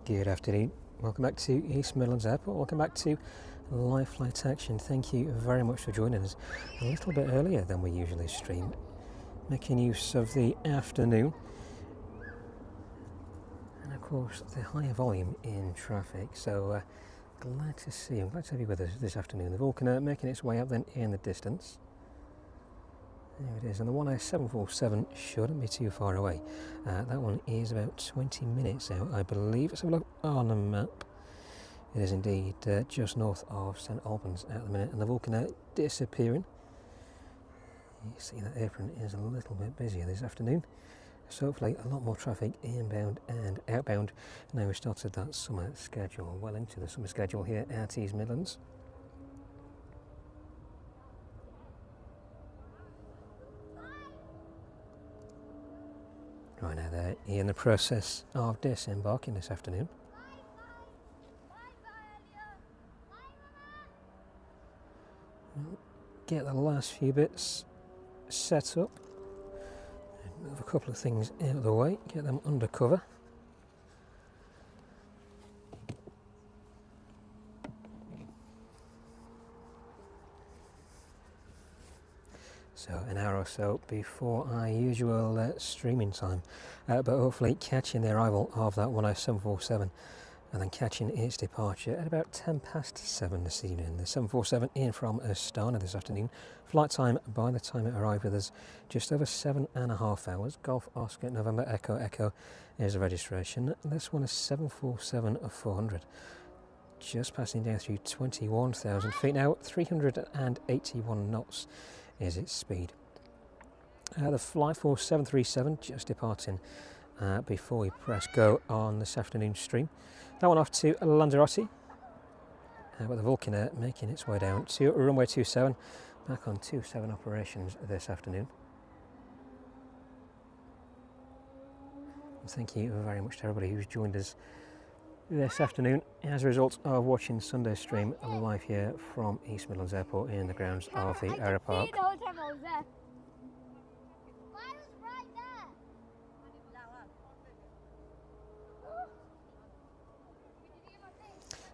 Good afternoon, welcome back to East Midlands Airport, welcome back to Live Flight Action. Thank you very much for joining us a little bit earlier than we usually stream, making use of the afternoon and of course the higher volume in traffic. So I'm glad to have you with us this afternoon. The Vulcan making its way up then in the distance. There it is, and the 747 shouldn't be too far away. That one is about 20 minutes out, I believe. Let's have a look on the map. It is indeed just north of St Albans at the minute, and the Vulcan disappearing. You see that Apron is a little bit busier this afternoon, so hopefully a lot more traffic inbound and outbound. Now we started that summer schedule, well into the summer schedule here at East Midlands. Right now they're in the process of disembarking this afternoon. We'll get the last few bits set up, and move a couple of things out of the way, get them under cover. So an hour or so before our usual streaming time, but hopefully catching the arrival of that 747 and then catching its departure at about 7:10 this evening. The 747 in from Astana this afternoon. Flight time by the time it arrived with us just over 7.5 hours. Golf Oscar November Echo Echo is the registration. This one is 747-400. Just passing down through 21,000 feet now, 381 knots. Is its speed. The flight for 737 just departing before we press go on this afternoon stream. That one off to Lanzarote, with the Vulcan making its way down to runway 27, back on 27 operations this afternoon. And thank you very much to everybody who's joined us this afternoon as a result of watching Sunday's stream live here from East Midlands Airport in the grounds of the Aero Park.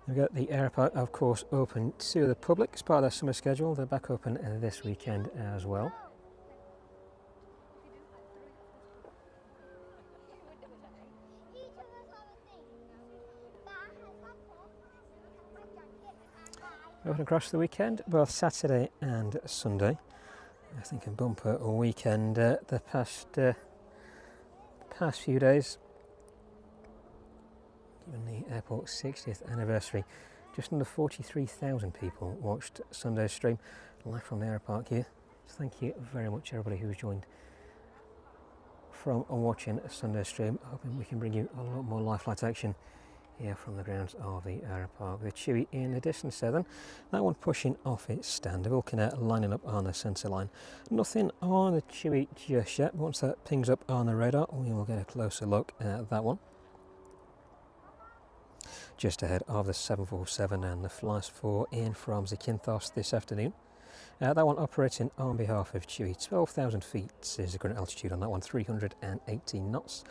We've got the Aero Park, of course, open to the public as part of their summer schedule. They're back open this weekend as well. Open across the weekend, both Saturday and Sunday. I think a bumper weekend the past few days. Given the airport's 60th anniversary, just under 43,000 people watched Sunday's stream live from the Aero Park here. So thank you very much everybody who's joined from watching Sunday's stream. Hoping we can bring you a lot more live flight action here from the grounds of the Aero Park. The Chewy in the distance there then. That one pushing off its stand. The Vulcan lining up on the centre line. Nothing on the Chewy just yet. Once that pings up on the radar, we will get a closer look at that one. Just ahead of the 747 and the flights for in from Zakynthos this afternoon. That one operating on behalf of Chewy. 12,000 feet is the current altitude on that one, 318 knots.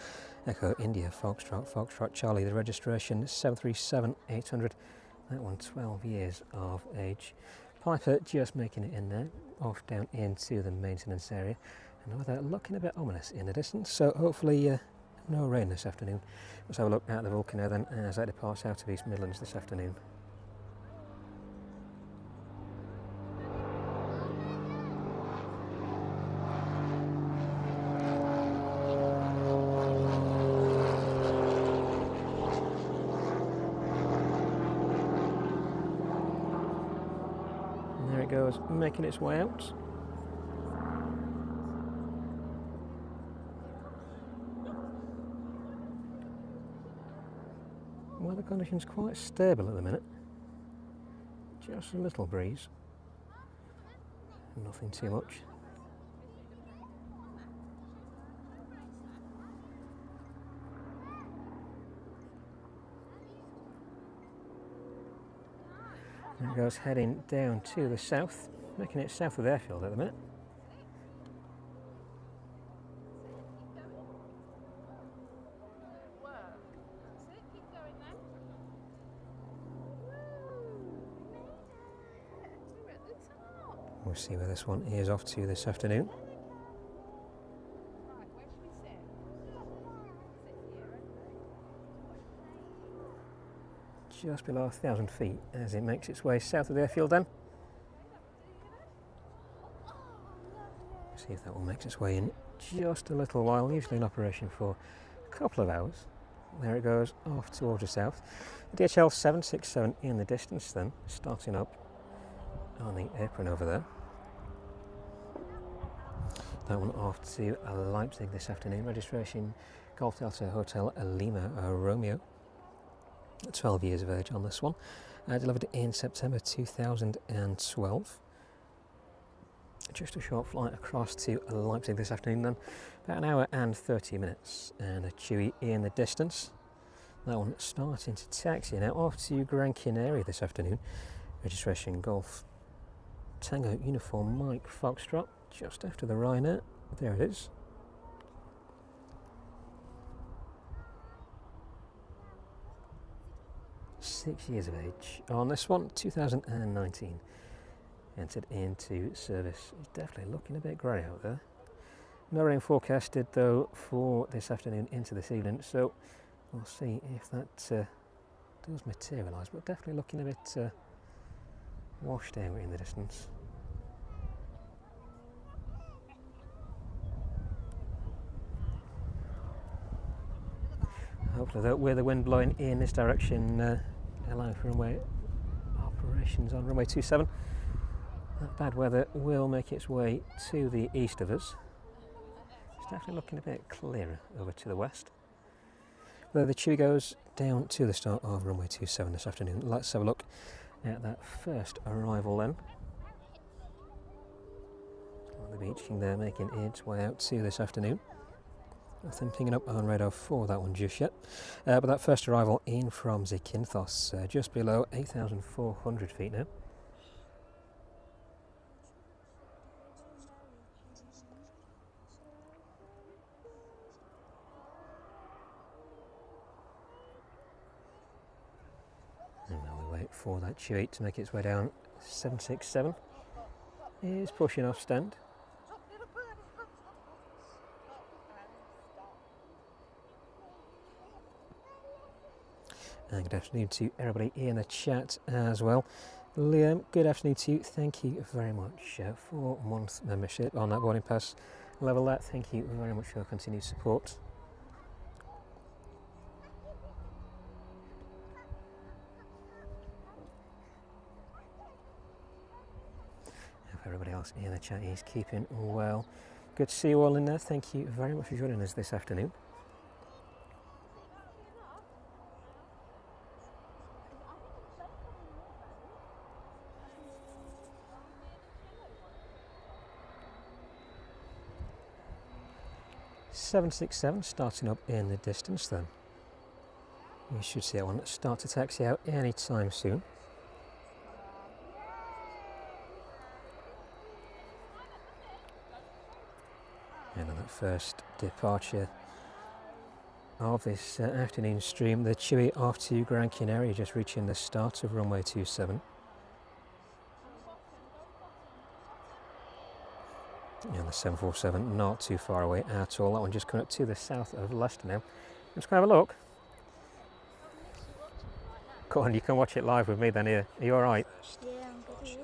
Echo India, Foxtrot Charlie, the registration 737-800. That one 12 years of age. Piper just making it in there, off down into the maintenance area. And weather looking a bit ominous in the distance, so hopefully no rain this afternoon. Let's have a look at the Vulcan now then as that departs out of East Midlands this afternoon. And there it goes, making its way out. Weather conditions quite stable at the minute. Just a little breeze. Nothing too much. And it goes heading down to the south, making it south of the airfield at the minute. We'll see where this one is off to this afternoon. Just below 1,000 feet as it makes its way south of the airfield then. See if that one makes its way in just a little while, usually in operation for a couple of hours. There it goes off towards the south. DHL 767 in the distance then, starting up on the apron over there. That one off to Leipzig this afternoon. Registration Golf Delta Hotel Lima Romeo. 12 years of age on this one. Delivered in September 2012. Just a short flight across to Leipzig this afternoon then. About an hour and 30 minutes. And a Chewy in the distance. That one starting to taxi now off to Gran Canaria this afternoon. Registration Golf Tango Uniform Mike Foxtrot. Just after the Ryanair. There it is. Six years of age on this one, 2019. Entered into service. It's definitely looking a bit grey out there. No rain forecasted though for this afternoon into this evening, so we'll see if that does materialise, but definitely looking a bit washed out in the distance. Hopefully though, with the wind blowing in this direction, allowing for runway operations on runway 27, that bad weather will make its way to the east of us. It's definitely looking a bit clearer over to the west. Though the Chewy goes down to the start of runway 27 this afternoon. Let's have a look at that first arrival then. The Beach King there making its way out to this afternoon. Nothing pinging up on radar for that one just yet. But that first arrival in from Zakynthos, just below 8,400 feet now. And while we wait for that Chewy to make its way down, 767 is pushing off stand. And good afternoon to everybody in the chat as well. Liam, good afternoon to you. Thank you very much for month membership on that boarding pass level. That thank you very much for your continued support. If everybody else in the chat is keeping well, good to see you all in there. Thank you very much for joining us this afternoon. .767 starting up in the distance then. We should see that one start to taxi out any time soon. And on that first departure of this afternoon stream, the Chewy off to Gran Canaria, just reaching the start of runway 27. And the 747 not too far away at all. That one just coming up to the south of Leicester now. Let's go have a look. Go on, you can watch it live with me then here. Are you alright? Yeah, I'm good. Are you?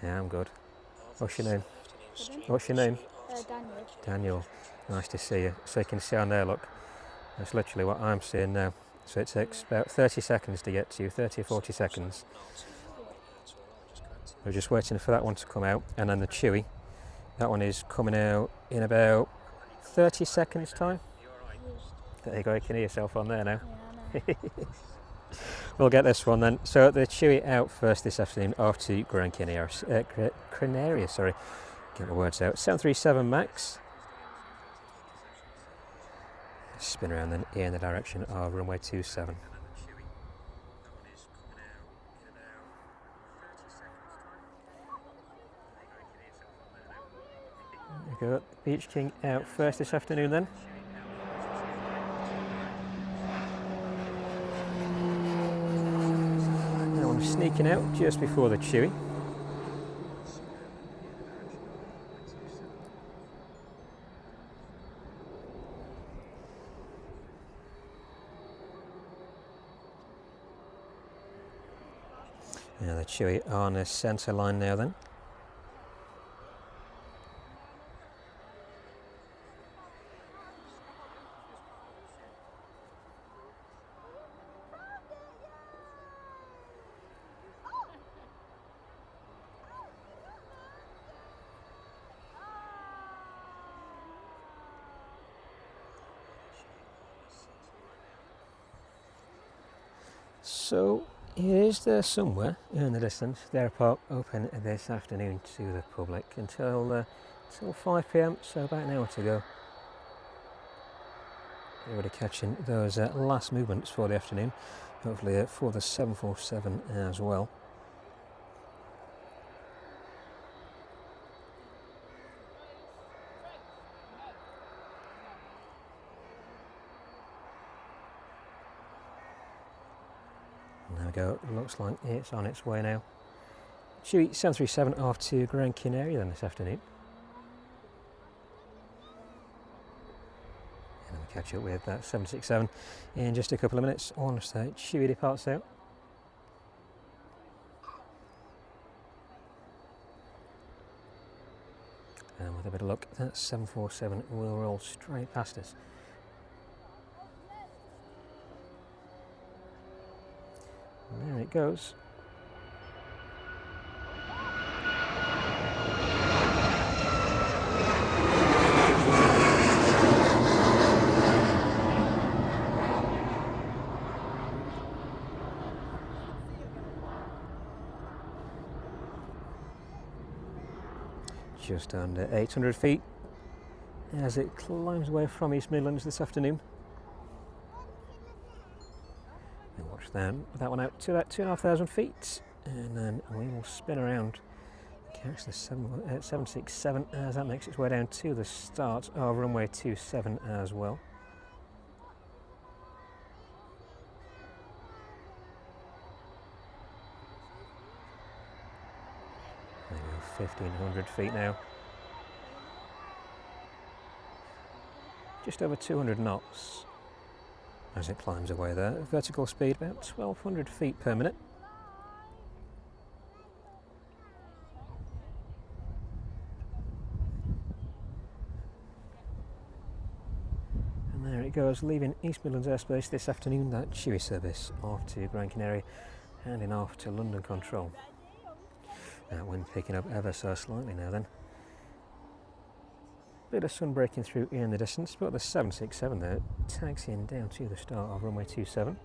Yeah, I'm good. What's your name? What's your name? Daniel. Daniel. Nice to see you. So you can see on there, look. That's literally what I'm seeing now. So it takes about 30 seconds to get to you, 30 or 40 seconds. We're just waiting for that one to come out. And then the Chewy, that one is coming out in about 30 seconds time. There you go, you can hear yourself on there now. Yeah, I know. We'll get this one then. So the Chewy out first this afternoon off to Gran Canaria, sorry. Get my words out. 737 MAX. Spin around then in the direction of runway 27. There we go. Beach King out first this afternoon then. That one sneaking out just before the Chewy. Now the Chewy on the centre line now then. So it is there somewhere in the distance. The airport open this afternoon to the public until 5 PM, so about an hour to go. Already catching those last movements for the afternoon, hopefully for the 747 as well. There we go, looks like it's on its way now. Chewy 737 off to Gran Canaria then this afternoon. And we'll catch up with that 767 in just a couple of minutes once the Chewy departs out. And with a bit of luck, that 747 will roll straight past us. And there it goes. Just under 800 feet as it climbs away from East Midlands this afternoon. And watch that one out to about 2,500 feet, and then we will spin around, catch the 767 as that makes its way down to the start of runway 27 as well. There we go, 1,500 feet now. Just over 200 knots. As it climbs away there, vertical speed about 1,200 feet per minute. And there it goes, leaving East Midlands airspace this afternoon, that Chewy service off to Gran Canaria, handing off to London Control. That wind picking up ever so slightly now then. Bit of sun breaking through in the distance, but the 767 there taxiing down to the start of runway 27.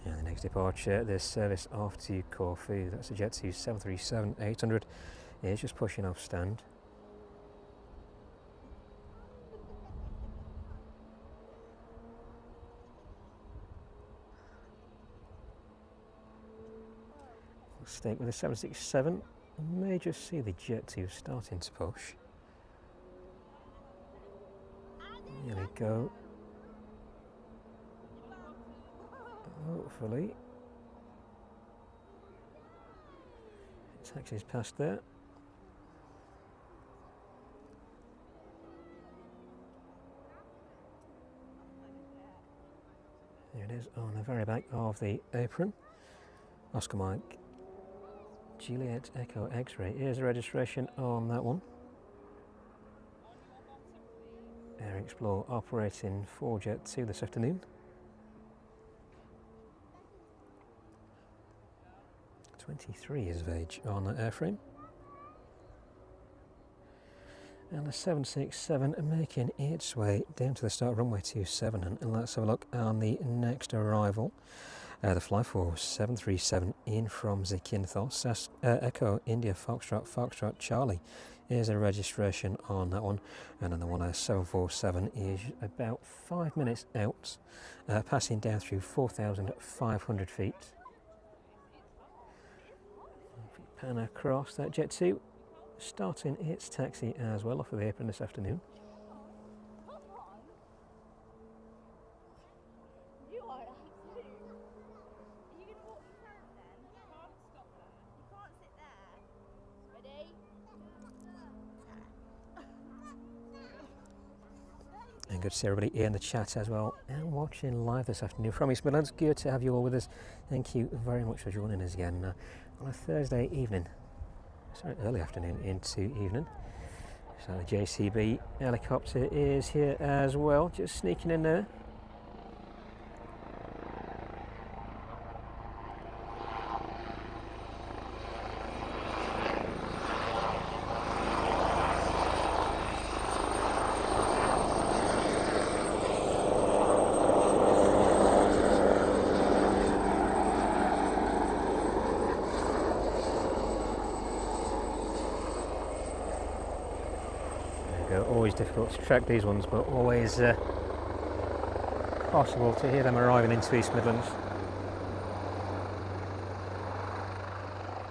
And the next departure, this service off to Corfu, that's the Jet2 737-800. It's just pushing off stand. Stick with the 767 may just see the Jet2 starting to push. There we go. Hopefully. Taxi's past there. There it is on the very back of the apron. Oscar Mike, Juliet Echo X-ray. Here's the registration on that one. Air Explorer operating for Jet2 this afternoon. 23 years of age on the airframe. And the 767 making its way down to the start of runway 27, and let's have a look on the next arrival. The fly for 737 in from Zakynthos, Echo India Foxtrot Charlie is a registration on that one, and then the one 747 is about 5 minutes out, passing down through 4,500 feet. Pan across that Jet2, starting its taxi as well off of the apron this afternoon. And good to see everybody in the chat as well and watching live this afternoon from East Midlands. Good to have you all with us. Thank you very much for joining us again on a Thursday evening. Sorry, early afternoon into evening. So the JCB helicopter is here as well, just sneaking in there. Always difficult to track these ones, but always possible to hear them arriving into East Midlands.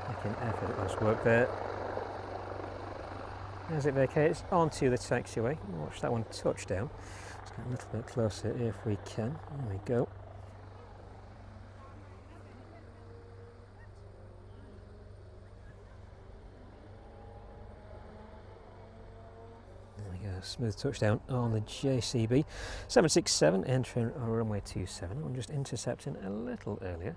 Making effortless work there. As it vacates onto the taxiway, watch that one touch down. Let's get a little bit closer if we can. There we go. Smooth touchdown on the JCB 767 entering runway 27. I'm just intercepting a little earlier.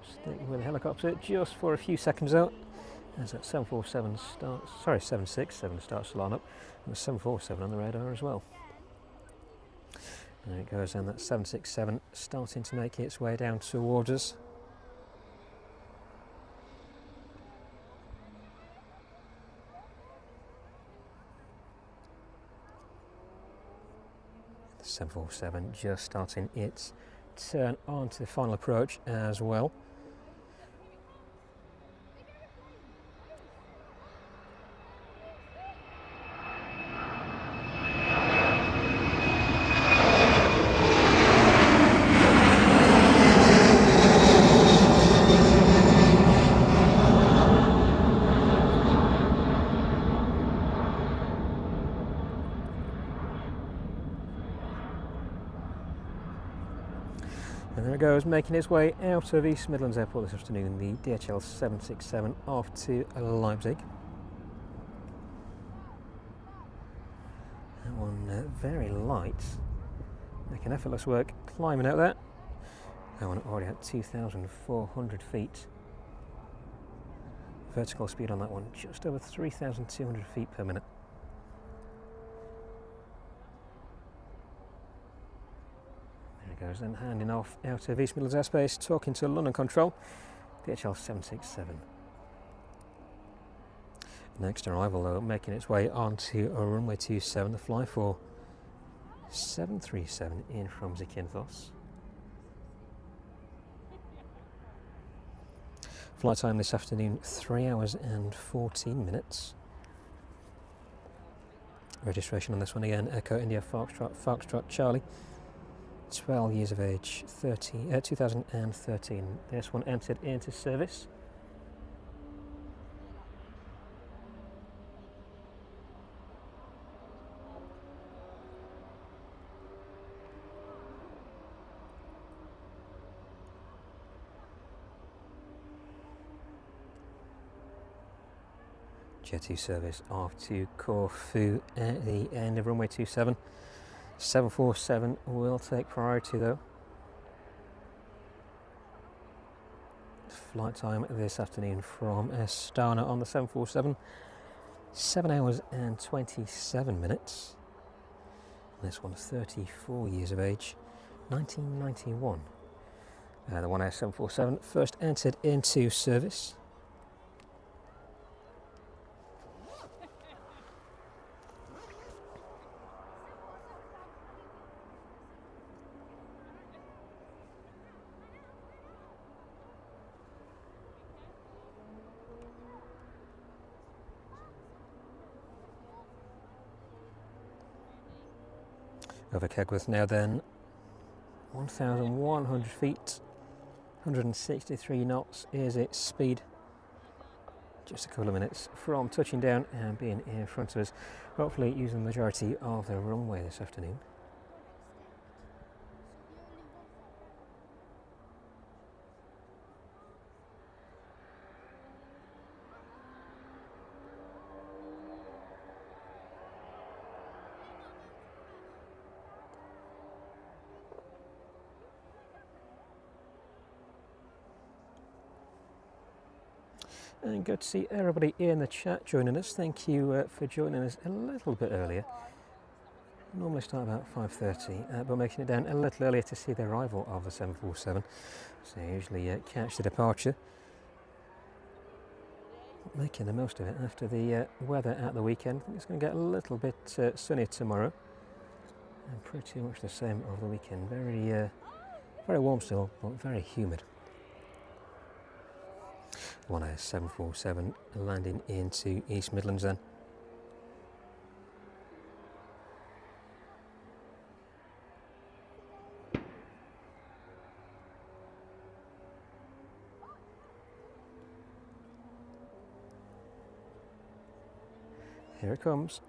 Stick with the helicopter just for a few seconds out as that 747 starts, sorry, 767 starts to line up, and the 747 on the radar as well. There it goes, and that 767 starting to make its way down towards us. The 747 just starting its turn onto the final approach as well. And there it goes, making its way out of East Midlands Airport this afternoon, the DHL 767 off to Leipzig. That one very light, making effortless work climbing out there. That one already at 2,400 feet. Vertical speed on that one, just over 3,200 feet per minute. Goes then handing off out of East Midlands airspace, talking to London Control, DHL 767. Next arrival though, making its way onto a runway 27, the fly for 737 in from Zakynthos. Flight time this afternoon, 3 hours and 14 minutes. Registration on this one again, Echo India Foxtrot Charlie. 12 years of age, 2013. This one entered into service. Jet2 service off to Corfu at the end of runway 27. 747 will take priority though. Flight time this afternoon from Astana on the 747, 7 hours and 27 minutes. This one's 34 years of age, 1991. The One Air 747 first entered into service. Over Kegworth now then, 1,100 feet, 163 knots is its speed. Just a couple of minutes from touching down and being in front of us, hopefully using the majority of the runway this afternoon. And good to see everybody in the chat joining us. Thank you for joining us a little bit earlier. Normally start about 5:30, but making it down a little earlier to see the arrival of the 747. So usually catch the departure. Making the most of it after the weather at the weekend. I think it's going to get a little bit sunny tomorrow. And pretty much the same over the weekend. Very warm still, but very humid. One Air 747 landing into East Midlands then. Here it comes.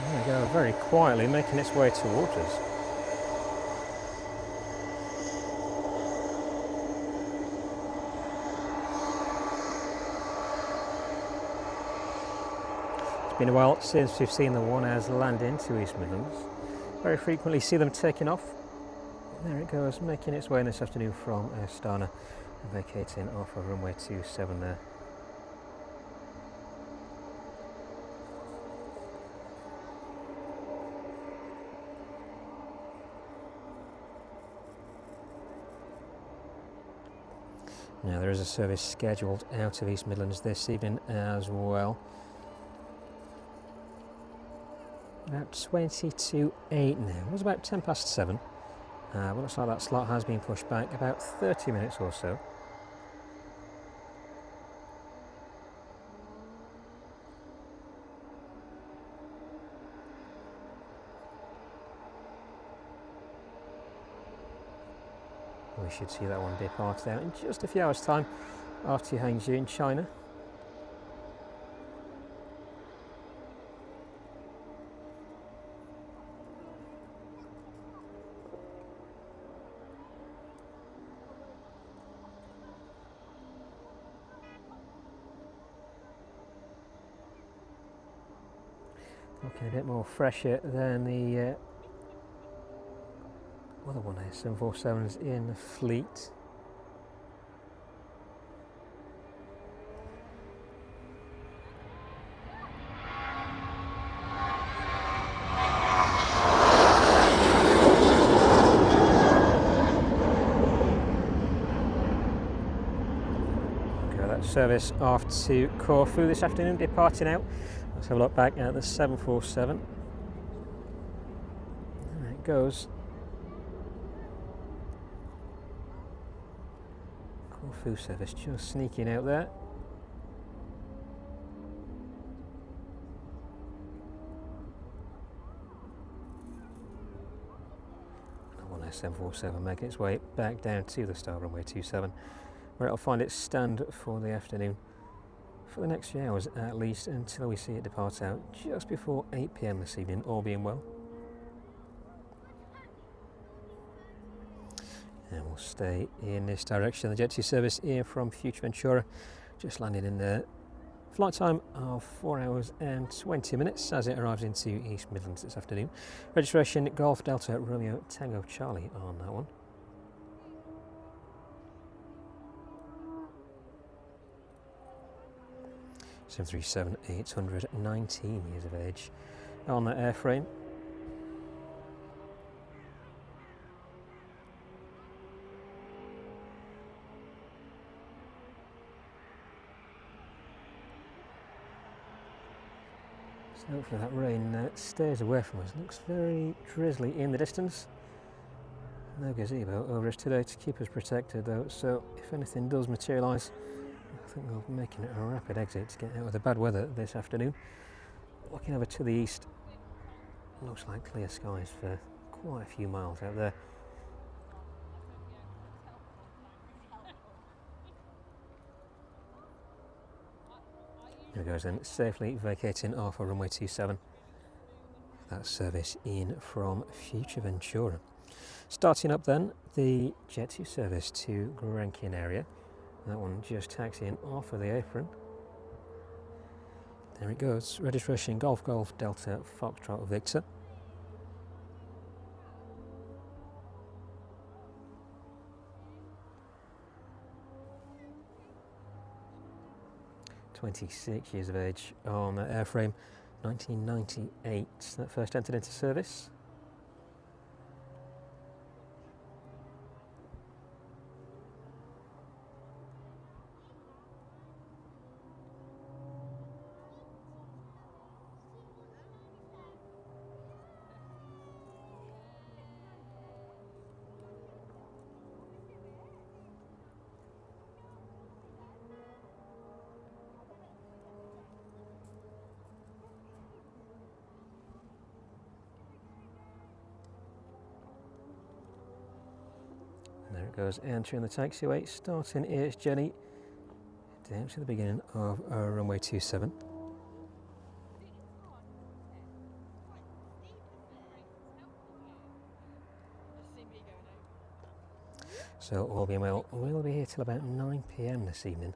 There we go, very quietly making its way towards us. It's been a while since we've seen the One Airs land into East Midlands. Very frequently see them taking off. There it goes, making its way in this afternoon from Astana, vacating off of runway 27 there. Now there is a service scheduled out of East Midlands this evening as well. About 20 to 8 now. It was about 10 past 7. Well, looks like that slot has been pushed back about 30 minutes or so. We should see that one depart out in just a few hours' time after Hangzhou in China. Looking a bit more fresher than the other One Air 747s in the fleet. service off to Corfu this afternoon, departing out. Let's have a look back at the 747. There it goes. Corfu service just sneaking out there. The 747 making its way back down to the Star Runway 27, where it'll find its stand for the afternoon for the next few hours at least, until we see it depart out just before 8 PM this evening, all being well. And we'll stay in this direction. The Jet2 service here from Fuerteventura just landed in the flight time of 4 hours and 20 minutes as it arrives into East Midlands this afternoon. Registration Golf Delta Romeo Tango Charlie on that one. (737) 800, 19 years of age on that airframe. So hopefully that rain stays away from us. Looks very drizzly in the distance. No gazebo over us today to keep us protected though, so if anything does materialise, I think we'll be making a rapid exit to get out of the bad weather this afternoon. Looking over to the east, looks like clear skies for quite a few miles out there. There goes then, safely vacating off of runway 27. That service in from Fuerteventura. Starting up then, the Jet2 service to Gran Canaria. That one just taxiing off of the apron. There it goes, registration Golf Golf Delta Foxtrot Victor. (26 years of age on that airframe, 1998 that first entered into service. There it goes, entering the taxiway, starting its journey down to the beginning of runway 27. So all being well, we'll be here till about 9 PM this evening,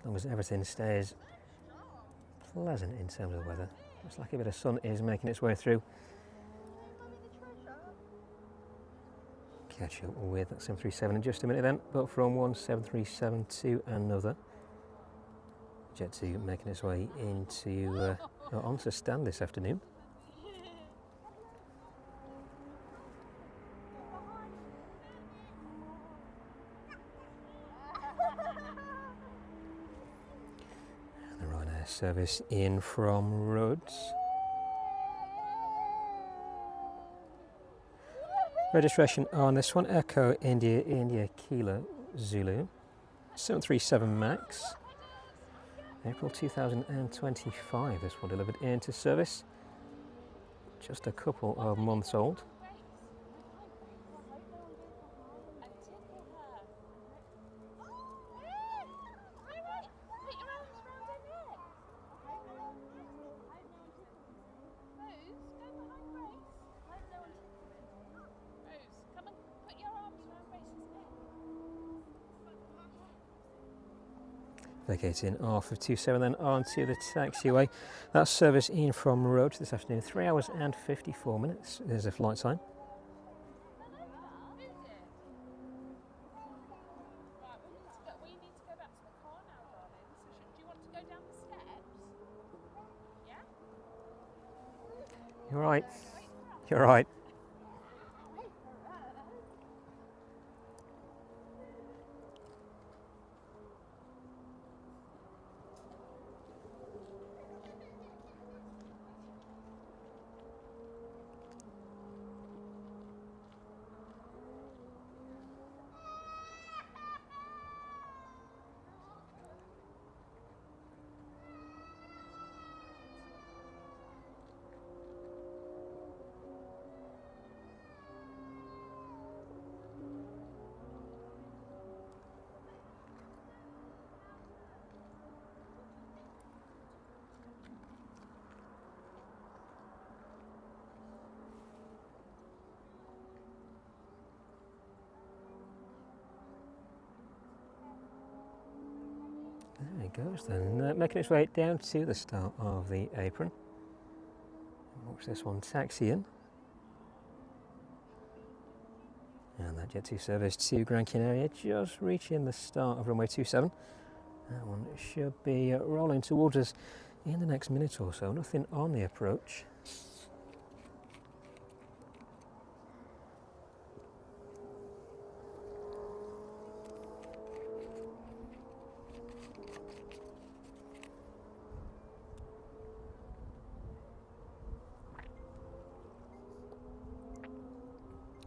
as long as everything stays pleasant in terms of the weather. Looks like a bit of sun is making its way through. Catch up with that 737 in just a minute then, but from one 737 to another. Jet2 making its way into onto stand this afternoon. And the Ryanair service in from Rhodes. Registration on this one, Echo India India Kilo Zulu, 737 MAX, April 2025 this one delivered into service, just a couple of months old. Vacating off of 27 then onto the taxiway. That service in from Rhodes this afternoon, 3 hours and 54 minutes is the flight time. You're right. You're right. it goes then, making its way down to the start of the apron. Watch this one taxi in. And that Jet2 service to Gran Canaria, just reaching the start of runway 27. That one should be rolling towards us in the next minute or so. Nothing on the approach.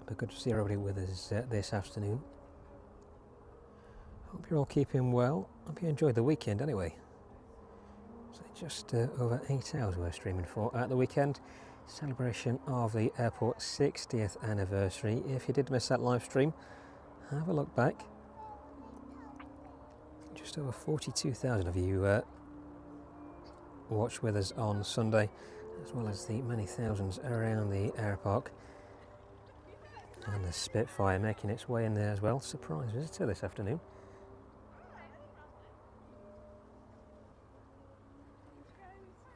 But good to see everybody with us this afternoon. Hope you're all keeping well. Hope you enjoyed the weekend anyway. So just over 8 hours we're streaming for at the weekend. Celebration of the airport's 60th anniversary. If you did miss that live stream, have a look back. Just over 42,000 of you watched with us on Sunday, as well as the many thousands around the airpark. And the Spitfire making its way in there as well. Surprise visitor this afternoon.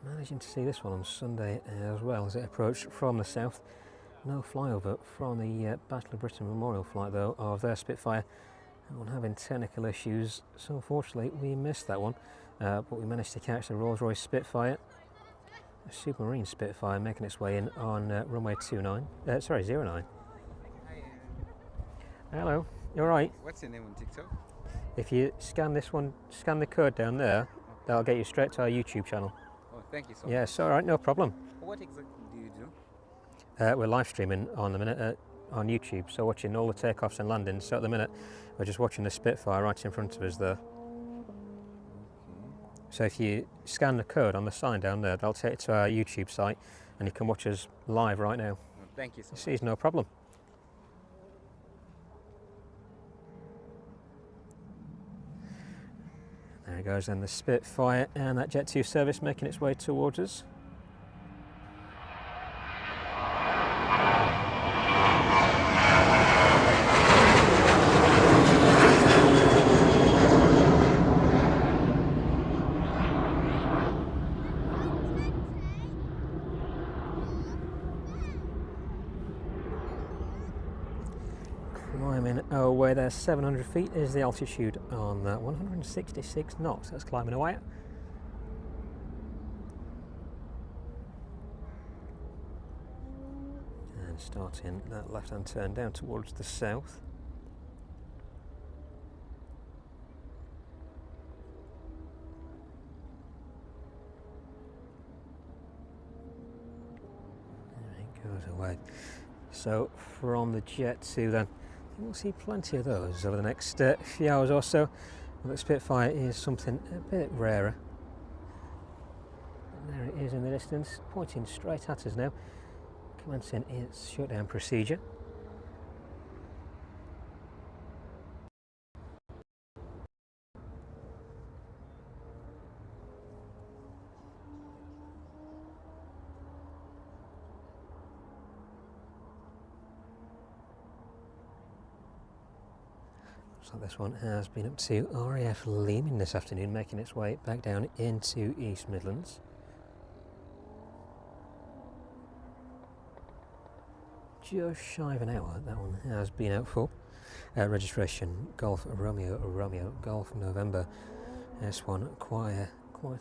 Managing to see this one on Sunday as well as it approached from the south. No flyover from the Battle of Britain Memorial flight though of their Spitfire. That one having technical issues, so unfortunately we missed that one. But we managed to catch the Rolls-Royce Spitfire. A Supermarine Spitfire making its way in on runway 09. Hello, you alright? What's your name on TikTok? If you scan this one, scan the code down there, that'll get you straight to our YouTube channel. Oh, thank you so much. Yes, alright, no problem. What exactly do you do? We're live streaming on the minute on YouTube, so watching all the takeoffs and landings. So at the minute, we're just watching the Spitfire right in front of us there. Okay. So if you scan the code on the sign down there, that'll take you to our YouTube site, and you can watch us live right now. Oh, thank you so much. See, no problem. There it goes then, the Spitfire and that Jet2 service making its way towards us. Climbing away there, 700 feet is the altitude on that, 166 knots, that's climbing away. And starting that left-hand turn down towards the south. There it goes away. So from the Jet2 then, we'll see plenty of those over the next few hours or so. Well, the Spitfire is something a bit rarer. And there it is in the distance, pointing straight at us now, commencing its shutdown procedure. So this one has been up to RAF Leeming this afternoon, making its way back down into East Midlands. Just shy of an hour that one has been out for. Registration Golf Romeo Romeo Golf November. This one quite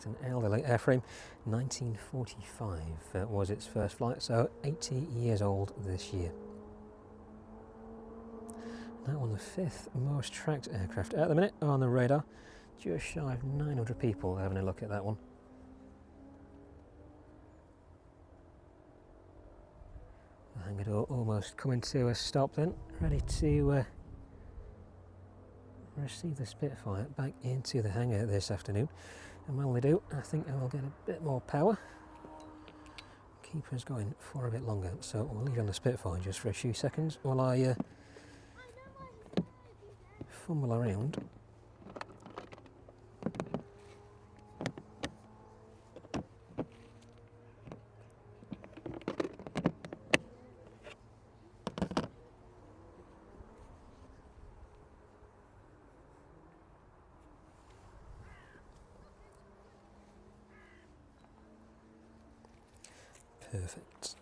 an elderly airframe. 1945 was its first flight, so 80 years old this year. That one, the 5th most tracked aircraft at the minute on the radar. Just shy of 900 people having a look at that one. The hangar door almost coming to a stop then, ready to receive the Spitfire back into the hangar this afternoon. And while they do, I think I will get a bit more power. Keep us going for a bit longer. So we'll leave on the Spitfire just for a few seconds while I fumble around. Perfect.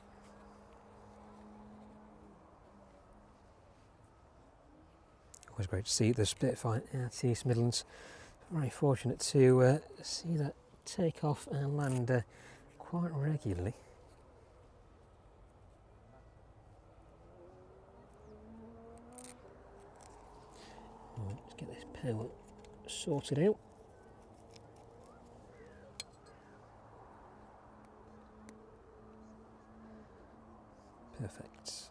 Always great to see the Spitfire at East Midlands. Very fortunate to see that take off and land quite regularly. Right, let's get this power sorted out. Perfect.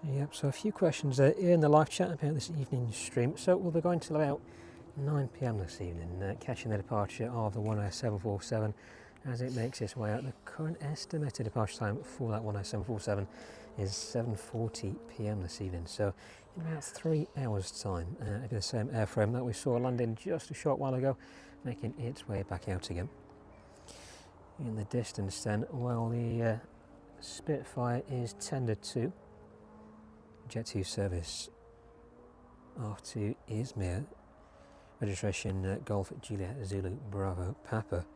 Yep, so a few questions in the live chat about this evening's stream. So we'll be going till about 9 p.m. this evening, catching the departure of the 747 as it makes its way out. The current estimated departure time for that 747 is 7:40 p.m. this evening. So in about 3 hours' time, it'll be the same airframe that we saw landing just a short while ago, making its way back out again. In the distance then, well, the Spitfire is tendered to Jet2 service off to Izmir, registration Golf Juliet Zulu Bravo Papa,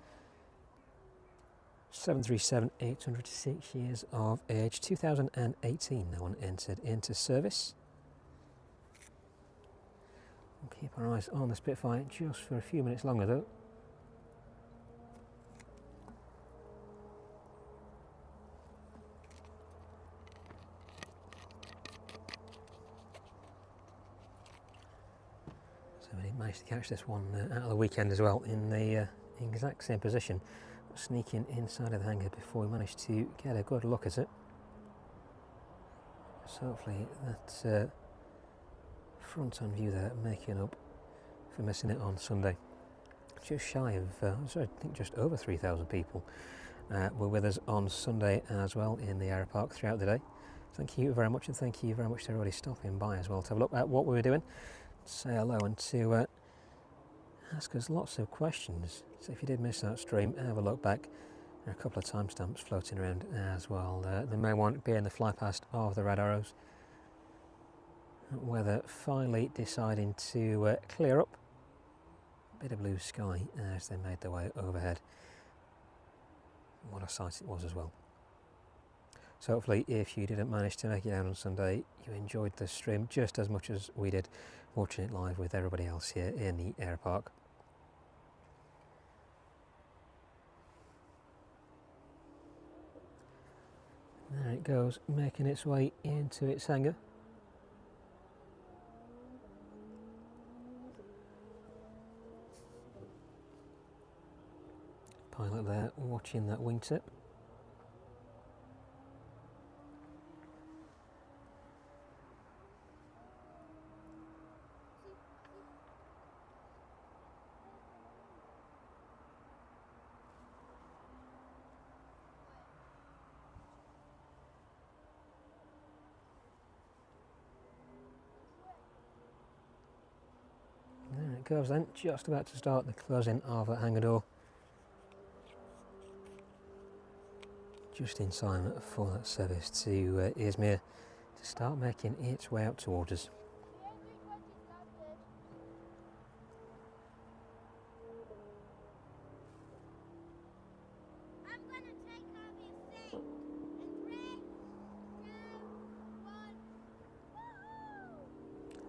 737-800, 6 years of age, 2018, that one entered into service. We'll keep our eyes on the Spitfire just for a few minutes longer though. Managed to catch this one out of the weekend as well in the exact same position, sneaking inside of the hangar before we managed to get a good look at it. So hopefully that front on view there making up for missing it on Sunday. Just shy of, I think just over 3,000 people were with us on Sunday as well in the aero park throughout the day. Thank you very much, and thank you very much to everybody stopping by as well to have a look at what we were doing, say hello, and to ask us lots of questions. So if you did miss that stream, have a look back. There are a couple of timestamps floating around as well. The main one being the fly past of the red arrows. Weather finally deciding to clear up. A bit of blue sky as they made their way overhead. What a sight it was as well. So hopefully if you didn't manage to make it down on Sunday, you enjoyed the stream just as much as we did watching it live with everybody else here in the air park. There it goes, making its way into its hangar. Pilot there watching that wingtip. There it goes then, just about to start the closing of that hangar door. Just in time for that service to Izmir to start making its way out towards us.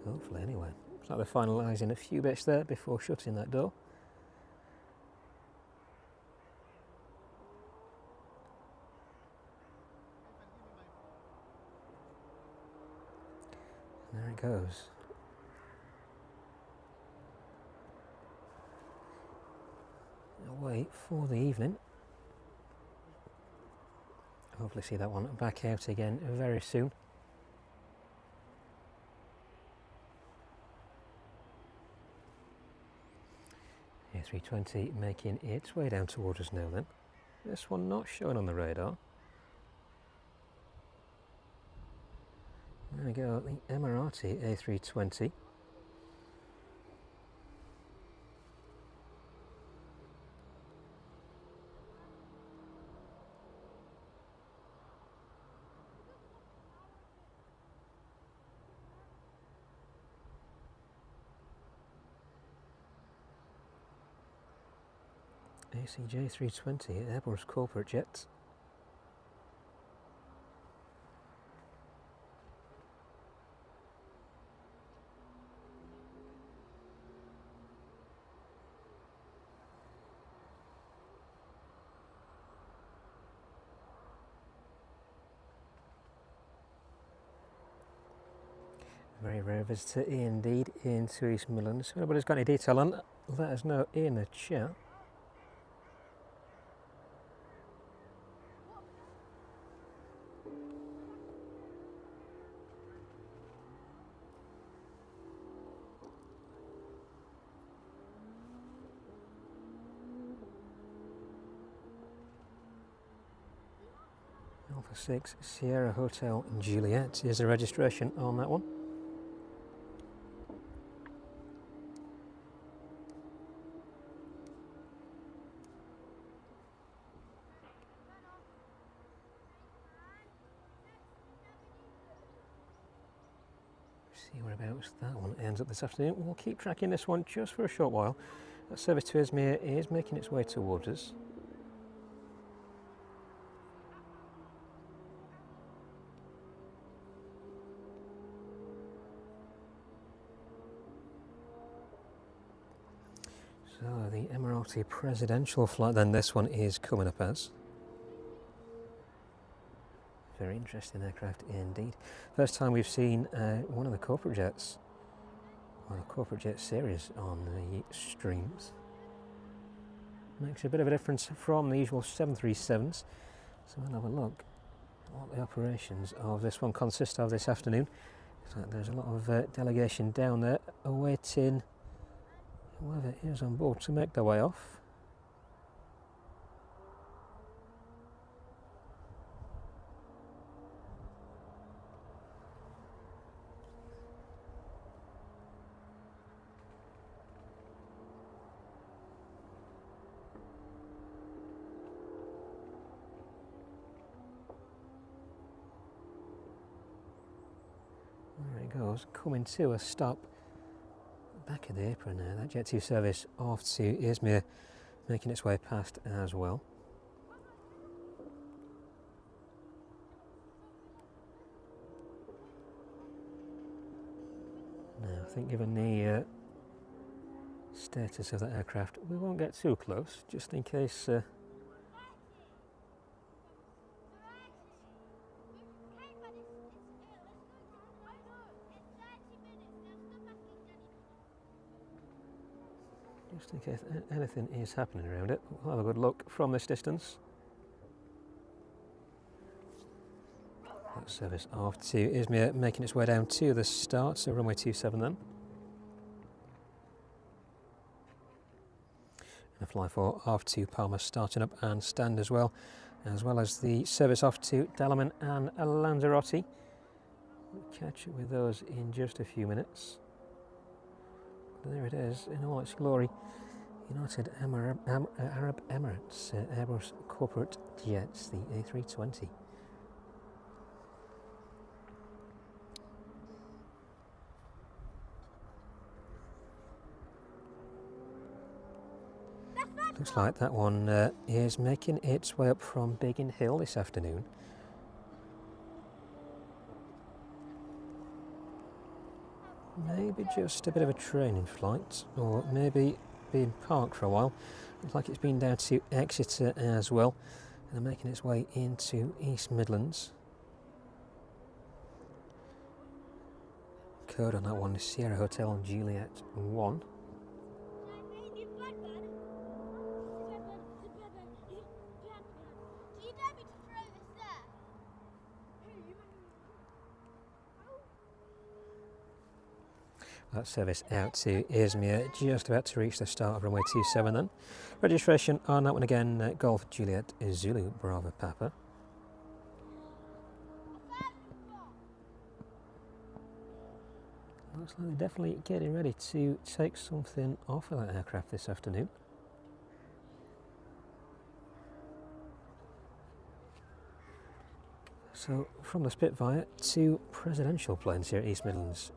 Hopefully anyway. Looks like they're finalising a few bits there before shutting that door. There it goes. Away for the evening. Hopefully see that one back out again very soon. A320 making its way down towards us now then. This one not showing on the radar. There we go, the Emirati A320. ACJ 320 Airbus corporate jet. Very rare visitor indeed into East Midlands. If anybody's got any detail on, let us know in the chat. Alpha 6 Sierra Hotel Juliet. Here's the registration on that one. See whereabouts that one ends up this afternoon. We'll keep tracking this one just for a short while. That service to Izmir is making its way towards us. So the Emirati presidential flight, then this one is coming up as. Very interesting aircraft indeed. First time we've seen one of the corporate jets, or a corporate jet series on the streams. Makes a bit of a difference from the usual 737s. So we'll have a look at what the operations of this one consist of this afternoon. So there's a lot of delegation down there awaiting whoever is on board to make their way off. There it goes, coming to a stop back of the apron there. That Jet2 service off to Izmir, making its way past as well. Now, I think given the status of that aircraft, we won't get too close, just in case. Just in case anything is happening around it. We'll have a good look from this distance. That service off to Izmir, making its way down to the start, so runway 27 then. And a fly for off to Palma, starting up and stand as well as the service off to Delmen and Lanzarote. We'll catch up with those in just a few minutes. There it is in all its glory. United Arab Emirates Airbus corporate jets, the A320. Looks like that one is making its way up from Biggin Hill this afternoon. Maybe just a bit of a training flight, or maybe being parked for a while. Looks like it's been down to Exeter as well, and making its way into East Midlands. Code on that one is Sierra Hotel Juliet 1. That service out to Izmir, just about to reach the start of runway 27 then. Registration on that one again, Golf Juliet Zulu Bravo Papa. Looks like they're definitely getting ready to take something off of that aircraft this afternoon. So from the Spitfire to presidential planes here at East Midlands.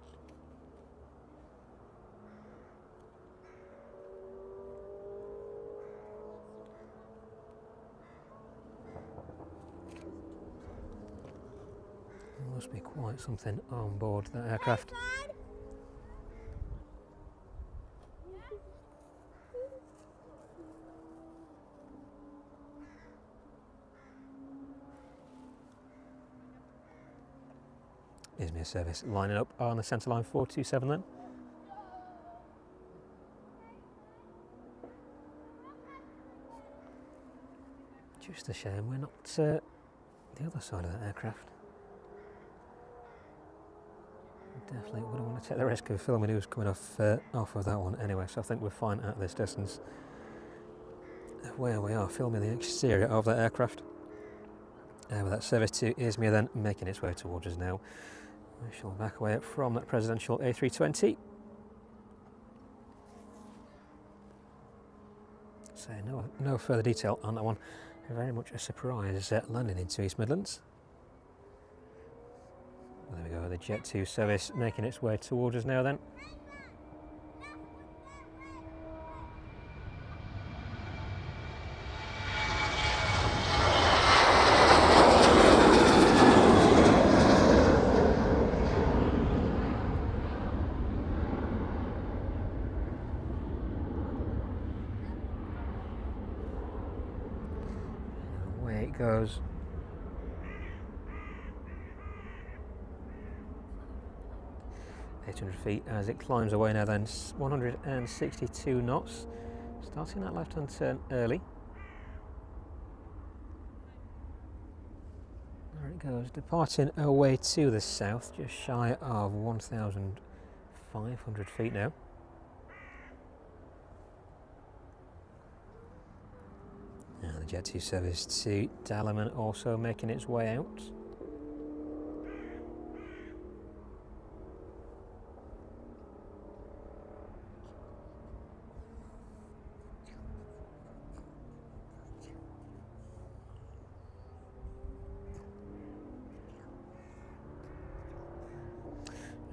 There must be quite something on board that aircraft. Izmir service lining up on the centre line 427 then. Just a shame we're not the other side of that aircraft. Definitely wouldn't want to take the risk of filming who's coming off of that one anyway, so I think we're fine at this distance. Where we are filming the exterior of that aircraft. With that service to Izmir then making its way towards us now. We shall back away from that presidential A320. So no further detail on that one. Very much a surprise landing into East Midlands. Well, there we go, the Jet2 service making its way towards us now then. Away it goes. Feet as it climbs away now then, 162 knots, starting that left-hand turn early. There it goes, departing away to the south, just shy of 1,500 feet now. And the Jet2 service to Delmen also making its way out.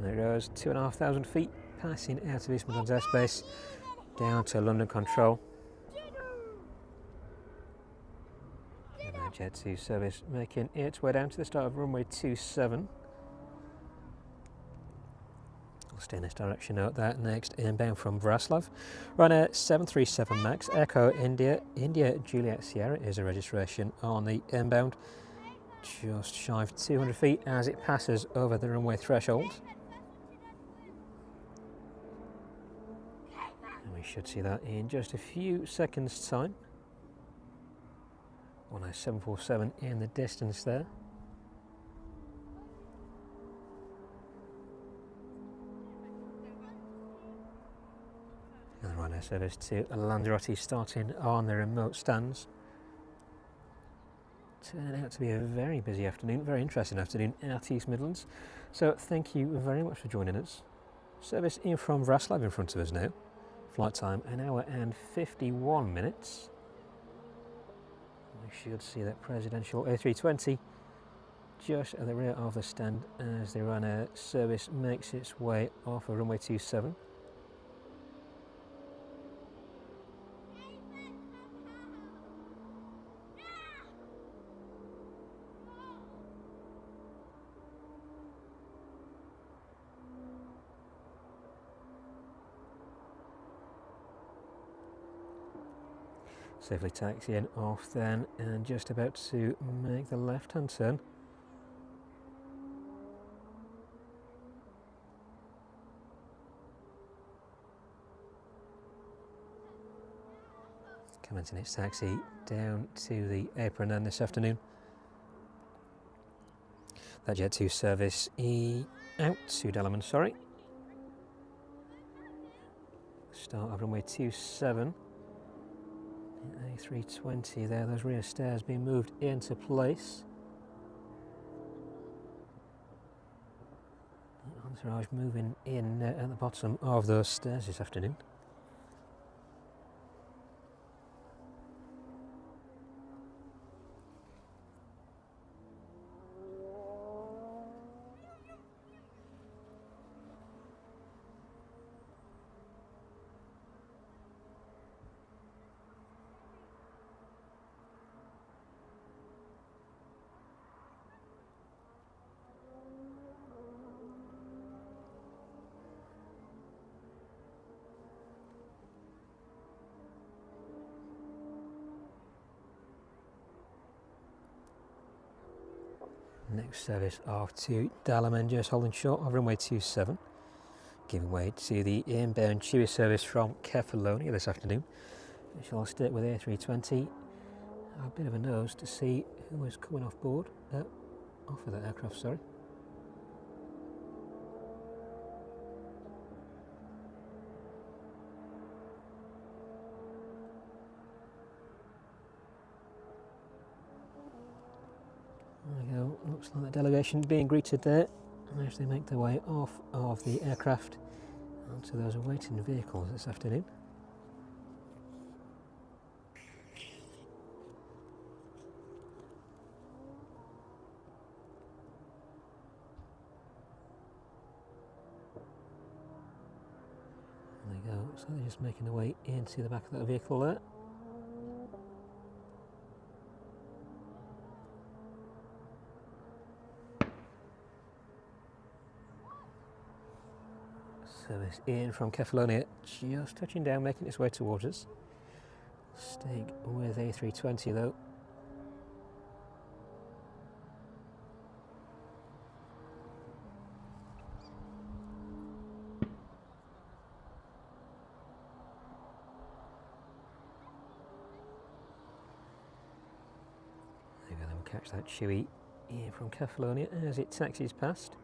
There it goes, 2,500 feet, passing out of East Midlands airspace, down to London control. And the Jet2 service making its way down to the start of runway 27. We'll stay in this direction out there. Next, inbound from Vraslav. Ryanair 737 MAX, Echo India, India Juliet Sierra is a registration on the inbound. Just shy of 200 feet as it passes over the runway threshold. And we should see that in just a few seconds' time. 747 in the distance there. And the Ryanair service to Lanzarote starting on the remote stands. Turning out to be a very busy afternoon, very interesting afternoon at East Midlands. So thank you very much for joining us. Service in from Vraslav in front of us now. Flight time 1 hour and 51 minutes. We should see that presidential A320 just at the rear of the stand as the Ryanair service makes its way off of runway 27. Safely taxiing off then, and just about to make the left-hand turn. Commencing its taxi down to the Apron then this afternoon. That Jet2 service out to Delmen, sorry. Start of runway 27. A320 there, those rear stairs being moved into place. Entourage moving in at the bottom of those stairs this afternoon. Next service off to Delmen, just holding short of runway 27. Giving way to the inbound Chewy service from Kefalonia this afternoon. We shall stick with A320. A bit of a nose to see who is coming off board, off of that aircraft, sorry. There we go, looks like the delegation being greeted there as they make their way off of the aircraft onto those awaiting vehicles this afternoon. There we go, so they're just making their way into the back of that vehicle there. Service in from Kefalonia, just touching down, making its way towards us. Stay with A320 though. There we go, then we'll catch that Chewy in from Kefalonia as it taxis past.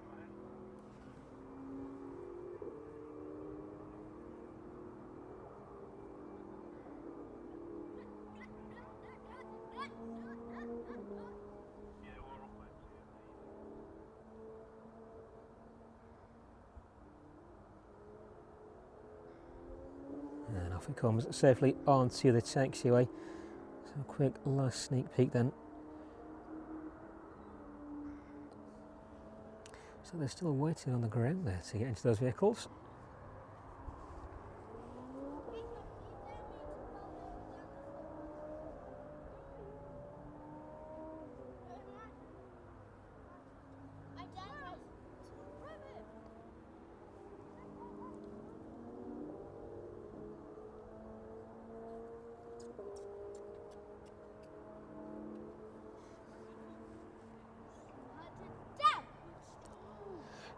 And off it comes safely onto the taxiway. So a quick last sneak peek then. So they're still waiting on the ground there to get into those vehicles.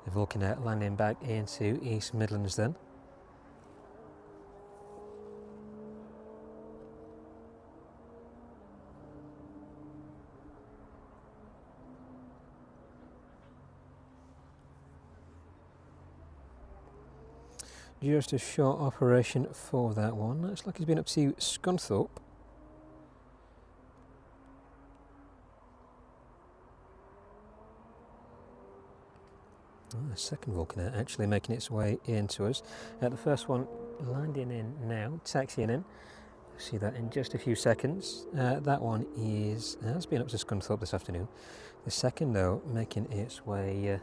The Vulcan landing back into East Midlands then. Just a short operation for that one. Looks like he's been up to Scunthorpe. The second Vulcan actually making its way into us. The first one landing in now, taxiing in. See that in just a few seconds. That one has been up to Scunthorpe this afternoon. The second though making its way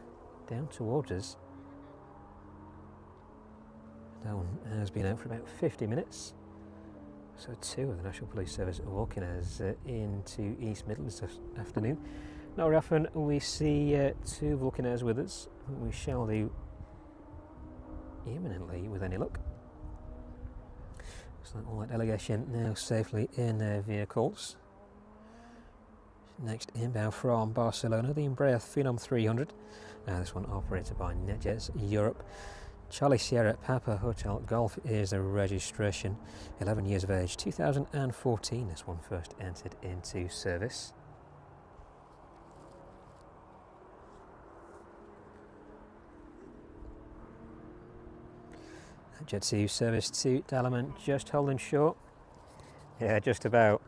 down towards us. That one has been out for about 50 minutes. So two of the National Police Service Vulcans into East Midlands this afternoon. Not very often we see two Vulcans with us. We shall do imminently with any luck. Looks like all that delegation now safely in their vehicles. Next inbound from Barcelona, the Embraer Phenom 300. This one operated by NetJets Europe. Charlie Sierra Papa Hotel Golf is the registration. 11 years of age, 2014 this one first entered into service. Jet2 service to Dalon, just holding short. Yeah, just about.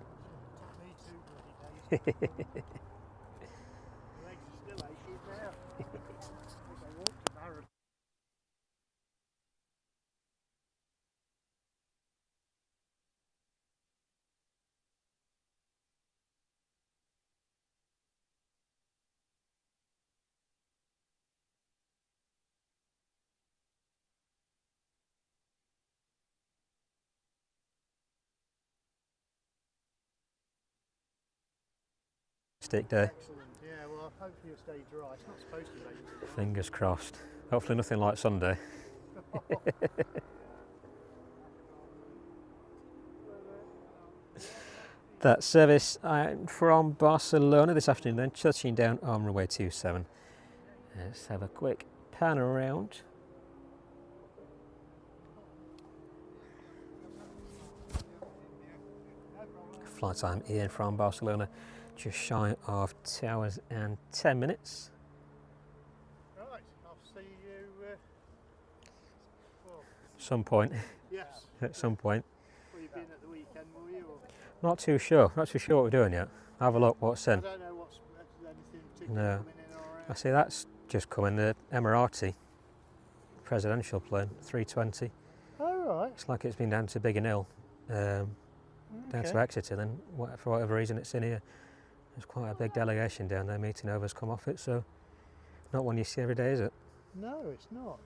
Stick day. Excellent. Yeah, well, hopefully it'll stay dry. It's not supposed to rain. Fingers crossed. Hopefully nothing like Sunday. That service from Barcelona this afternoon, then touching down on runway 27. Let's have a quick pan around. Flight time in from Barcelona, just shy of 2 hours and 10 minutes. Right, I'll see you. Well, Some point, yes. at some point. Well, you've been at the weekend, will you? Or? Not too sure what we're doing yet. Have a look what's I in. don't know what's anything particular No. coming in or I out. see that's just coming, the Emirati presidential plane, 320. Oh, right. It's like it's been down to Biggin Hill, down to Exeter, then for whatever reason it's in here. There's quite a big delegation down there meeting over's come off it, so not one you see every day, is it? No, it's not.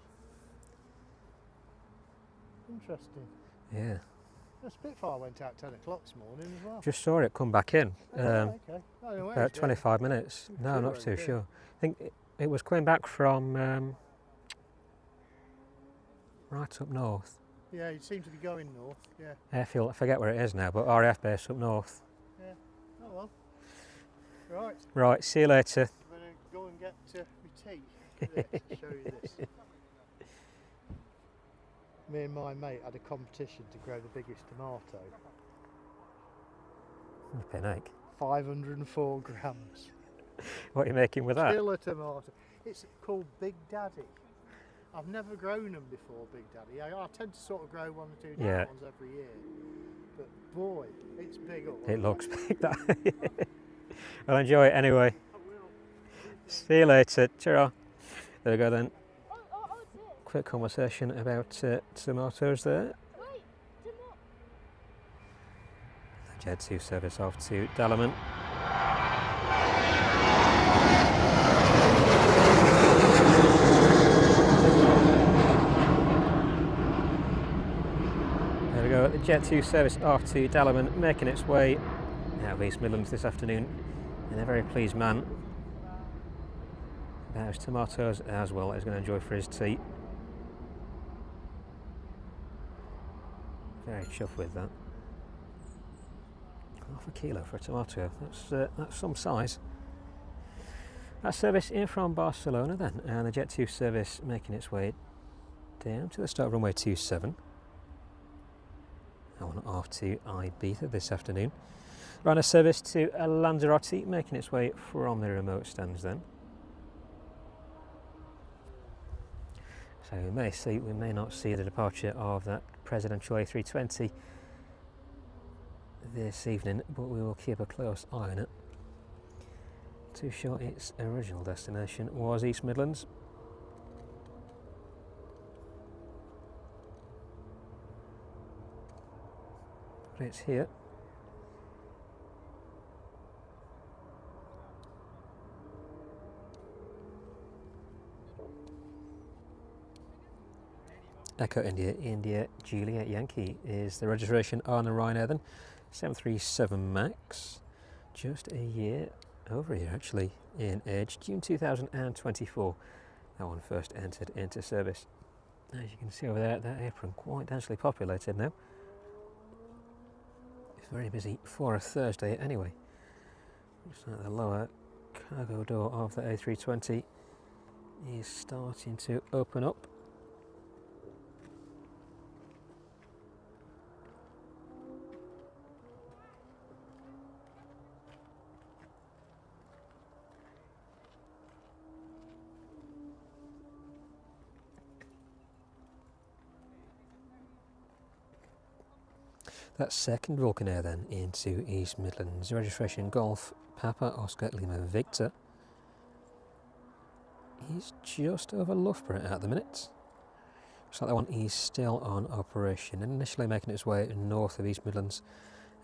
Interesting. Yeah. The Spitfire went out 10 o'clock this morning as well. Just saw it come back in, Oh, okay. I don't know where about it's going. 25 minutes. No, Sure, not too okay. sure. I think it was coming back from right up north. Yeah, you seem to be going north. Yeah. Airfield, I forget where it is now, but RAF base up north. Yeah. Oh well. Right. Right, see you later. I'm going to go and get my tea. Look at this, I'll show you this. Me and my mate had a competition to grow the biggest tomato. Flipping heck. 504 grams. What are you making with that? Killer tomato. It's called Big Daddy. I've never grown them before, Big Daddy. I tend to sort of grow 1 or 2 different Yeah. ones every year. But boy, it's big up. It looks big, that. Well, enjoy it anyway. See you later. Cheerio. There we go then. Quick conversation about tomatoes there. The Jet2 service off to Delmen. There we go, the Jet2 service off to Dalon, making its way out of East Midlands this afternoon, and a very pleased man about his tomatoes as well as he's going to enjoy for his tea. Very chuffed with that. Half a kilo for a tomato, that's some size. That service in from Barcelona then, and the Jet2 service making its way down to the start of runway 27. That one off to Ibiza this afternoon. Ryanair service to Lanzarote, making its way from the remote stands then. So we may not see the departure of that presidential A320 this evening, but we will keep a close eye on it. Too sure its original destination was East Midlands. But it's here. Echo India, India, Juliet Yankee is the registration on the Ryanair then. 737 MAX, just over a year actually in age, June 2024. That one first entered into service. As you can see over there, that apron quite densely populated now. It's very busy for a Thursday anyway. Looks like the lower cargo door of the A320 is starting to open up. That's second Vulcan Air then into East Midlands. Registration Golf Papa Oscar Lima Victor. He's just over Loughborough at the minute. Looks like that one is still on operation. Initially making its way north of East Midlands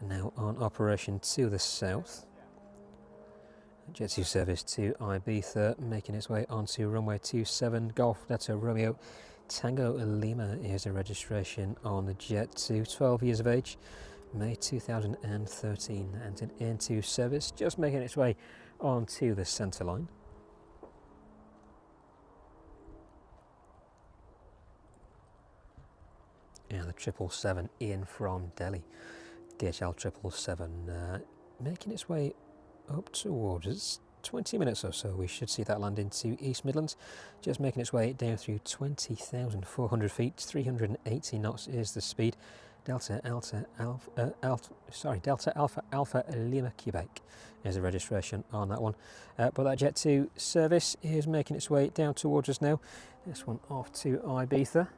and now on operation to the south. Jet2 service to Ibiza, making its way onto runway 27. Golf Delta Romeo Tango Lima is a registration on the Jet2, 12 years of age, May 2013, entered into service, just making its way onto the centre line. And the 777 in from Delhi. DHL 777 making its way up towards us. 20 minutes or so we should see that land into East Midlands, just making its way down through 20,400 feet, 380 knots is the speed. Delta Alpha Alpha Lima Quebec is the registration on that one. But that Jet2 service is making its way down towards us now. This one off to Ibiza.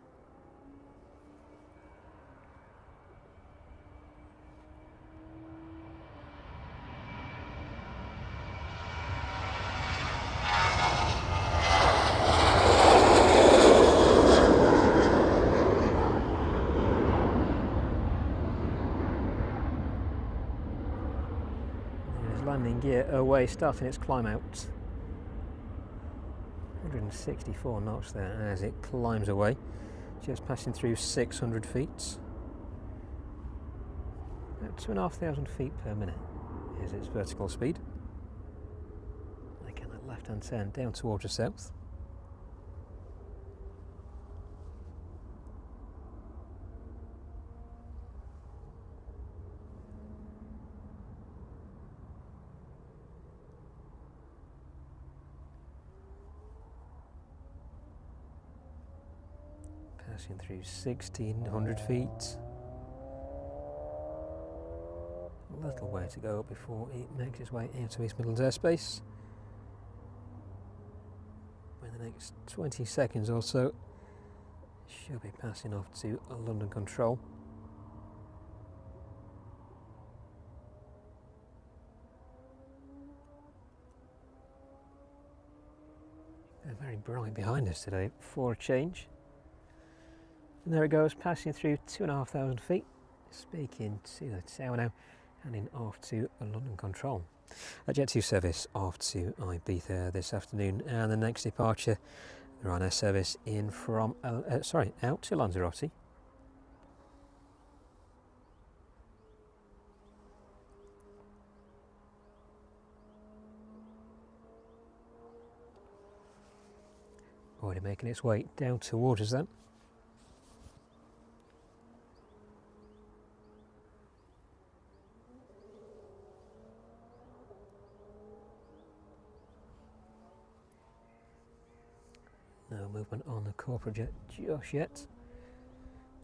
Landing gear away, starting its climb out. 164 knots there as it climbs away, just passing through 600 feet. About 2,500 feet per minute is its vertical speed. Making that left hand turn down towards the south. Passing through 1,600 feet. A little way to go before it makes its way out of East Midlands airspace. In the next 20 seconds or so, should be passing off to a London control. They're very bright behind us today for a change. And there it goes, passing through 2,500 feet, speaking to the tower now, heading off to a London control. A Jet2 service off to Ibiza this afternoon, and the next departure, the Ryanair service in from, out to Lanzarote. Already making its way down towards us then. No movement on the corporate jet just yet.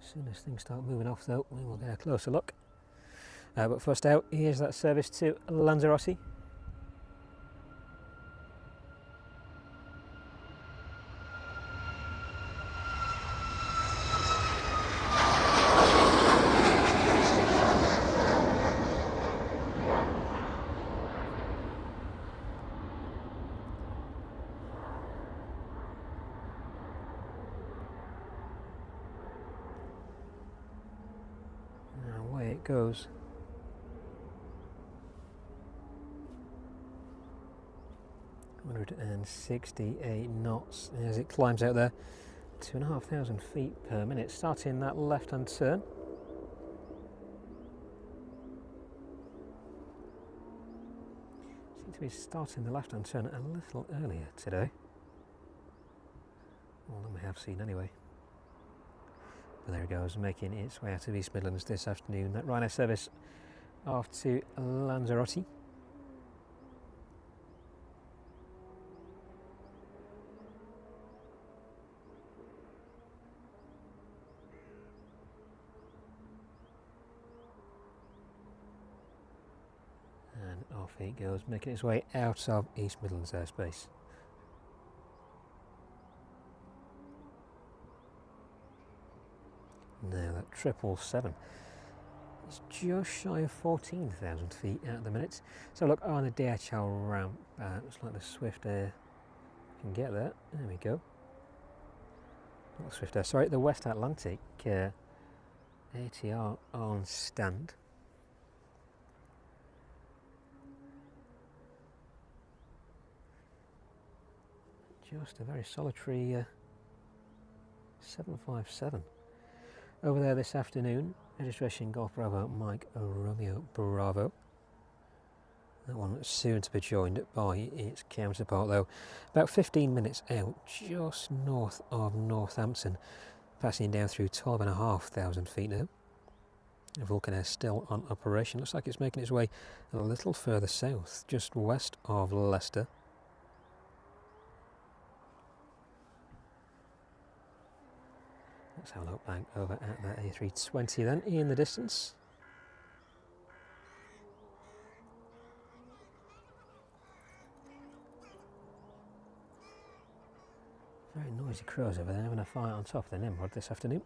As soon as things start moving off though, we will get a closer look. But first out, here's that service to Lanzarote. Goes. .168 knots as it climbs out there. 2,500 feet per minute, starting that left-hand turn. Seem to be starting the left-hand turn a little earlier today. More than we have seen anyway. But there it goes, making its way out of East Midlands this afternoon. That Ryanair service off to Lanzarote. And off it goes, making its way out of East Midlands airspace. Now that 777 is just shy of 14,000 feet at the minute. So look on the DHL ramp, looks like the Swift Air can get there. There we go. Not the Swift Air, sorry, the West Atlantic ATR on stand. Just a very solitary 757. Over there this afternoon, registration Golf Bravo Mike Romeo Bravo. That one soon to be joined by its counterpart though. About 15 minutes out, just north of Northampton, passing down through 12,500 feet now. Vulcan is still on operation. Looks like it's making its way a little further south, just west of Leicester. Let's have a look back over at the A320 then, in the distance. Very noisy crows over there having a fight on top of the Nimrod this afternoon.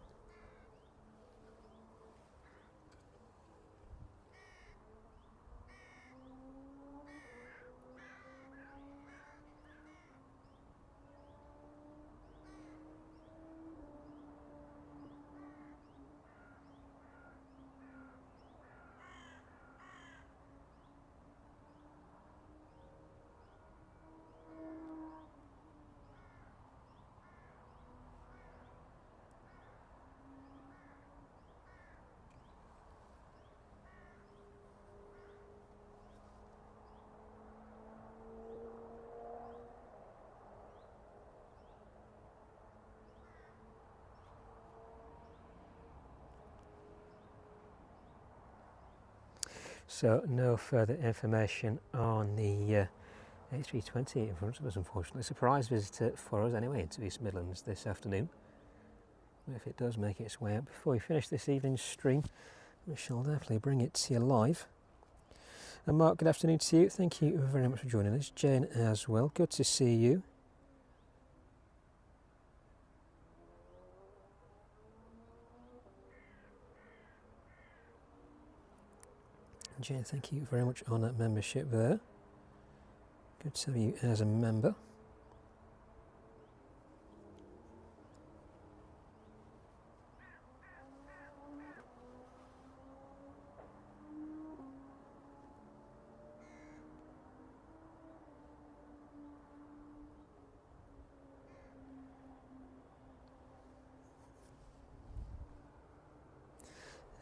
So no further information on the A320 in front of us, unfortunately. Surprise visitor for us anyway into East Midlands this afternoon. If it does make its way out before we finish this evening's stream, we shall definitely bring it to you live. And Mark, good afternoon to you. Thank you very much for joining us. Jane as well, good to see you. Jane, thank you very much on that membership there. Good to have you as a member.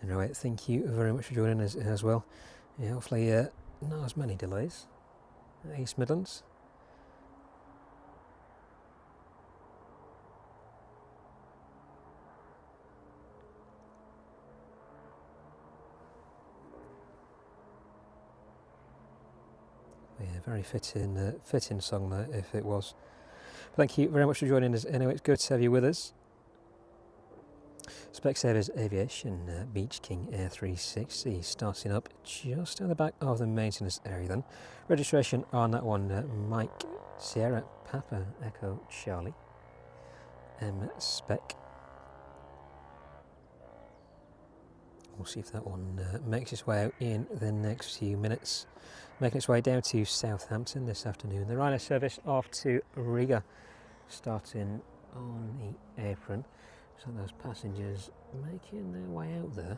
Anyway, thank you very much for joining us as well. Yeah, hopefully not as many delays at East Midlands. Yeah, very fitting song there if it was. Thank you very much for joining us. Anyway, it's good to have you with us. Specsavers Aviation Beach King Air 360 starting up just at the back of the maintenance area then. Registration on that one, Mike Sierra Papa Echo Charlie M Spec. We'll see if that one makes its way out in the next few minutes. Making its way down to Southampton this afternoon. The Ryanair service off to Riga, starting on the Apron. So those passengers making their way out there.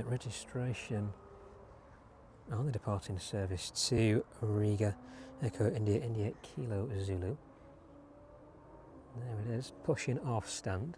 Registration on the departing service to Riga, Echo India, India Kilo Zulu. There it is, pushing off stand.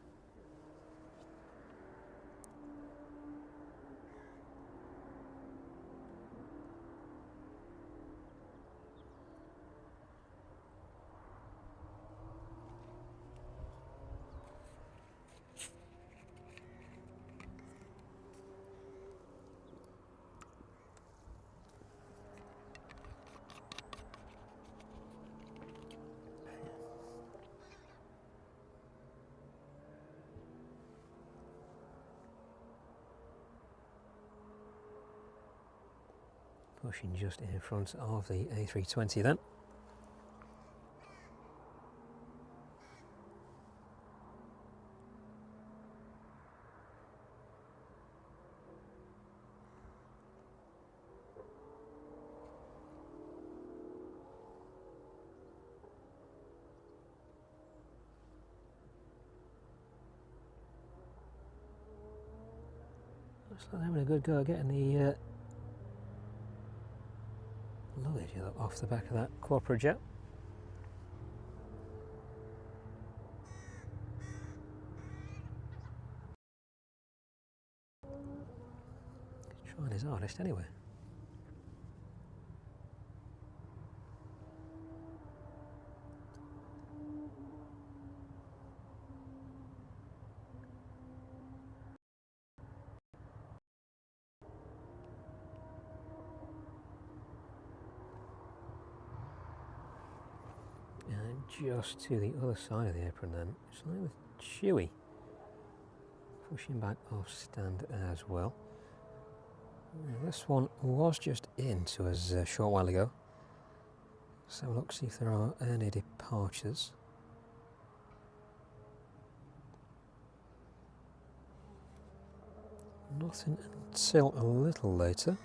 Pushing just in front of the A320 then. Looks like they're having a good go at getting the luggage off the back of that corporate jet. He's trying his hardest anyway. And just to the other side of the apron then, something with Chewy pushing back off stand as well. Now, this one was just in to us a short while ago. So look, see if there are any departures. Nothing until a little later.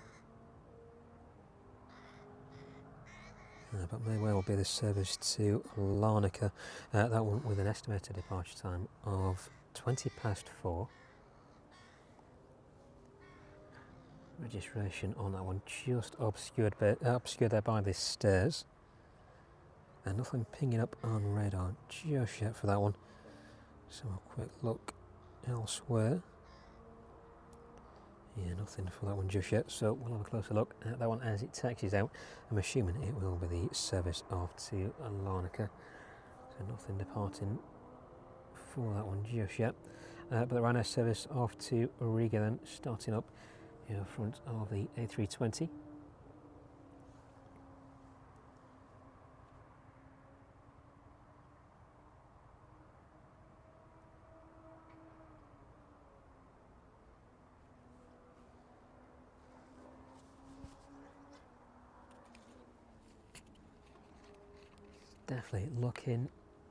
But may well be the service to Larnaca. That one with an estimated departure time of 4:20. Registration on that one just obscured there by the stairs. And nothing pinging up on radar just yet for that one. So a quick look elsewhere. Yeah, nothing for that one just yet, so we'll have a closer look at that one as it taxis out. I'm assuming it will be the service off to Larnaca, so nothing departing for that one just yet. But the Ryanair service off to Riga then, starting up in front of the A320. Definitely looking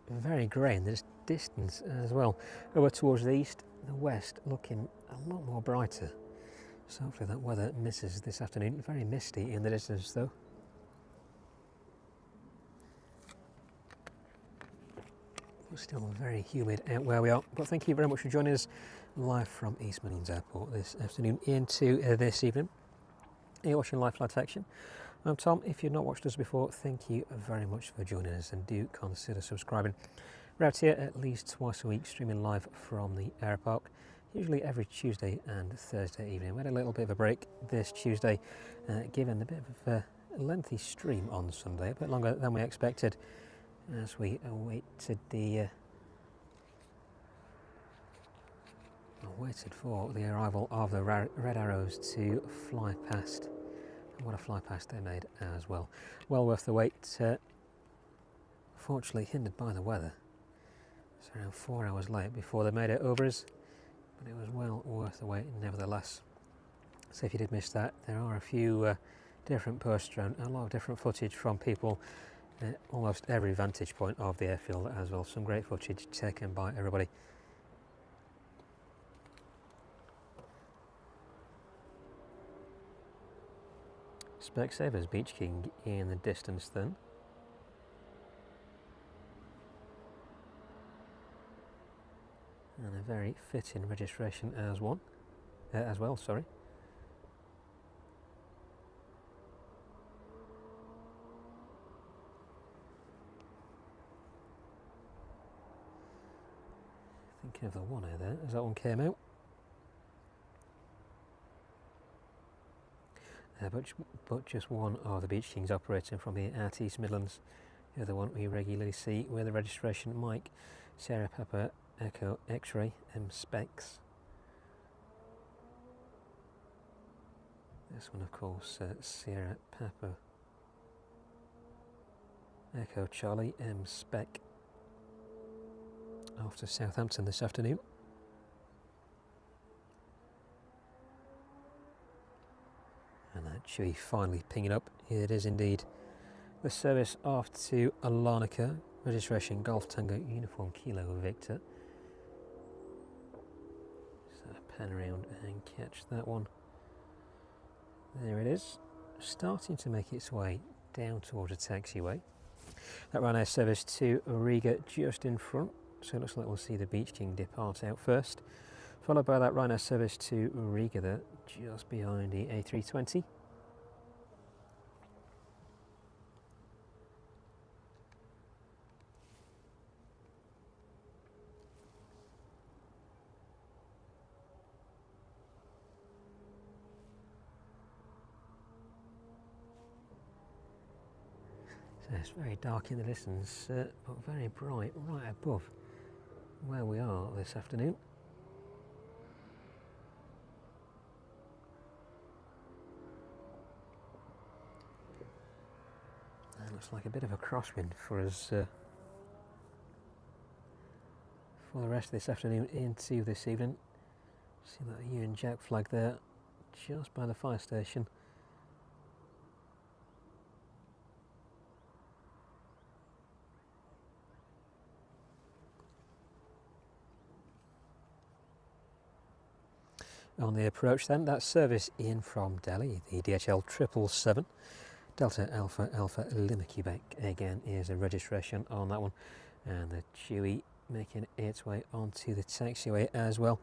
very grey in this distance as well. Over towards the east, the west looking a lot more brighter. So hopefully that weather misses this afternoon. Very misty in the distance though. But still very humid out where we are. But thank you very much for joining us live from East Midlands Airport this afternoon into this evening. You're watching Live Flight Action. I'm Tom. If you've not watched us before, thank you very much for joining us and do consider subscribing. We're out here at least twice a week streaming live from the airpark, usually every Tuesday and Thursday evening. We had a little bit of a break this Tuesday, given a bit of a lengthy stream on Sunday, a bit longer than we expected as we awaited for the arrival of the Red Arrows to fly past. What a fly past they made as well. Well worth the wait. Fortunately hindered by the weather. It's around 4 hours late before they made it over us, but it was well worth the wait nevertheless. So if you did miss that, there are a few different posts around, a lot of different footage from people at almost every vantage point of the airfield as well. Some great footage taken by everybody. Specsavers Beach King in the distance then. And a very fitting registration as well, sorry. Thinking of the one there, as that one came out. But just one of the Beach Kings operating from here at East Midlands. The other one we regularly see with the registration Mike, Sierra Papa, Echo, X-Ray, Specs. This one, of course, Sierra Papa, Echo Charlie, Spec. Off to Southampton this afternoon. And that Chewy finally pinging up. Here it is indeed. The service off to Larnaca, registration Golf Tango Uniform Kilo Victor. So pan around and catch that one. There it is, starting to make its way down towards the taxiway. That Ryanair service to Riga just in front, so it looks like we'll see the Beach King depart out first, followed by that Ryanair service to Riga there, just behind the A320. So it's very dark in the distance, but very bright right above where we are this afternoon. Looks like a bit of a crosswind for us for the rest of this afternoon into this evening. See that Union Jack flag there, just by the fire station. On the approach then, that service in from Delhi, the DHL 777, Delta Alpha Alpha Lima Quebec, again is a registration on that one, and the Chewy making its way onto the taxiway as well,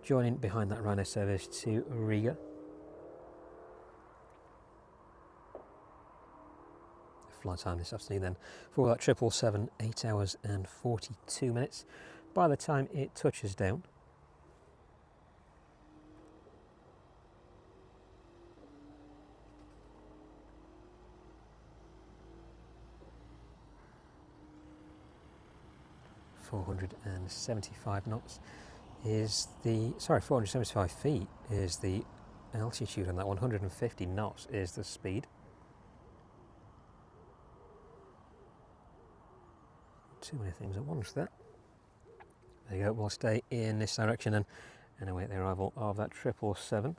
joining behind that Ryanair service to Riga. Flight time this afternoon then for that 777, 8 hours and 42 minutes by the time it touches down. .475 knots is the, 475 feet is the altitude on that. 150 knots is the speed. Too many things at once there. There you go, we'll stay in this direction and await the arrival of that 777.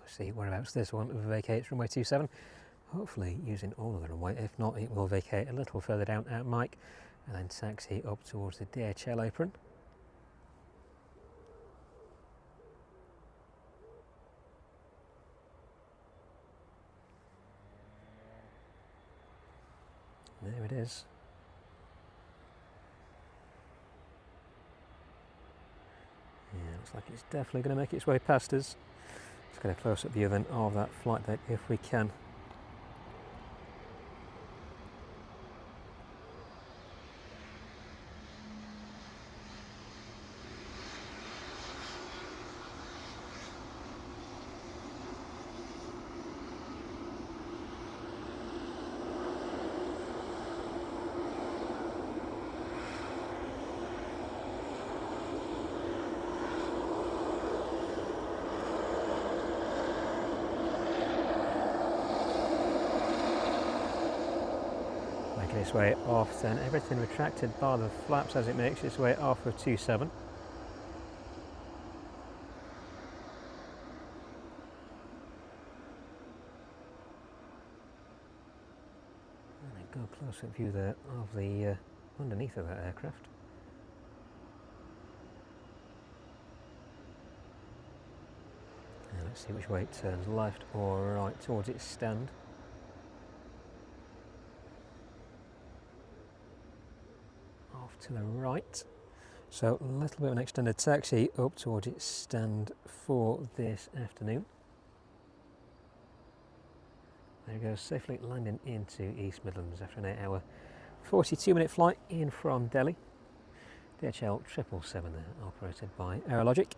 See whereabouts this one vacates runway 27, hopefully using all of the runway. If not, it will vacate a little further down at Mike and then taxi up towards the DHL apron. There it is. Yeah, looks like it's definitely going to make its way past us. Let's get a close-up view then of that flight deck if we can. Its way off then, everything retracted by the flaps as it makes its way off of 27. And then go close-up view there of the underneath of that aircraft. And let's see which way it turns, left or right towards its stand. To the right, so a little bit of an extended taxi up towards its stand for this afternoon. There it goes, safely landing into East Midlands after an 8-hour 42-minute flight in from Delhi. DHL 777 there, operated by Aerologic.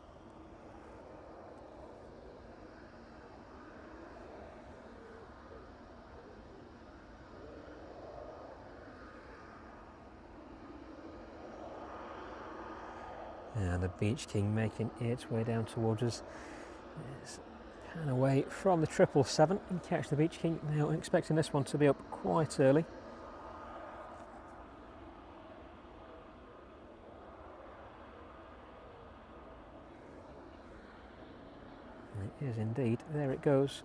And the Beach King making its way down towards us. It's pan away from the 777 and catch the Beach King. Now expecting this one to be up quite early. And it is indeed. There it goes.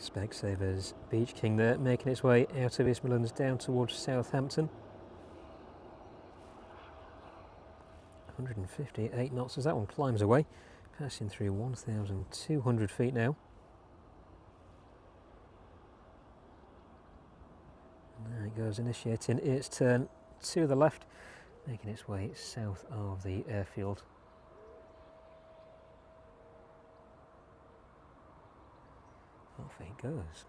Specsavers Beach King there, making its way out of East Midlands down towards Southampton. 158 knots as that one climbs away, passing through 1,200 feet now. And there it goes, initiating its turn to the left, making its way south of the airfield. Off it goes.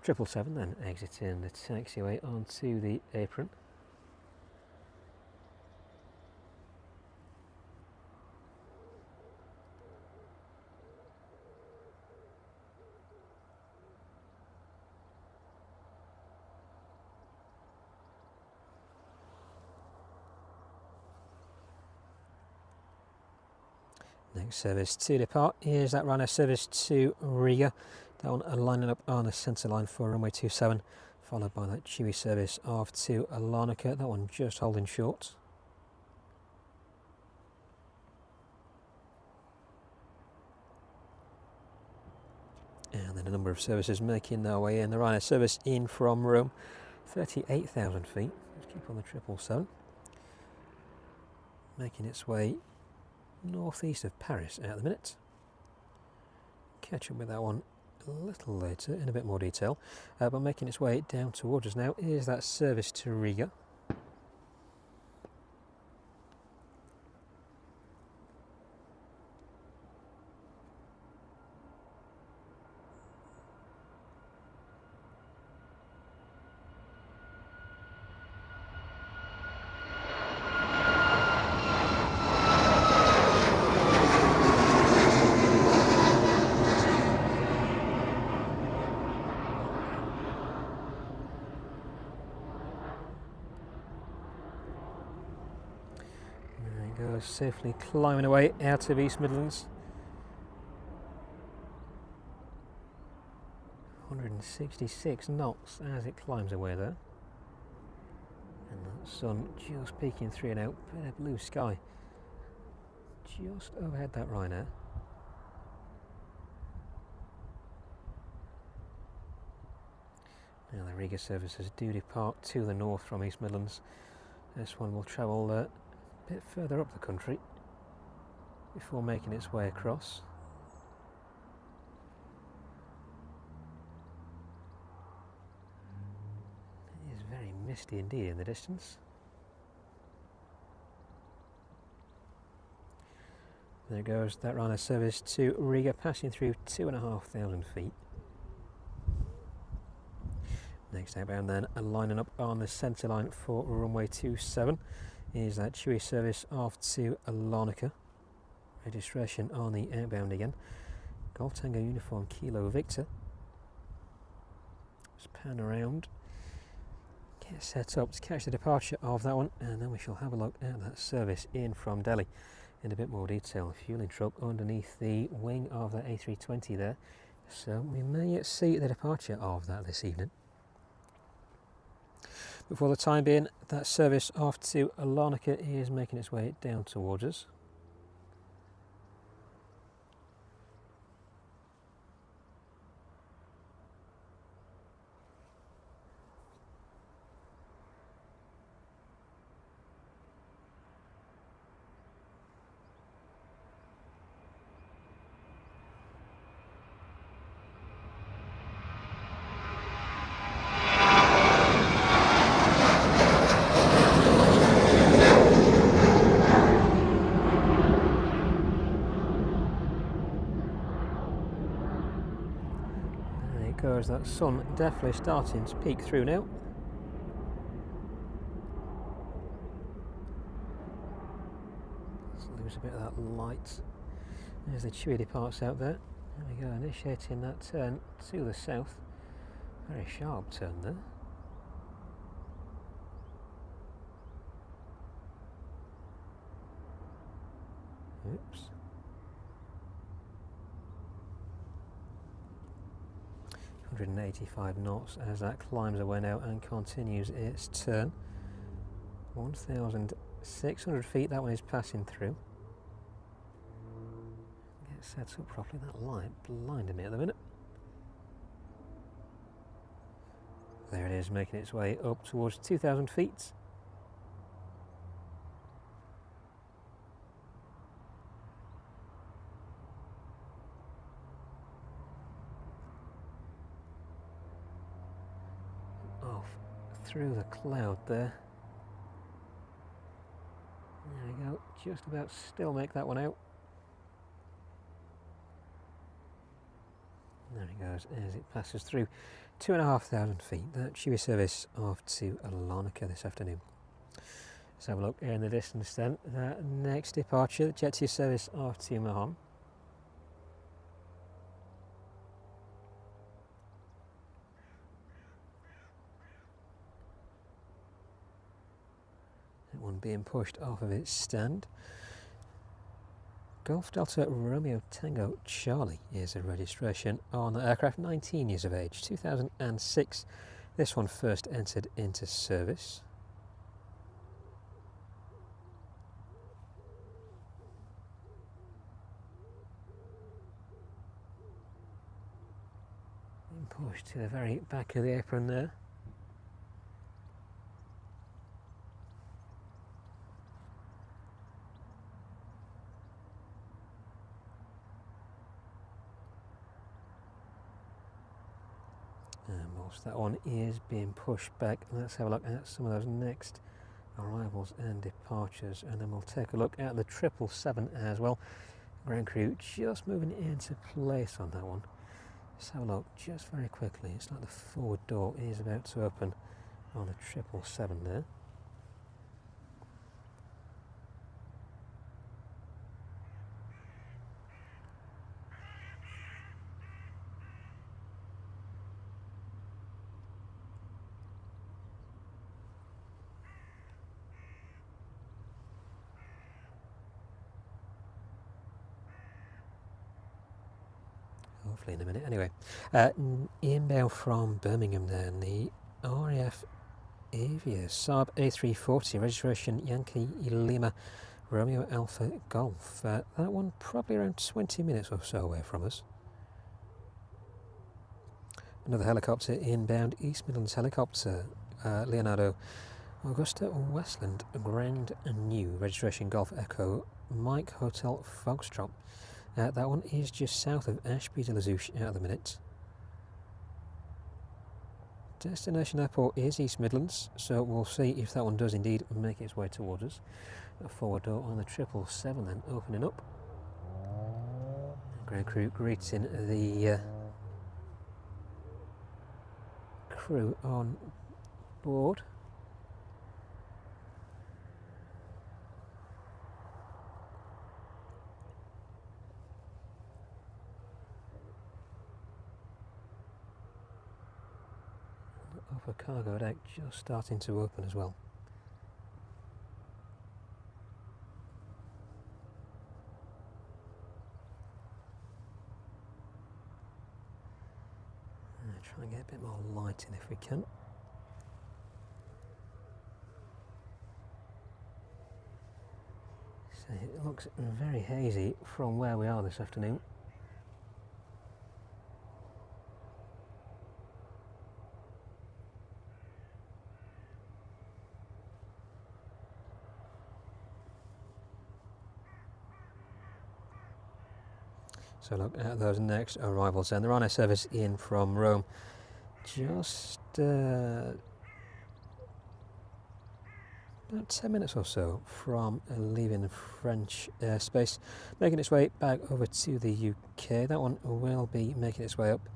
777 then exiting the taxiway onto the apron. Next service to depart is that Ryanair service to Riga. That one lining up on the centre line for runway 27, followed by that chewy service off to Larnaca. That one just holding short. And then a number of services making their way in. The Ryanair service in from Rome, 38,000 feet. Let's keep on the 777. Making its way northeast of Paris at the minute. Catch up with that one a little later in a bit more detail. But making its way down towards us now is that service to Riga. Goes safely climbing away out of East Midlands. 166 knots as it climbs away there. And that sun just peeking through and out. Bit of blue sky just overhead that Ryanair. Now the Riga services do depart to the north from East Midlands. This one will travel a bit further up the country before making its way across. It is very misty indeed in the distance. There goes that Ryanair service to Riga, passing through 2,500 feet. Next outbound then, lining up on the centre line for runway 27 is that chewy service off to Larnaca. Registration on the outbound again. Golf Tango Uniform Kilo Victor. Just pan around, get set up to catch the departure of that one, and then we shall have a look at that service in from Delhi in a bit more detail. A fueling truck underneath the wing of the A320 there, so we may yet see the departure of that this evening. But for the time being, that service off to Larnaca is making its way down towards us. Goes that sun definitely starting to peek through now. Let's lose a bit of that light. There's the chewy departs out there. There we go, initiating that turn to the south. Very sharp turn there. Oops. 185 knots as that climbs away now and continues its turn. 1,600 feet that one is passing through. Get set up properly, that light blinding me at the minute. There it is, making its way up towards 2,000 feet. Through the cloud there. There we go, just about still make that one out. There he goes as it passes through 2,500 feet. That chewy service off to Larnaca this afternoon. Let's have a look in the distance then. That next departure, the Jet2 service off to Mahon. One being pushed off of its stand. Golf Delta Romeo Tango Charlie is a registration on the aircraft, 19 years of age, 2006. This one first entered into service. Pushed to the very back of the apron there. And whilst that one is being pushed back, let's have a look at some of those next arrivals and departures, and then we'll take a look at the 777 as well. Ground crew just moving into place on that one. Let's have a look just very quickly. It's like the forward door is about to open on the 777 there. Hopefully in a minute. Anyway, inbound from Birmingham then, the RAF Aviation Saab A340, registration Yankee Lima Romeo Alpha Golf. That one probably around 20 minutes or so away from us. Another helicopter inbound, East Midlands helicopter, Leonardo Augusta Westland Grand New, registration Golf Echo Mike Hotel Foxtrot. That one is just south of Ashby de la Zouch at the minute. Destination airport is East Midlands, so we'll see if that one does indeed make its way towards us. A forward door on the 777 then opening up. Ground crew greeting the crew on board. Upper cargo deck just starting to open as well. Try and get a bit more light in if we can. So it looks very hazy from where we are this afternoon. So look at those next arrivals, and the Ryanair service in from Rome, just about 10 minutes or so from leaving French airspace, making its way back over to the UK. That one will be making its way up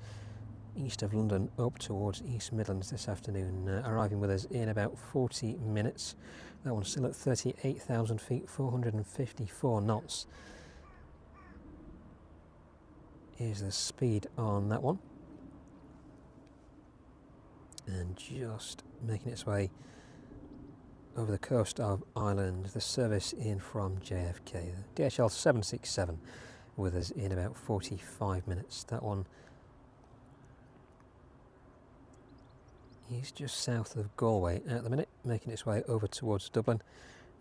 east of London up towards East Midlands this afternoon, arriving with us in about 40 minutes. That one's still at 38,000 feet, 454 knots. Is the speed on that one, and just making its way over the coast of Ireland, the service in from JFK, the DHL 767 with us in about 45 minutes. That one is just south of Galway at the minute, making its way over towards Dublin,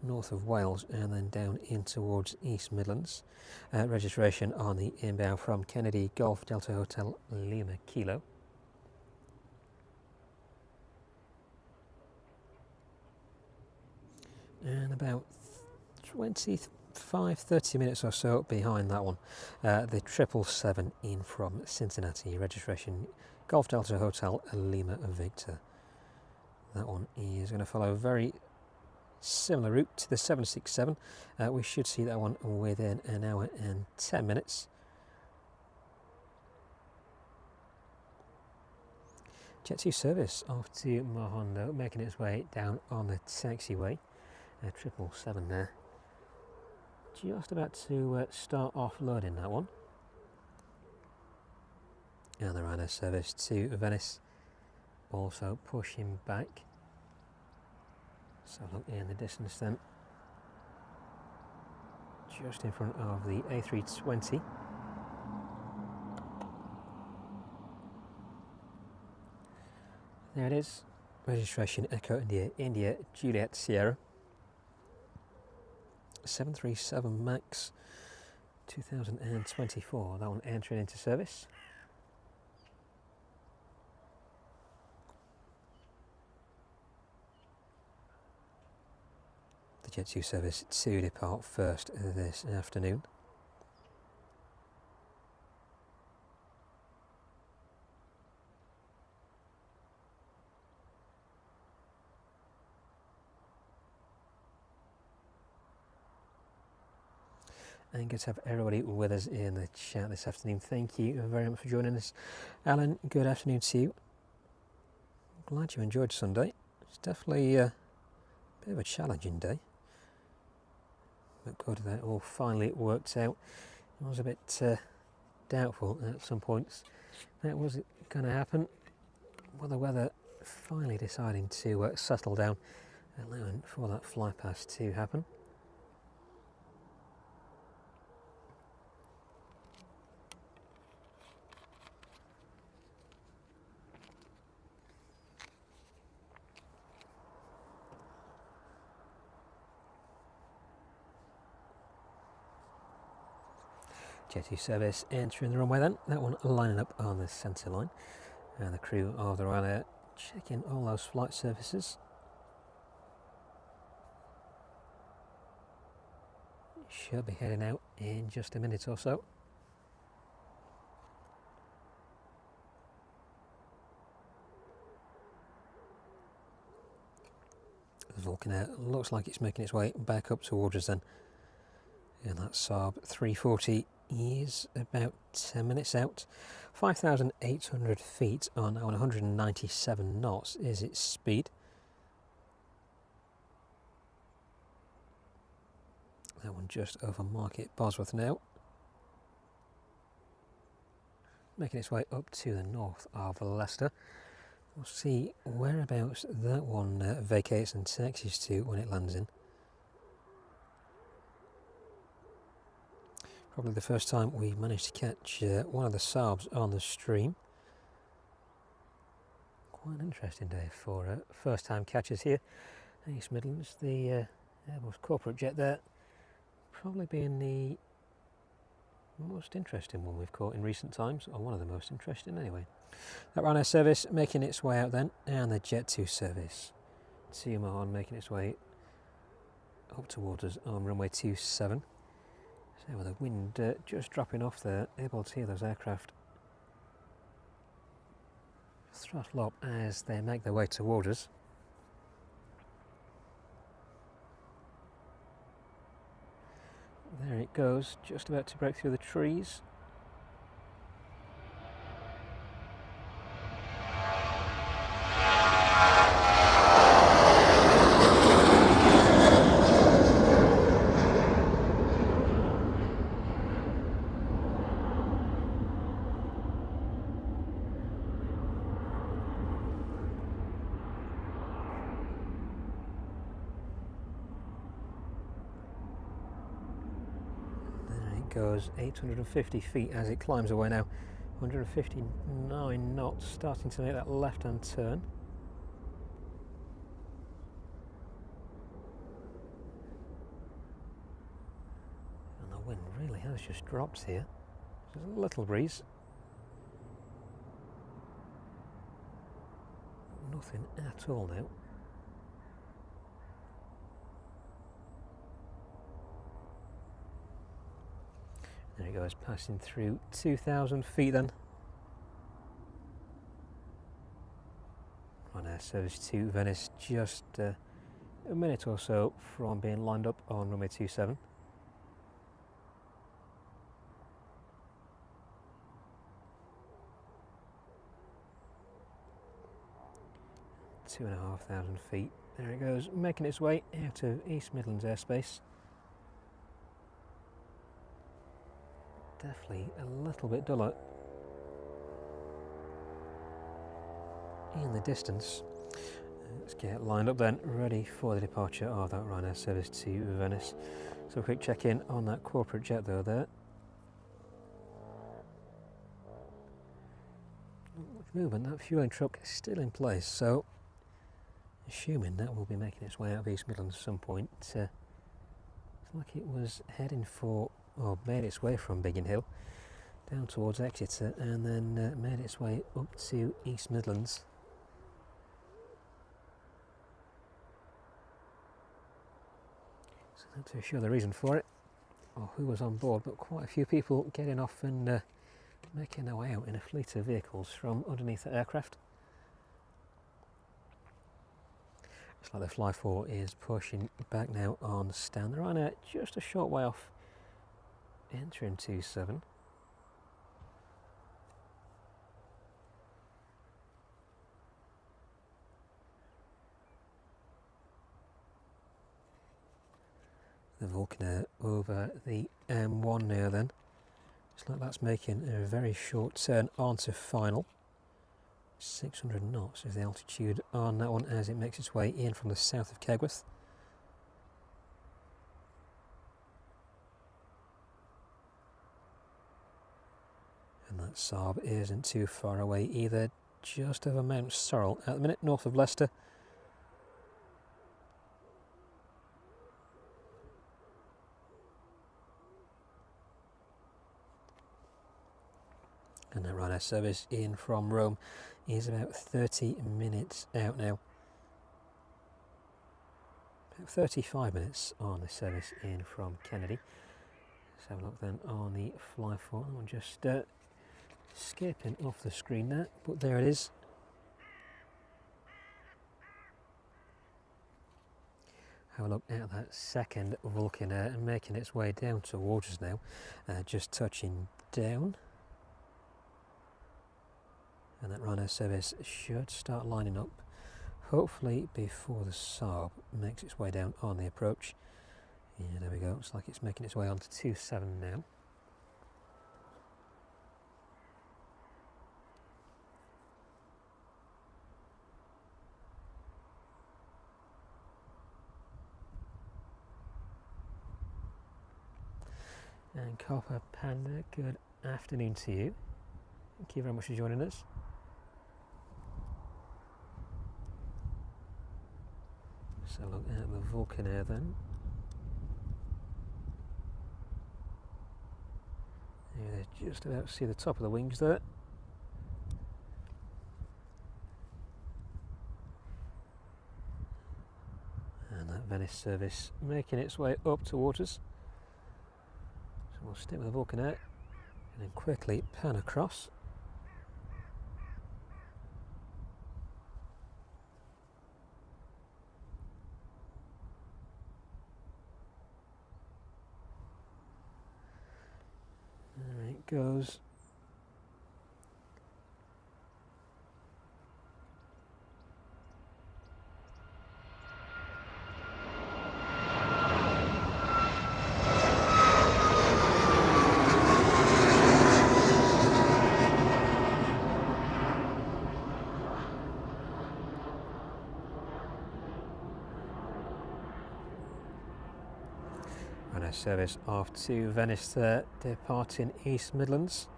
north of Wales, and then down in towards East Midlands. Registration on the inbound from Kennedy Golf Delta Hotel Lima Kilo. And about 25-30 minutes or so behind that one, the 777 in from Cincinnati, registration Golf Delta Hotel Lima Victor. That one is going to follow very similar route to the 767. We should see that one within an hour and 10 minutes. Jet2 service off to Mohondo, making its way down on the taxiway. 777 there. Just about to start offloading that one. And the Ryanair service to Venice, also pushing back. So look in the distance then. just in front of the A320. There it is, registration Echo India, India Juliet Sierra. 737 MAX 2024, that one entering into service. The Jet2 service to depart first this afternoon. And good to have everybody with us in the chat this afternoon. Thank you very much for joining us. Alan, good afternoon to you. Glad you enjoyed Sunday. It's definitely a bit of a challenging day. But good that all finally worked out. It was a bit doubtful at some points that was going to happen. Well, the weather finally deciding to settle down, allowing for that fly past to happen. Jet2 service entering the runway then, that one lining up on the centre line, and the crew of the Ryanair checking all those flight surfaces. Should be heading out in just a minute or so. The Vulcan looks like it's making its way back up towards us then, and that Saab 340 is about 10 minutes out. 5,800 feet on 197 knots is its speed. That one just over Market Bosworth now. Making its way up to the north of Leicester. We'll see whereabouts that one vacates and taxis to when it lands in. Probably the first time we managed to catch one of the Saabs on the stream. Quite an interesting day for first time catches here. East Midlands, the Airbus corporate jet there, probably being the most interesting one we've caught in recent times, or one of the most interesting anyway. That Ryanair service making its way out then, and the Jet2 service to Mahon making its way up towards us on runway 27. So with the wind just dropping off there, able to hear those aircraft throttle up as they make their way towards us. There it goes, just about to break through the trees. Goes 850 feet as it climbs away now. 159 knots, starting to make that left-hand turn. And the wind really has just dropped here. There's a little breeze. Nothing at all now. There it goes, passing through 2,000 feet then. Ryanair service to Venice, just a minute or so from being lined up on runway 27. Two and a half thousand feet. There it goes, making its way out of East Midlands airspace. Definitely a little bit duller in the distance. Let's get lined up then, ready for the departure of that Ryanair service to Venice. So a quick check-in on that corporate jet though there. Not much movement, that fueling truck is still in place, so assuming that will be making its way out of East Midlands at some point. It's like it was heading for, or made its way from Biggin Hill down towards Exeter and then made its way up to East Midlands. So not too sure the reason for it or who was on board, but quite a few people getting off and making their way out in a fleet of vehicles from underneath the aircraft. Looks like the Fly 4 is pushing back now on stand. The Ryanair just a short way off entering 27. The Vulcan over the M1 now then. Looks like that's making a very short turn onto final. 600 knots is the altitude on that one as it makes its way in from the south of Kegworth. And that Saab isn't too far away either, just over Mount Sorrel at the minute, north of Leicester. And that Ryanair service in from Rome is about 30 minutes out now. About 35 minutes on the service in from Kennedy. Let's have a look then on the Fly 4. That one just skipping off the screen there, but there it is. Have a look at that second Vulcan and making its way down towards us now, just touching down. And that Ryanair service should start lining up, hopefully before the Saab makes its way down on the approach. Yeah, there we go, looks like it's making its way on to 27 now. And Copper Panda, good afternoon to you. Thank you very much for joining us. So look at the Vulcan Air then. Yeah, just about to see the top of the wings there. And that Venice service making its way up towards us. So we'll stick with the Vulcan Air and then quickly pan across. There it goes. Ryanair service off to Venice there, departing East Midlands.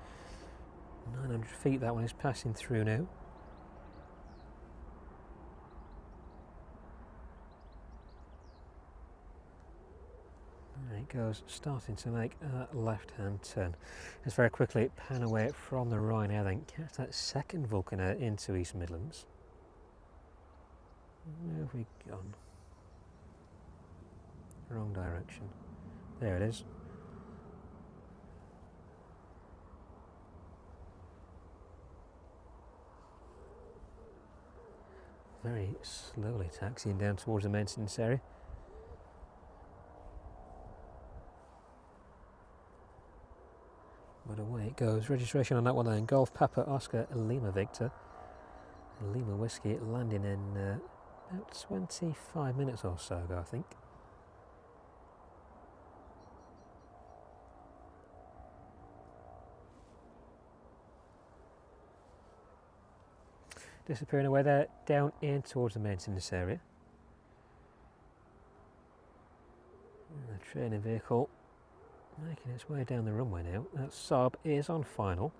900 feet that one is passing through now. There it goes, starting to make a left-hand turn. Let's very quickly pan away from the Ryanair, then catch that second Vulcan Air into East Midlands. Where have we gone? Wrong direction. There it is. Very slowly taxiing down towards the maintenance area. But away it goes. Registration on that one then. Golf Papa Oscar Lima Victor. Lima Whiskey landing in about 25 minutes or so ago, I think. disappearing away there, down in towards the maintenance area. And the training vehicle making its way down the runway now. That Saab is on final.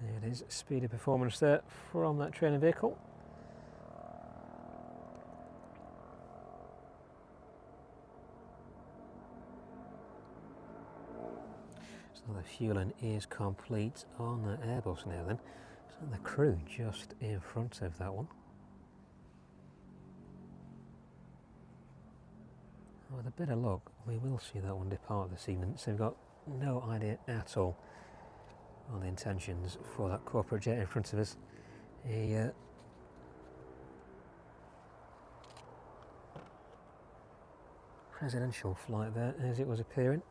There it is, speed of performance there from that training vehicle. So the fueling is complete on the airbus now then. So the crew just in front of that one. With a bit of luck, we will see that one depart this evening. So we've got no idea at all on the intentions for that corporate jet in front of us. A presidential flight there as it was appearing.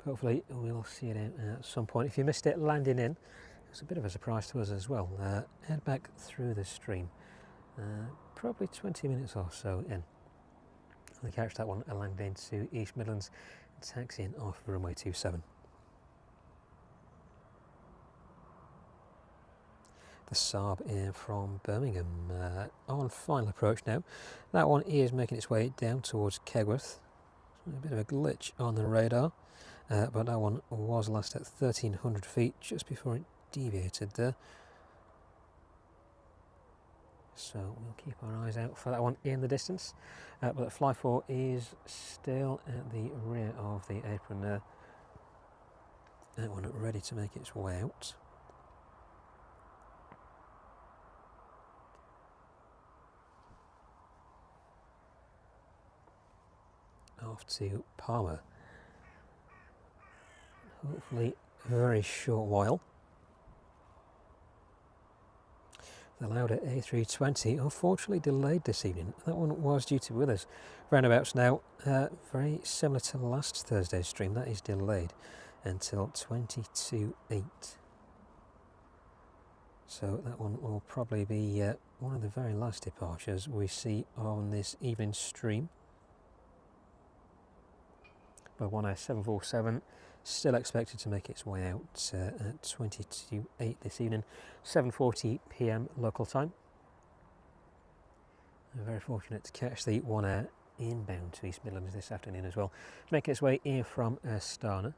Hopefully we'll see it at some point. If you missed it landing in, it's a bit of a surprise to us as well. Head back through the stream, probably 20 minutes or so in. We catch that one, landing into East Midlands, taxiing off runway 27. The Saab in from Birmingham on final approach now. That one is making its way down towards Kegworth. A bit of a glitch on the radar, but that one was last at 1300 feet just before it deviated there. So we'll keep our eyes out for that one in the distance. But the Fly 4 is still at the rear of the Apron there. That one ready to make its way out. Off to Palmer. Hopefully a very short while. The Lauda A320 unfortunately delayed this evening. That one was due to be with us roundabouts now. Very similar to last Thursday's stream. That is delayed until 22:08. So that one will probably be one of the very last departures we see on this evening stream. But 747 still expected to make its way out at 22:08 this evening, 7:40 p.m. local time. We're very fortunate to catch the 1 Air inbound to East Midlands this afternoon as well, making its way in from Astana.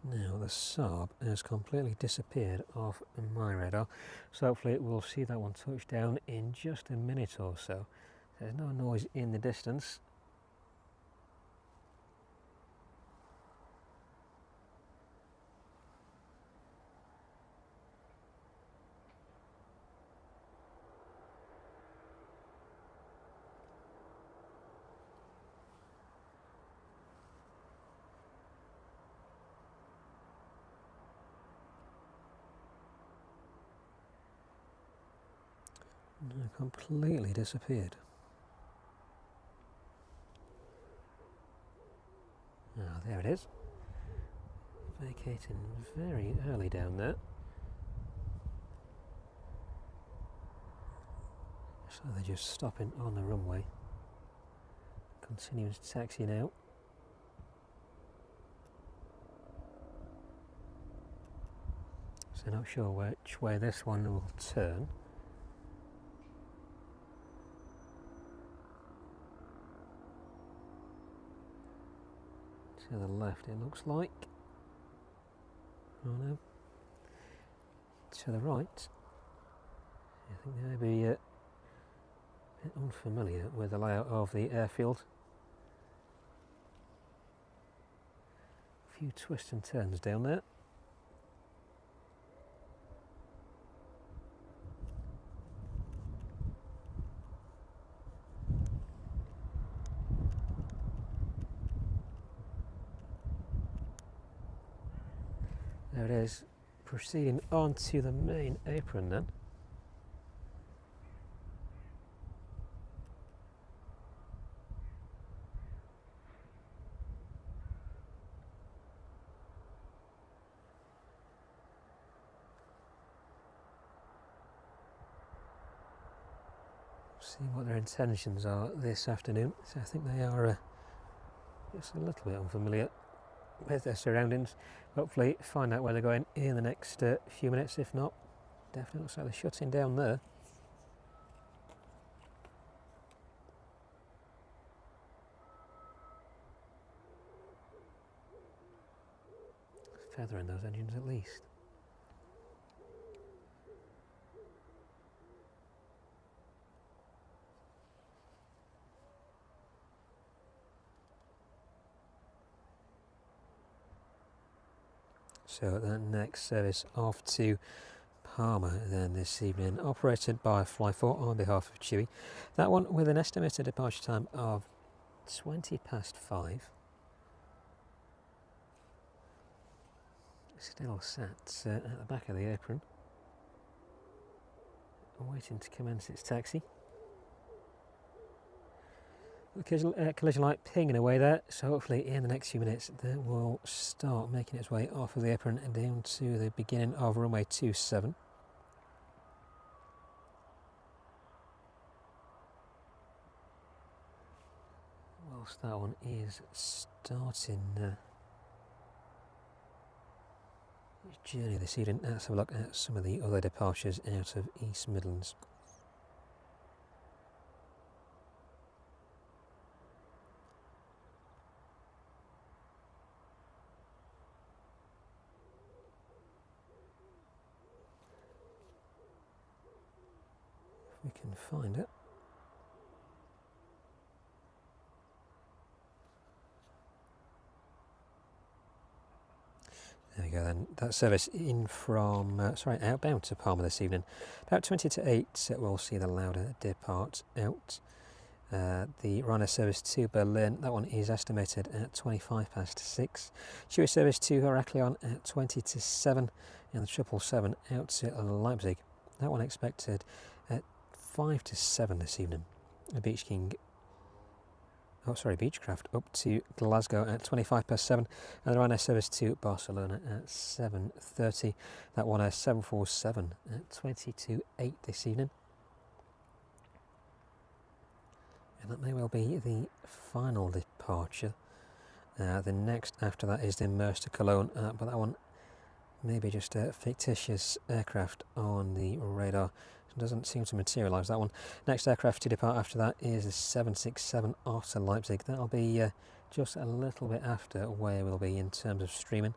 Now the Saab has completely disappeared off my radar, so hopefully we'll see that one touch down in just a minute or so. There's no noise in the distance. No, completely disappeared. Ah, there it is. Vacating very early down there. So they're just stopping on the runway. Continuing to taxi now. So not sure which way this one will turn. To the left it looks like. Oh no. To the right. I think they may be a bit unfamiliar with the layout of the airfield. A few twists and turns down there. There it is, proceeding on to the main apron then. See what their intentions are this afternoon. So I think they are just a little bit unfamiliar with their surroundings. Hopefully find out where they're going in the next few minutes. If not, definitely looks like they're shutting down there. Feathering those engines at least. So the next service off to Palma then this evening, operated by Fly4 on behalf of Chewy. That one with an estimated departure time of 5:20. Still sat at the back of the apron, waiting to commence its taxi. The collision light pinging away there, so hopefully in the next few minutes that will start making its way off of the apron and down to the beginning of runway 27. Whilst that one is starting its journey this evening, let's have a look at some of the other departures out of East Midlands. We can find it. There we go then. That service in from, outbound to Palma this evening. About 20 to 8 we'll see the Lauda depart out. The Ryanair service to Berlin, that one is estimated at 6:25. Chewy service to Heraklion at 20 to 7. And the 777 out to Leipzig. That one expected at 5 to 7 this evening. The Beechcraft up to Glasgow at 7:25, and the Ryanair service to Barcelona at 7:30. That one a 747 at 20 to 8 this evening. And that may well be the final departure. The next after that is the Merce to Cologne, but that one may be just a fictitious aircraft on the radar. Doesn't seem to materialise, that one. Next aircraft to depart after that is the 767 off to Leipzig. That'll be just a little bit after where we'll be in terms of streaming.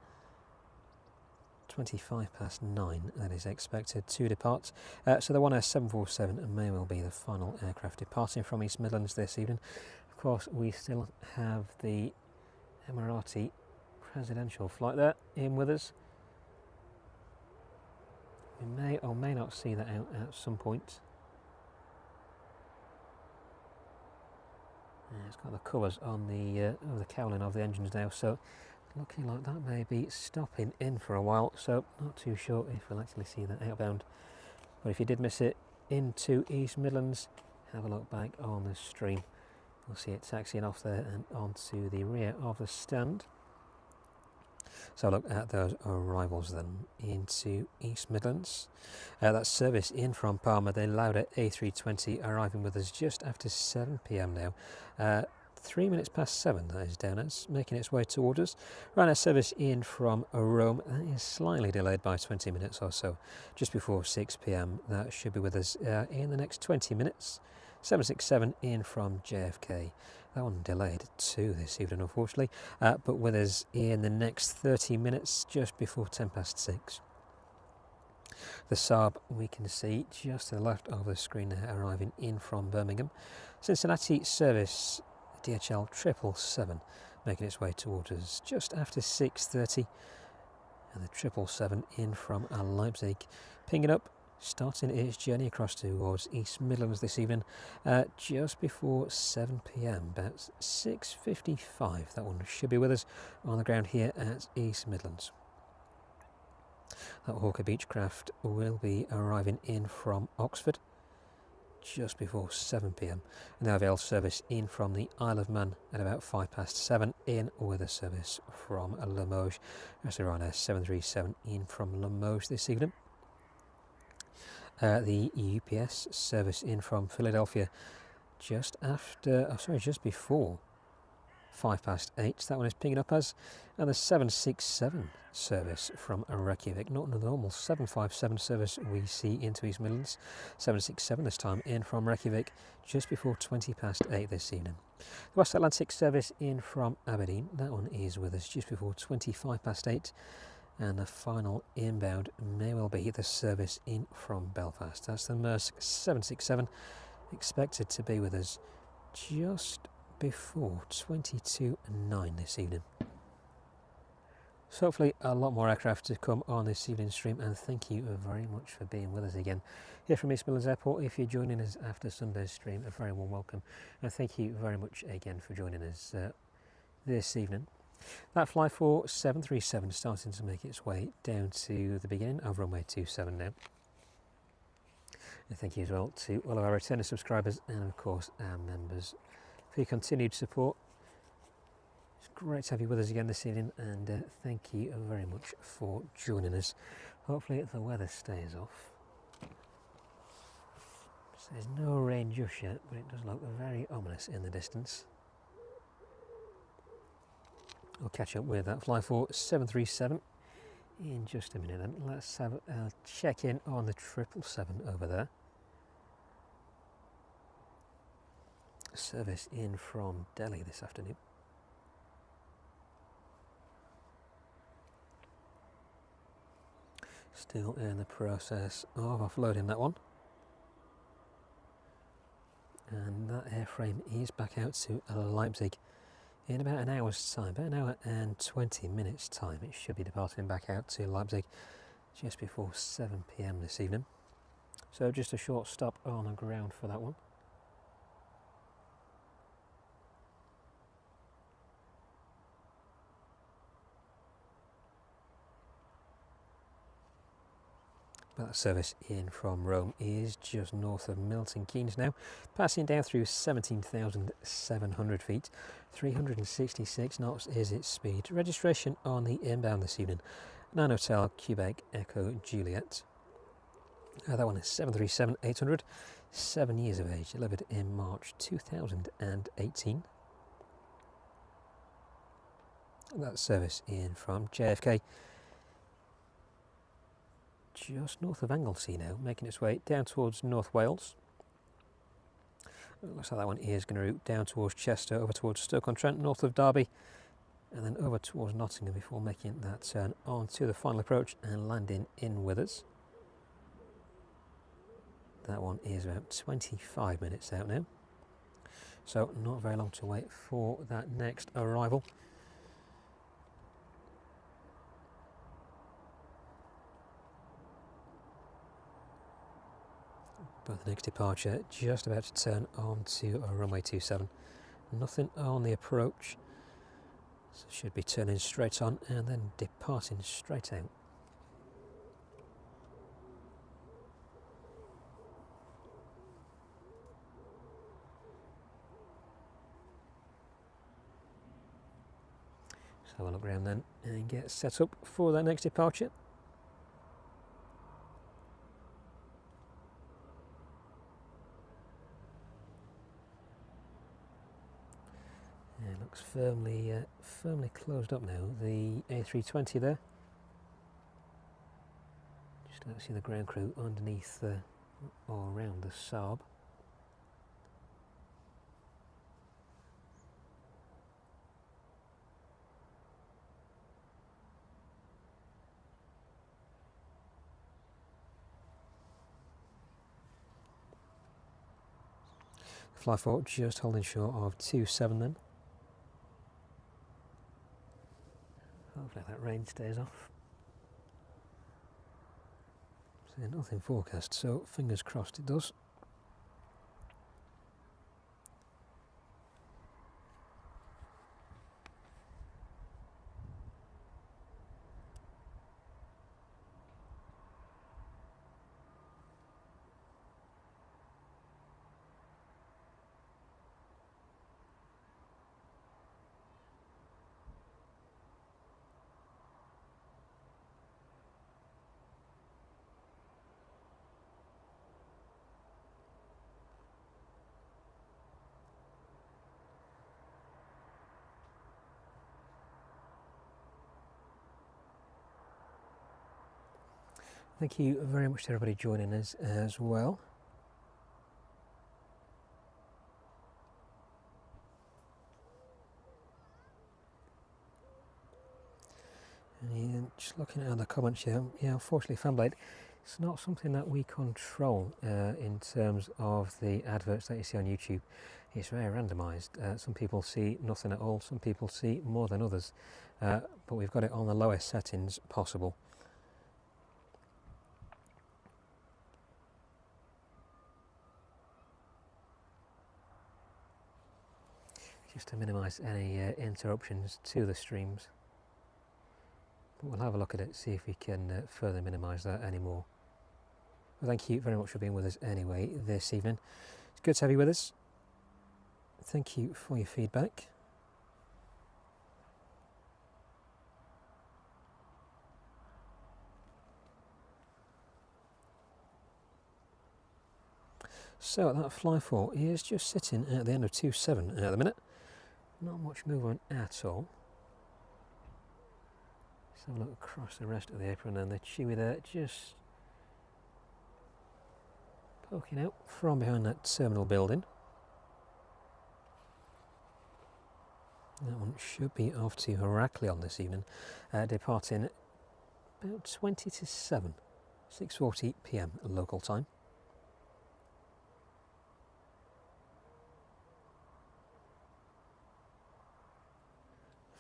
9:25 that is expected to depart. So the one 747 may well be the final aircraft departing from East Midlands this evening. Of course, we still have the Emirati presidential flight there in with us. We may or may not see that out at some point. Yeah, it's got the colours on the cowling of the engines now, so looking like that may be stopping in for a while, so not too sure if we'll actually see that outbound. But if you did miss it into East Midlands, have a look back on the stream. You'll see it taxiing off there and onto the rear of the stand. So look at those arrivals then into East Midlands. That service in from Palma, the Lauda A320 arriving with us just after 7 p.m. now. 3 minutes past 7 that is down as, making its way towards us. Ryanair service in from Rome, that is slightly delayed by 20 minutes or so. Just before 6 p.m. that should be with us in the next 20 minutes. 767 in from JFK. That one delayed too this evening, unfortunately, but with us in the next 30 minutes, just before 10 past 6. The Saab we can see just to the left of the screen there, arriving in from Birmingham. Cincinnati service, DHL 777, making its way towards us just after 6:30. And the 777 in from Leipzig, pinging up, starting its journey across towards East Midlands this evening, just before 7 p.m, about 6:55. That one should be with us on the ground here at East Midlands. That Hawker Beechcraft will be arriving in from Oxford just before 7 p.m. and they'll have service in from the Isle of Man at about 7:05 in with a service from Limoges. That's around a 737 in from Limoges this evening. The UPS service in from Philadelphia just before 8:05. That one is picking up as, and the 767 service from Reykjavik, not the normal 757 service we see into East Midlands. 767 this time in from Reykjavik just before 8:20 this evening. The West Atlantic service in from Aberdeen, that one is with us just before 8:25, and the final inbound may well be the service in from Belfast. That's the Maersk 767, expected to be with us just before 22:09 this evening. So hopefully a lot more aircraft to come on this evening's stream, and thank you very much for being with us again here from East Midlands Airport. If you're joining us after Sunday's stream, a very warm welcome, and thank you very much again for joining us this evening. That fly for 737 starting to make its way down to the beginning of runway 27 now. And thank you as well to all of our returning subscribers and of course our members for your continued support. It's great to have you with us again this evening, and thank you very much for joining us. Hopefully the weather stays off. So there's no rain just yet, but it does look very ominous in the distance. I'll catch up with that fly for 737 in just a minute then. Let's have a check in on the 777 over there. Service in from Delhi this afternoon. Still in the process of offloading that one. And that airframe is back out to Leipzig in about an hour's time, about an hour and 20 minutes time. It should be departing back out to Leipzig just before 7 p.m. this evening. So just a short stop on the ground for that one. That service in from Rome is just north of Milton Keynes now, passing down through 17,700 feet, 366 knots is its speed. Registration on the inbound this evening, 9 Hotel Quebec Echo Juliet. That one is 737-800, 7 years of age, delivered in March 2018. That service in from JFK, just north of Anglesey now, making its way down towards North Wales. It looks like that one is going to route down towards Chester, over towards Stoke-on-Trent, north of Derby, and then over towards Nottingham before making that turn on to the final approach and landing in with us. That one is about 25 minutes out now, so not very long to wait for that next arrival. But the next departure just about to turn on to runway 27. Nothing on the approach, so should be turning straight on and then departing straight out. So have a look around then and get set up for that next departure. It looks firmly closed up now. The A320 there. Just don't see the ground crew underneath or around the Saab. Fly forward, just holding short of 27 then. Hopefully that rain stays off. So nothing forecast, so fingers crossed it does. Thank you very much to everybody joining us as well. And yeah, just looking at the comments here, yeah, unfortunately, Fanblade, it's not something that we control in terms of the adverts that you see on YouTube. It's very randomised. Some people see nothing at all, some people see more than others, but we've got it on the lowest settings possible. Just to minimise any interruptions to the streams. But we'll have a look at it, see if we can further minimise that anymore. Well, thank you very much for being with us anyway this evening. It's good to have you with us. Thank you for your feedback. So that fly 4 is just sitting at the end of 2.7 at the minute. Not much movement at all. Let's have a look across the rest of the apron, and the Chewy there just poking out from behind that terminal building. That one should be off to Heraklion this evening, departing about 20 to 7, 6:40 PM local time.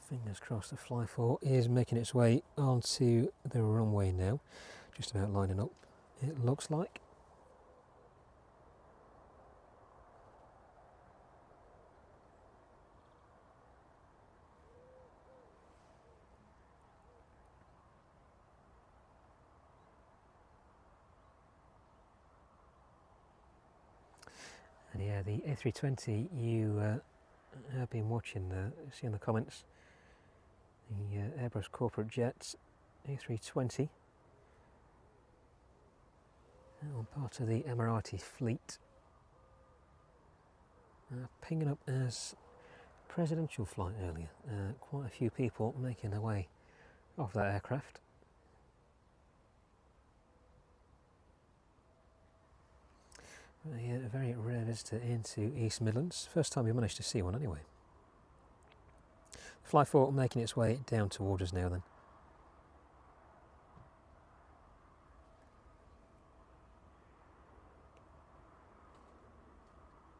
Fingers crossed the fly 4 is making its way onto the runway now, just about lining up, it looks like. And yeah, the A320 you have been watching there, see in the comments, the Airbus corporate jet A320, part of the Emirati fleet, pinging up as presidential flight earlier. Quite a few people making their way off that aircraft. Yeah, a very rare visitor into East Midlands. First time we managed to see one anyway. Fly 4 making its way down towards us now then.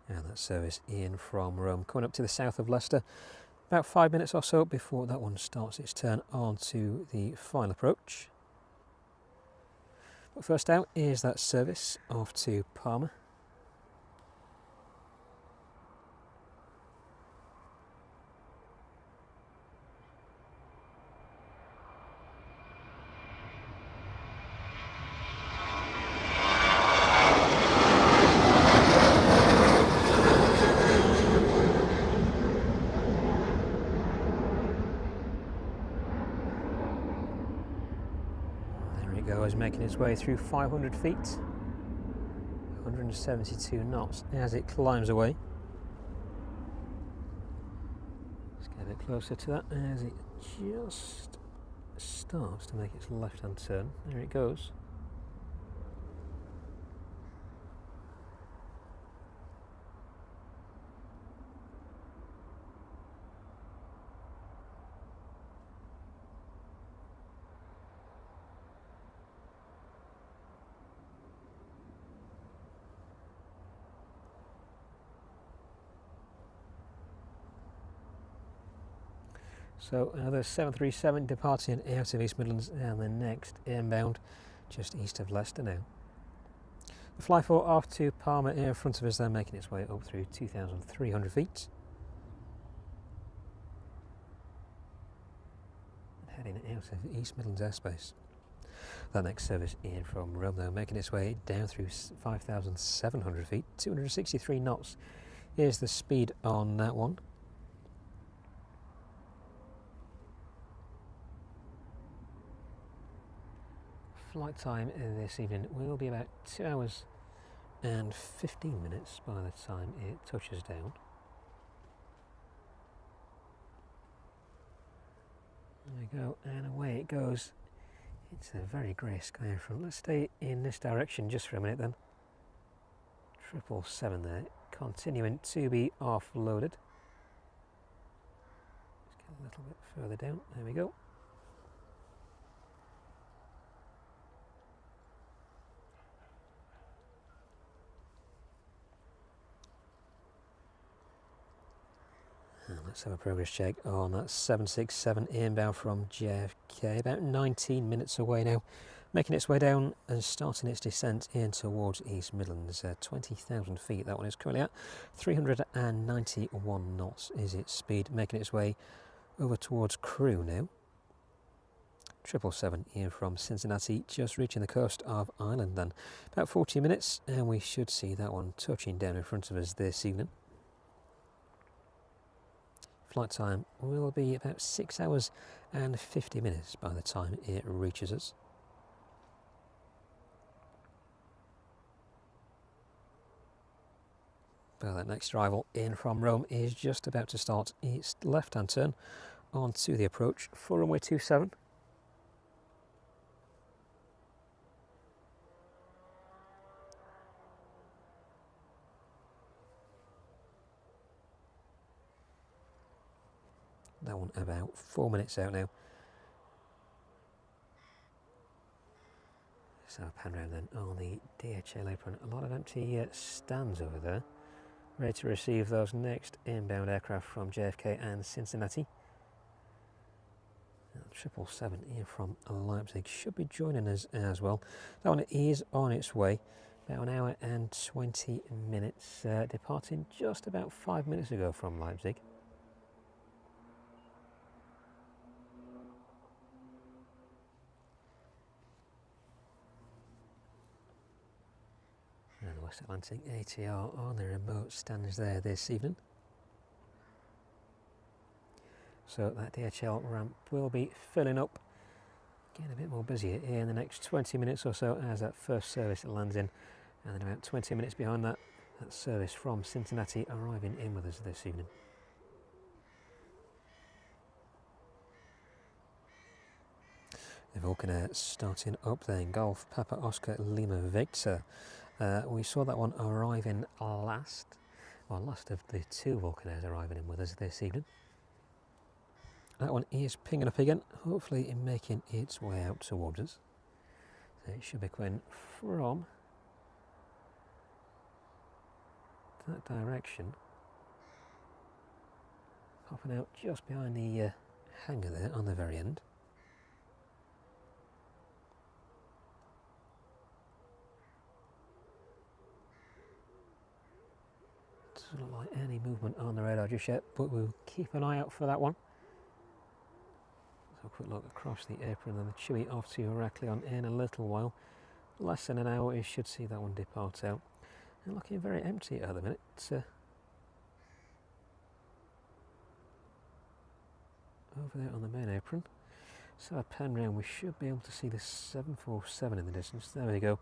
And that service in from Rome, coming up to the south of Leicester. About 5 minutes or so before that one starts its turn onto the final approach. But first out is that service off to Parma. Making its way through 500 feet, 172 knots as it climbs away. Let's get a bit closer to that as it just starts to make its left-hand turn. There it goes. So another 737 departing out of East Midlands, and the next inbound just east of Leicester now. The Fly 4 off to Parma in front of us there, making its way up through 2,300 feet. And heading out of East Midlands airspace. That next service in from Rome though, making its way down through 5,700 feet, 263 knots is the speed on that one. Flight time this evening will be about 2 hours and 15 minutes by the time it touches down. There we go, and away it goes It's a very grey sky in front. Let's stay in this direction just for a minute then. 777 there, continuing to be offloaded. Let's get a little bit further down. There we go. And let's have a progress check on that 767 inbound from JFK. About 19 minutes away now. Making its way down and starting its descent in towards East Midlands. 20,000 feet that one is currently at. 391 knots is its speed. Making its way over towards Crewe now. 777 in from Cincinnati, just reaching the coast of Ireland then. About 40 minutes and we should see that one touching down in front of us this evening. Flight time will be about 6 hours and 50 minutes by the time it reaches us. Well, that next arrival in from Rome is just about to start its left-hand turn onto the approach for runway 27. That one about 4 minutes out now. So pan round then on the DHL apron. A lot of empty stands over there, ready to receive those next inbound aircraft from JFK and Cincinnati. 777 in from Leipzig should be joining us as well. That one is on its way. About an hour and 20 minutes, departing just about 5 minutes ago from Leipzig. And the West Atlantic ATR on the remote stands there this evening. So that DHL ramp will be filling up, getting a bit more busier in the next 20 minutes or so as that first service lands in. And then about 20 minutes behind that, that service from Cincinnati arriving in with us this evening. The Vulcan starting up then, Golf Papa Oscar Lima Victor. We saw that one arriving last of the two Vulcan Airs arriving in with us this evening. That one is pinging up again, hopefully in making its way out towards us. So it should be going from that direction, popping out just behind the hangar there on the very end. Doesn't look like any movement on the radar just yet, but we'll keep an eye out for that one. So a quick look across the apron and the Chewy off to Heraklion in a little while. Less than an hour, you should see that one depart out. And looking very empty at the minute. Over there on the main apron. So a pan round, we should be able to see the 747 in the distance. There we go,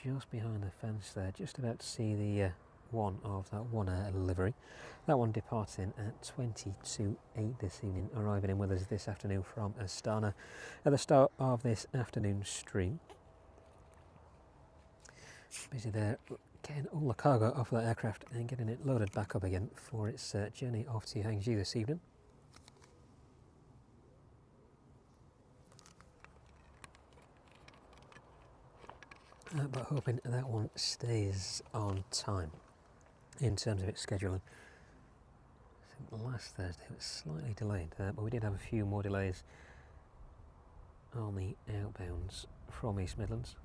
just behind the fence there. Just about to see the one of that one livery. That one departing at 22:08 this evening, arriving in with us this afternoon from Astana at the start of this afternoon stream. Busy there getting all the cargo off that aircraft and getting it loaded back up again for its journey off to Hangzhou this evening. But hoping that one stays on time in terms of its scheduling. I think last Thursday it was slightly delayed, but we did have a few more delays on the outbounds from East Midlands.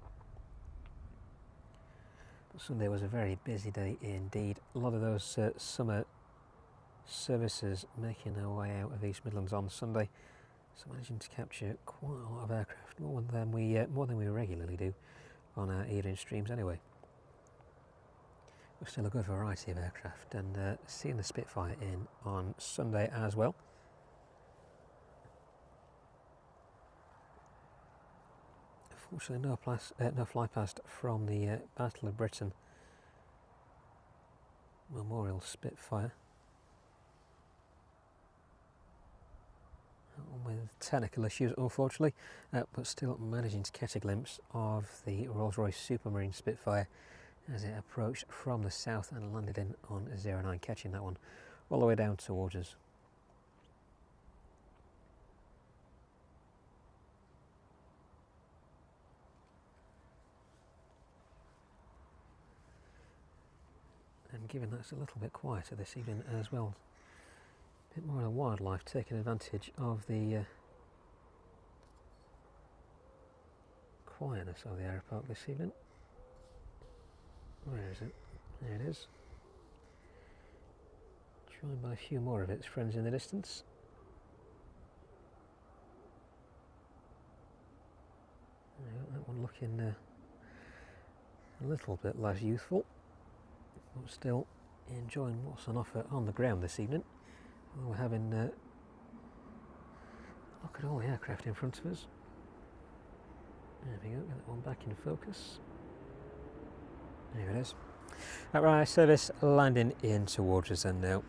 But Sunday was a very busy day indeed. A lot of those summer services making their way out of East Midlands on Sunday, so managing to capture quite a lot of aircraft, more than we regularly do on our evening streams anyway. But still a good variety of aircraft, and seeing the Spitfire in on Sunday as well. Unfortunately no fly past from the Battle of Britain Memorial Spitfire. That one technical issues unfortunately, but still managing to catch a glimpse of the Rolls-Royce Supermarine Spitfire as it approached from the south and landed in on 09, catching that one all the way down towards us. And given that's a little bit quieter this evening as well, a bit more of the wildlife taking advantage of the quietness of the aeropark this evening. Where is it? There it is. Joined by a few more of its friends in the distance. That one looking a little bit less youthful, but still enjoying what's on offer on the ground this evening. Well, we're having look at all the aircraft in front of us. There we go, get that one back in focus. There it is. Ryanair service landing in towards us then now.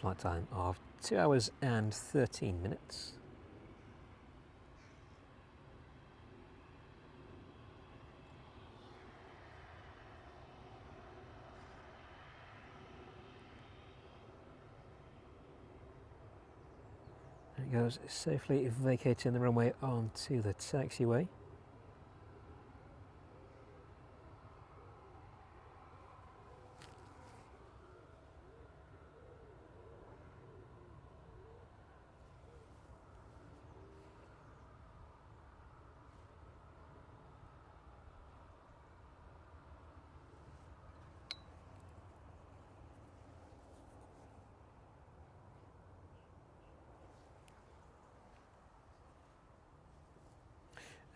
Flight time of 2 hours and 13 minutes. There it goes, safely vacating the runway onto the taxiway.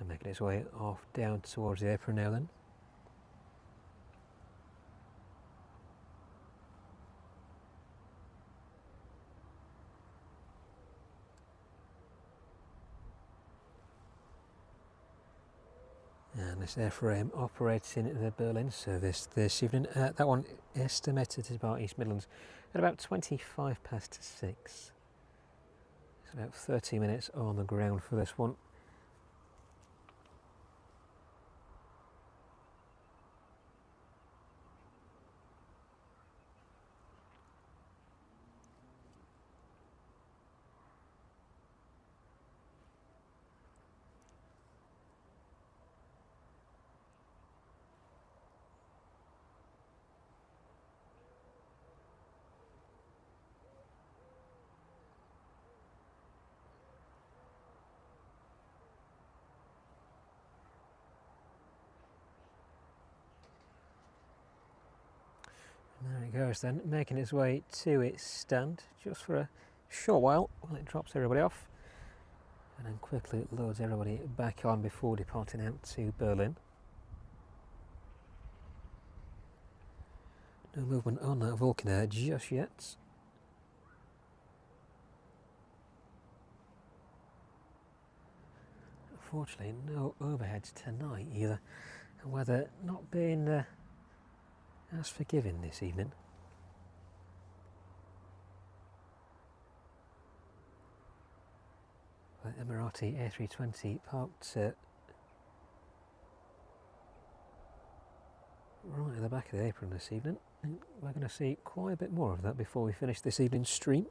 And making its way off down towards the apron now then. And this airframe operating the Berlin service this evening. That one estimated to about East Midlands at about 6:25. It's about 30 minutes on the ground for this one. There it goes then, making its way to its stand just for a short while it drops everybody off, and then quickly loads everybody back on before departing out to Berlin. No movement on that Vulcan Air just yet. Unfortunately, no overheads tonight either, and weather not being as forgiving this evening. The Emirati A320 parked right at the back of the apron this evening. We're going to see quite a bit more of that before we finish this evening's stream.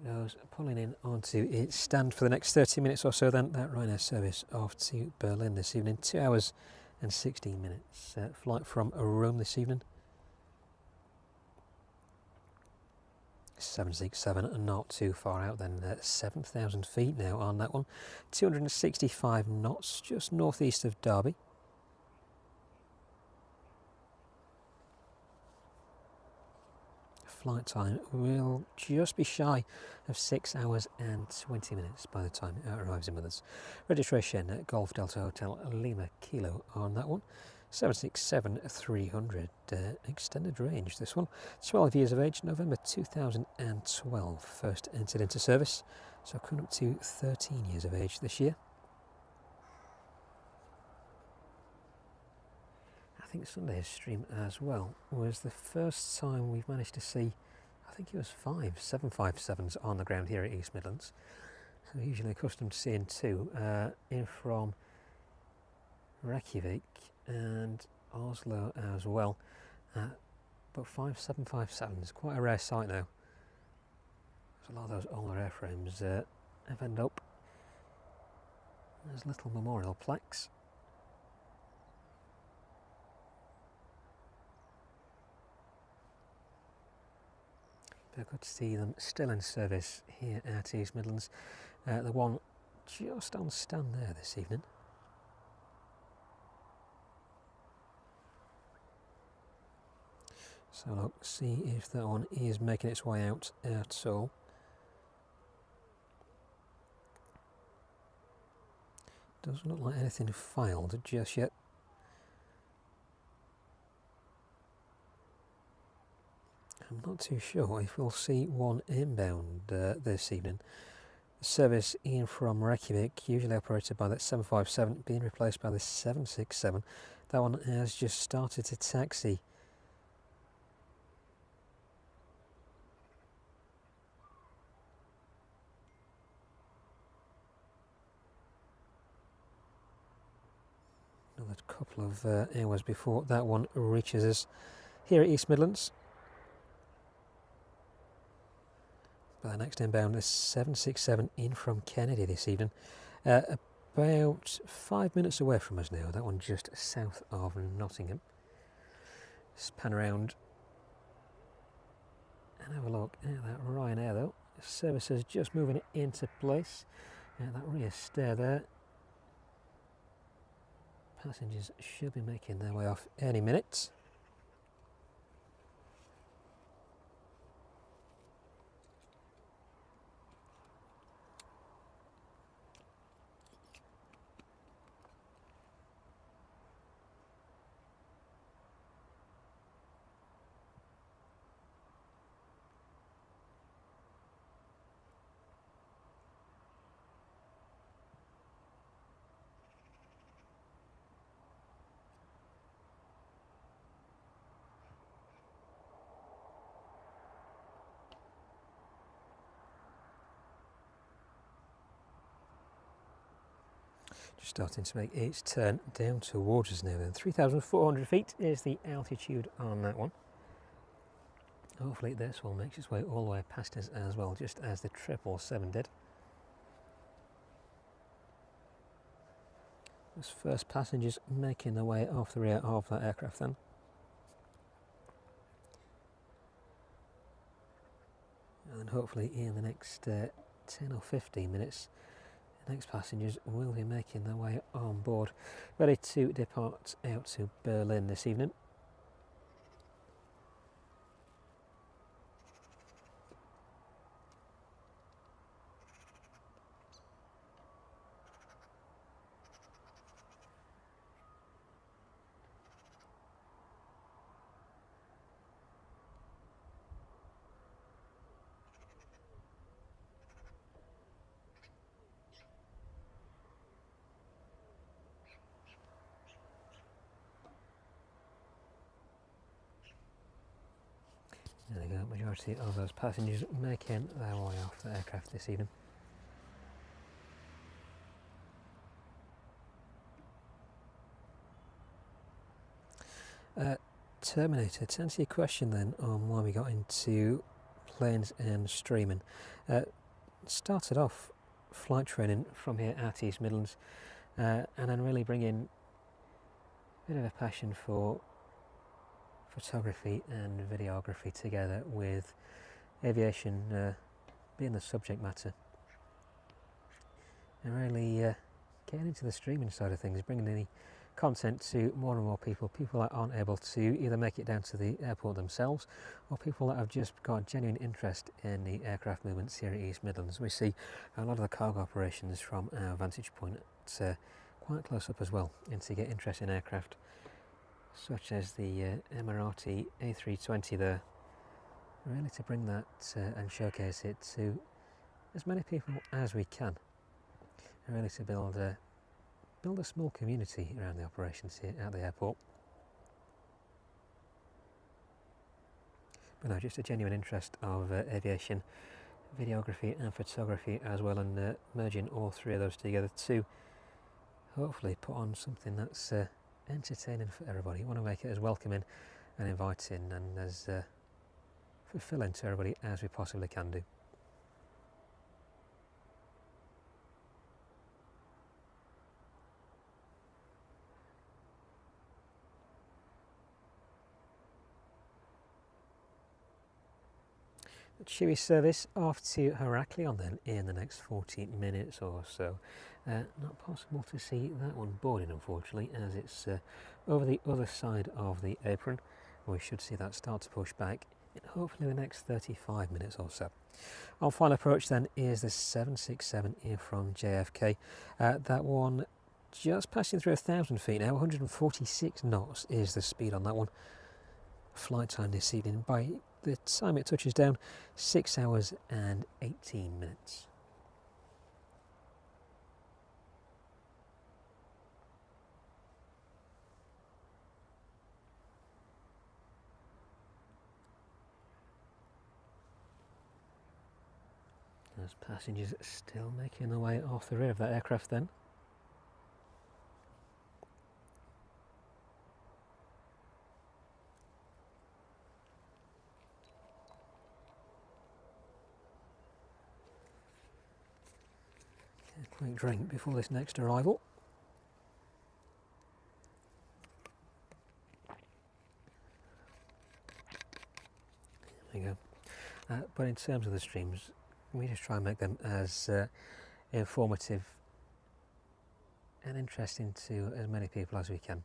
There it goes, pulling in onto its stand for the next 30 minutes or so then. That Ryanair service off to Berlin this evening, 2 hours and 16 minutes. Flight from Rome this evening. 767, not too far out then, 7,000 feet now on that one. 265 knots, just northeast of Derby. Flight time will just be shy of 6 hours and 20 minutes by the time it arrives in Midlands. Registration at Golf Delta Hotel Lima Kilo on that one. 767-300, extended range this one. 12 years of age, November 2012, first entered into service, so coming up to 13 years of age this year. think Sunday's stream as well was the first time we've managed to see, I think it was 5 757s on the ground here at East Midlands. So we're usually accustomed to seeing 2 in from Reykjavik and Oslo as well. But 5 757s, quite a rare sight now. A lot of those older airframes have ended up as little memorial plaques. But good to see them still in service here at East Midlands. The one just on stand there this evening. So look, see if that one is making its way out at all. Doesn't look like anything filed just yet. I'm not too sure if we'll see one inbound this evening. The service in from Reykjavik, usually operated by that 757, being replaced by the 767. That one has just started to taxi. Another couple of hours before that one reaches us here at East Midlands. But the next inbound is 767 in from Kennedy this evening. About 5 minutes away from us now, that one just south of Nottingham. Let's pan around and have a look at that Ryanair though. The service is just moving it into place. That rear stair there. Passengers should be making their way off any minute. Just starting to make its turn down towards us now then. 3,400 feet is the altitude on that one. Hopefully this one makes its way all the way past us as well, just as the 777 did. Those first passengers making their way off the rear of that aircraft then. And hopefully in the next 10 or 15 minutes, the next passengers will be making their way on board, ready to depart out to Berlin this evening. There we go, majority of those passengers making their way off the aircraft this evening. Terminator, to answer your question then on why we got into planes and streaming. Started off flight training from here at East Midlands and then really bringing a bit of a passion for photography and videography together with aviation being the subject matter, and really getting into the streaming side of things, bringing the content to more and more people that aren't able to either make it down to the airport themselves, or people that have just got a genuine interest in the aircraft movements here at East Midlands. We see a lot of the cargo operations from our vantage point quite close up as well, and to get interest in aircraft such as the Emirati A320 there, really to bring that and showcase it to as many people as we can, and really to build a small community around the operations here at the airport. But no, just a genuine interest of aviation, videography and photography as well, and merging all three of those together to hopefully put on something that's entertaining for everybody. You want to make it as welcoming and inviting and as fulfilling to everybody as we possibly can do. Chewy service off to Heraklion then in the next 40 minutes or so. Not possible to see that one boarding unfortunately, as it's over the other side of the apron. We should see that start to push back in hopefully the next 35 minutes or so. Our final approach then is the 767 in from JFK. That one just passing through 1,000 feet now, 146 knots is the speed on that one. Flight time this evening, by the time it touches down, 6 hours and 18 minutes. There's passengers still making their way off the rear of that aircraft then. A quick drink before this next arrival. There we go. But in terms of the streams, we just try and make them as informative and interesting to as many people as we can.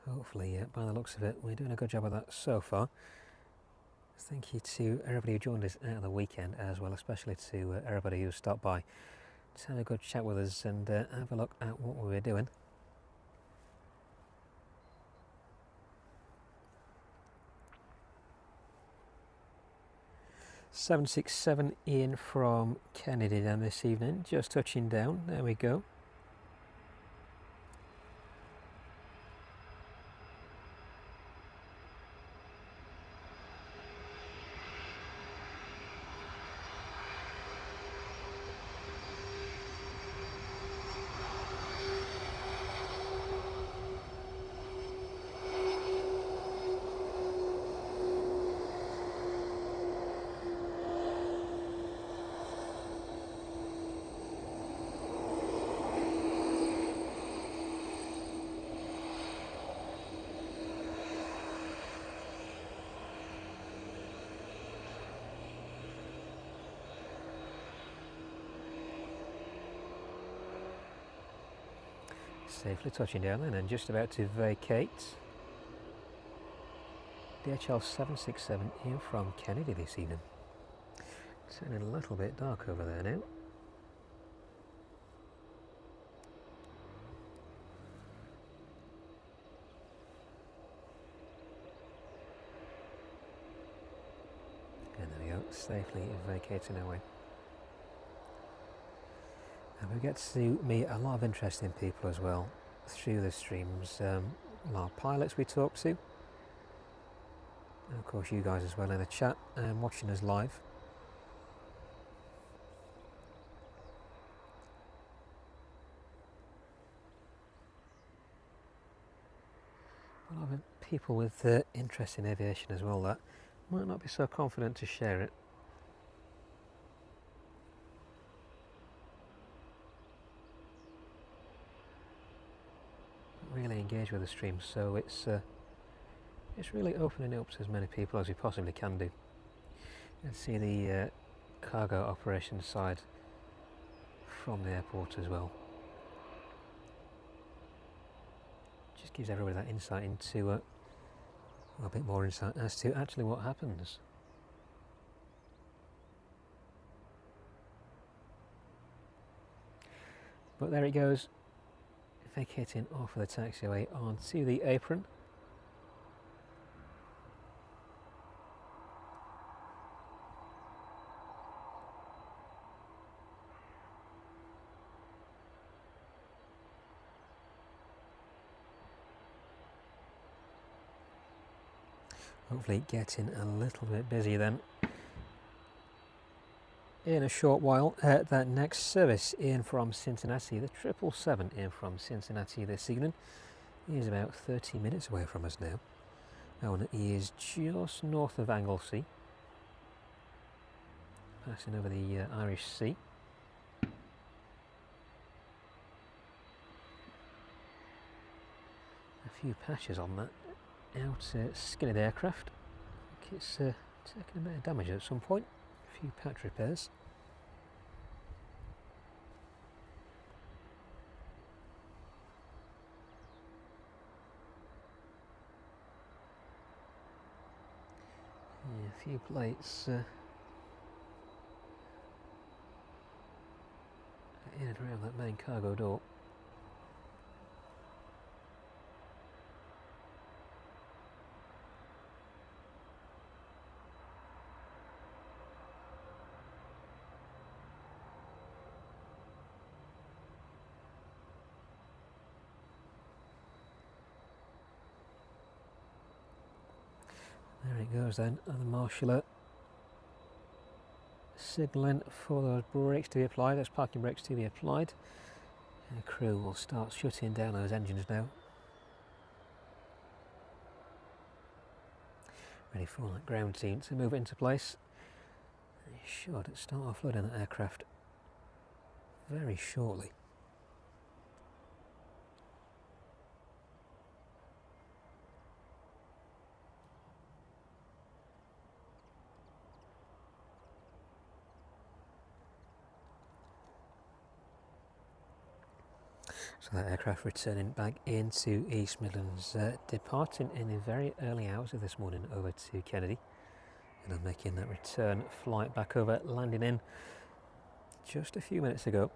Hopefully, by the looks of it, we're doing a good job of that so far. Thank you to everybody who joined us out of the weekend as well, especially to everybody who stopped by to have a good chat with us and have a look at what we were doing. "767 in from Kennedy then this evening, just touching down. There we go. Safely touching down then and just about to vacate. DHL 767 in from Kennedy this evening. Turning a little bit dark over there now. And there we go, safely vacating our way. And we get to meet a lot of interesting people as well through the streams. A lot of pilots we talk to, and of course you guys as well in the chat and watching us live. A lot of people with interest in aviation as well that might not be so confident to share it. Really engage with the stream, so it's really opening it up to as many people as we possibly can do. And see the cargo operations side from the airport as well. Just gives everybody that insight into a bit more insight as to actually what happens. But there it goes, vacating off of the taxiway onto the apron. Hopefully getting a little bit busy then. In a short while, that next service in from Cincinnati, the 777 in from Cincinnati this evening, is about 30 minutes away from us now. That one is just north of Anglesey, passing over the Irish Sea. A few patches on that skinned aircraft. I think it's taken a bit of damage at some point. A few patch repairs. Yeah, a few plates in and around that main cargo door. There it goes then, and the marshaller signalling for those brakes to be applied, those parking brakes to be applied. And the crew will start shutting down those engines now. Ready for that ground team to move it into place. They should start offloading that aircraft very shortly. So that aircraft returning back into East Midlands, departing in the very early hours of this morning over to Kennedy, and then making that return flight back over, landing in just a few minutes ago.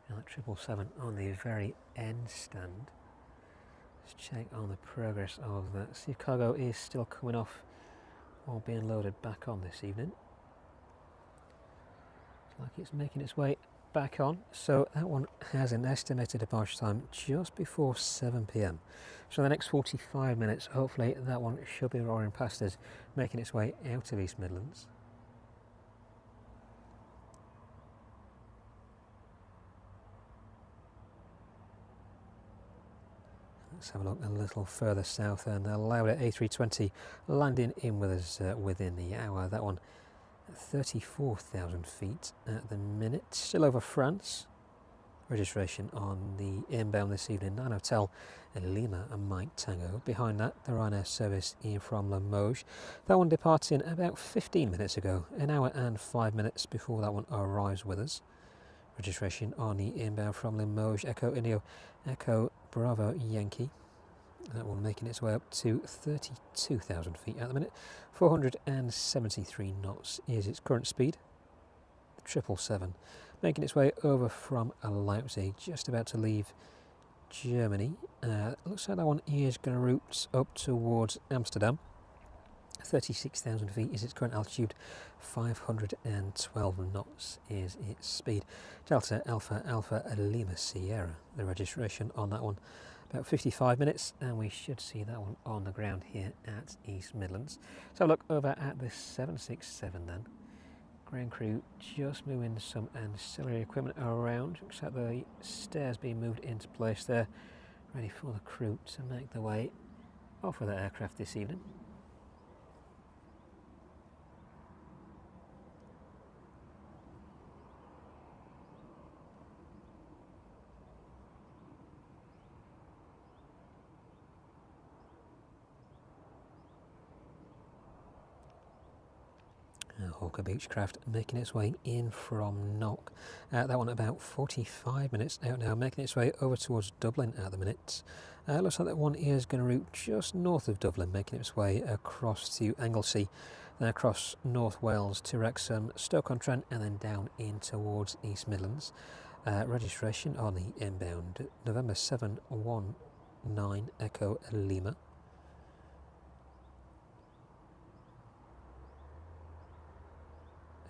Now that 777 on the very end stand. Let's check on the progress of that. See if cargo is still coming off or being loaded back on this evening. Looks like it's making its way back on. So that one has an estimated departure time just before 7 PM. So the next 45 minutes, hopefully that one should be roaring past us, making its way out of East Midlands. Let's have a look a little further south, and the Lauda A320 landing in with us within the hour. That one at 34,000 feet at the minute. Still over France. Registration on the inbound this evening, 9 Hotel Lima and Mike Tango. Behind that, the Ryanair service in from Limoges. That one departing about 15 minutes ago, an hour and 5 minutes before that one arrives with us. Registration on the inbound from Limoges, Echo Indio, Echo Bravo Yankee. That one making its way up to 32,000 feet at the minute. 473 knots is its current speed. The 777 making its way over from Leipzig, just about to leave Germany. Looks like that one is going to route up towards Amsterdam. 36,000 feet is its current altitude, 512 knots is its speed. Delta Alpha Alpha Lima Sierra, the registration on that one, about 55 minutes, and we should see that one on the ground here at East Midlands. So look over at the 767 then. Ground crew just moving some ancillary equipment around. Looks like the stairs being moved into place there, ready for the crew to make their way off of that aircraft this evening. Hawker Beechcraft making its way in from Knock. That one about 45 minutes out now, making its way over towards Dublin at the minute. Looks like that one is going to route just north of Dublin, making its way across to Anglesey, then across North Wales to Wrexham, Stoke-on-Trent, and then down in towards East Midlands. Registration on the inbound, November 7-1 9 Echo Lima.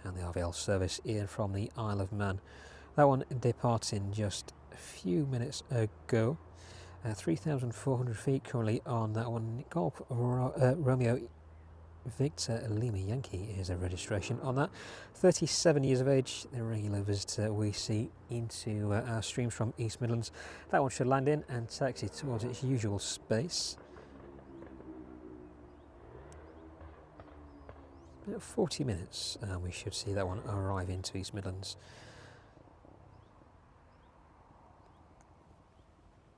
And the RVL service in from the Isle of Man. That one departing just a few minutes ago. 3,400 feet currently on that one. Golf Romeo Victor Lima Yankee is a registration on that. 37 years of age, the regular visitor we see into our streams from East Midlands. That one should land in and taxi towards its usual space. About 40 minutes and we should see that one arrive into East Midlands.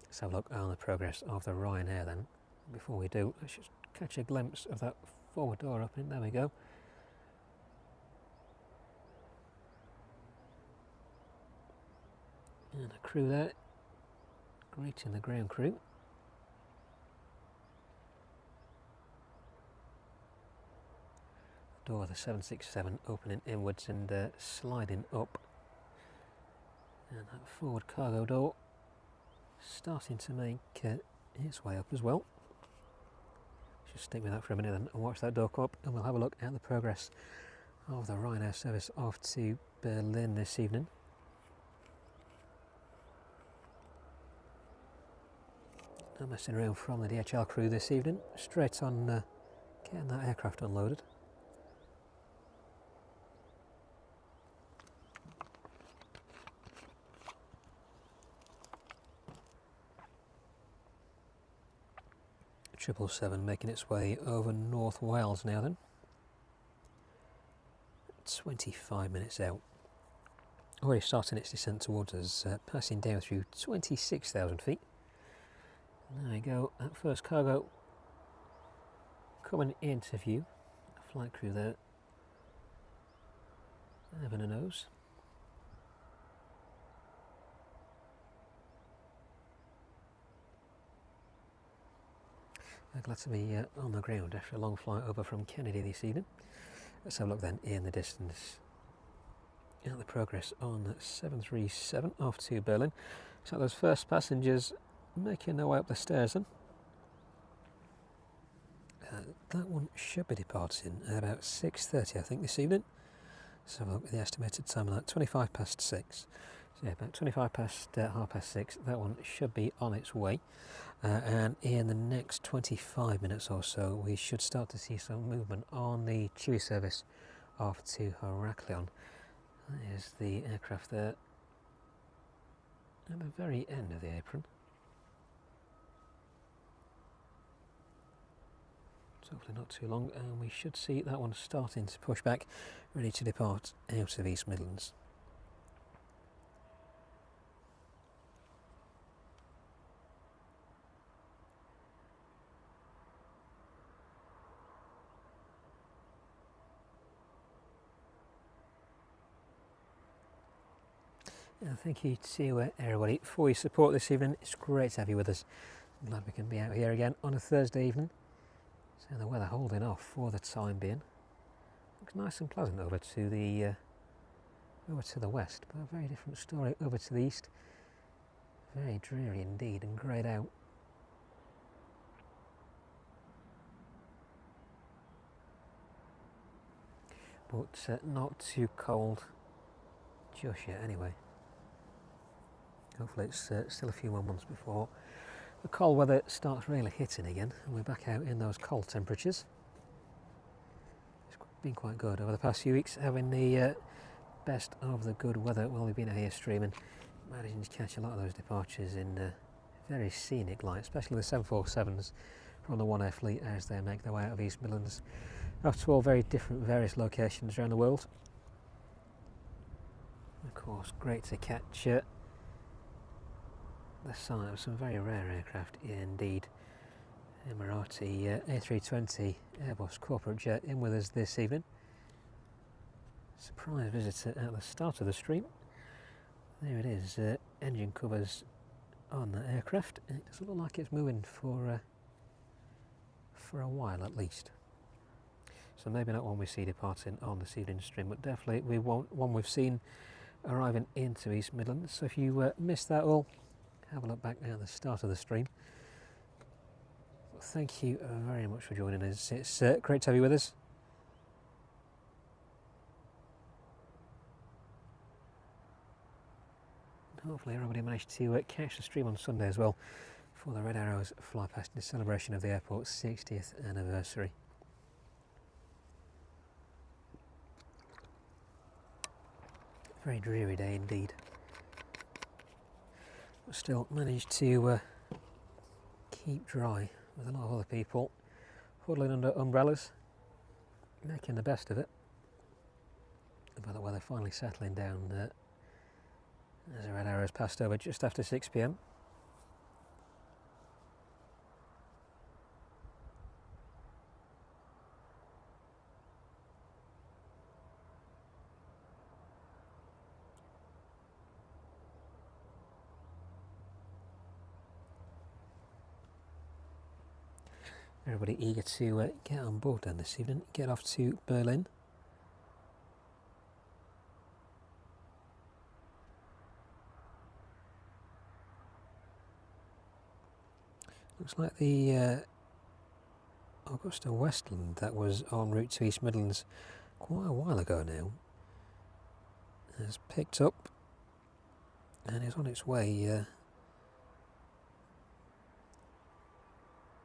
Let's have a look on the progress of the Ryanair then. Before we do, let's just catch a glimpse of that forward door opening. There we go. And a crew there, greeting the ground crew. Door of the 767 opening inwards and sliding up. And that forward cargo door starting to make its way up as well. Just stick with that for a minute then and watch that door come up, and we'll have a look at the progress of the Ryanair service off to Berlin this evening. No messing around from the DHL crew this evening, straight on getting that aircraft unloaded. Triple 7 making its way over North Wales now then. 25 minutes out. Already starting its descent towards us, passing down through 26,000 feet. There we go, that first cargo coming into view. A flight crew there, having a nose. Glad to be on the ground after a long flight over from Kennedy this evening. Let's have a look then in the distance at the progress on the 737 off to Berlin. So those first passengers making their way up the stairs then. That one should be departing at about 6:30 I think this evening. Let's have a look at the estimated time of that, 25 past 6. So yeah, about 25 past half past 6, that one should be on its way. And in the next 25 minutes or so, we should start to see some movement on the TUI service off to Heraklion. That is the aircraft there at the very end of the apron. It's hopefully not too long, and we should see that one starting to push back, ready to depart out of East Midlands. Thank you to everybody for your support this evening. It's great to have you with us. I'm glad we can be out here again on a Thursday evening. So the weather holding off for the time being. Looks nice and pleasant over to the west, but a very different story over to the east. Very dreary indeed and greyed out. But not too cold just yet anyway. Hopefully it's still a few more months before the cold weather starts really hitting again and we're back out in those cold temperatures. It's been quite good over the past few weeks, having the best of the good weather while we've been out here streaming, managing to catch a lot of those departures in very scenic light, especially the 747s from the One Air fleet as they make their way out of East Midlands up to all very different various locations around the world. Of course, great to catch the sight of some very rare aircraft indeed. Emirati A320 Airbus corporate jet in with us this evening. Surprise visitor at the start of the stream. There it is, engine covers on the aircraft. It doesn't look like it's moving for a while at least. So maybe not one we see departing on this evening's stream, but definitely one we've seen arriving into East Midlands. So if you missed that all, have a look back at the start of the stream thank you very much for joining us. It's great to have you with us. Hopefully everybody managed to catch the stream on Sunday as well for the Red Arrows fly past in celebration of the airport's 60th anniversary. Very dreary day indeed. But still managed to keep dry with a lot of other people huddling under umbrellas, making the best of it. By the weather finally settling down as the Red Arrows passed over just after 6 p.m. Everybody eager to get on board then this evening, get off to Berlin. Looks like the Augusta Westland that was en route to East Midlands quite a while ago now has picked up and is on its way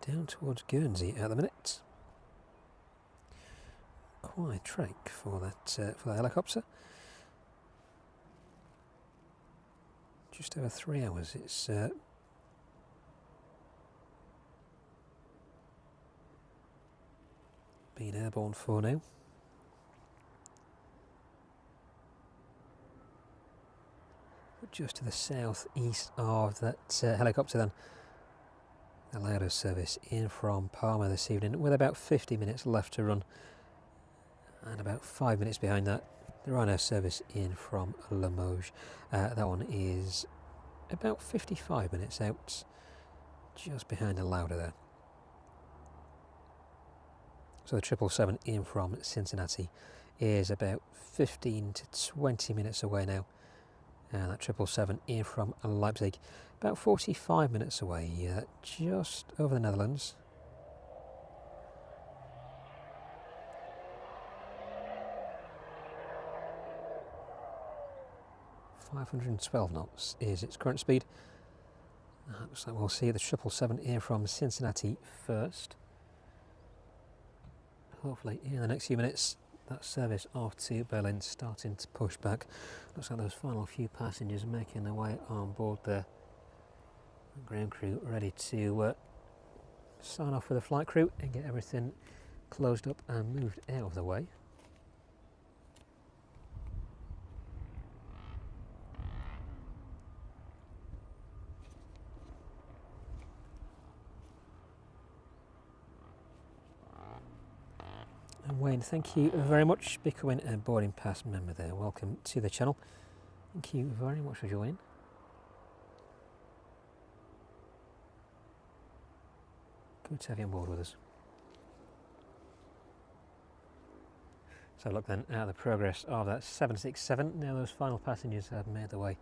down towards Guernsey at the minute. Quite a trek for that helicopter. Just over 3 hours. It's been airborne for now. But just to the south-east of that helicopter then, the Lauda service in from Palma this evening with about 50 minutes left to run, and about 5 minutes behind that the Ryanair service in from Limoges. That one is about 55 minutes out, just behind the Lauda there. So the 777 in from Cincinnati is about 15 to 20 minutes away now, and that 777 in from Leipzig about 45 minutes away, just over the Netherlands. .512 knots is its current speed. Looks like we'll see the 777 in from Cincinnati first. Hopefully in the next few minutes that service off to Berlin starting to push back. Looks like those final few passengers making their way on board there. The ground crew ready to sign off with the flight crew and get everything closed up and moved out of the way. And Wayne, thank you very much, becoming a boarding pass member there. Welcome to the channel. Thank you very much for joining. Good to have you on board with us. So look then at the progress of that 767. Now those final passengers have made their way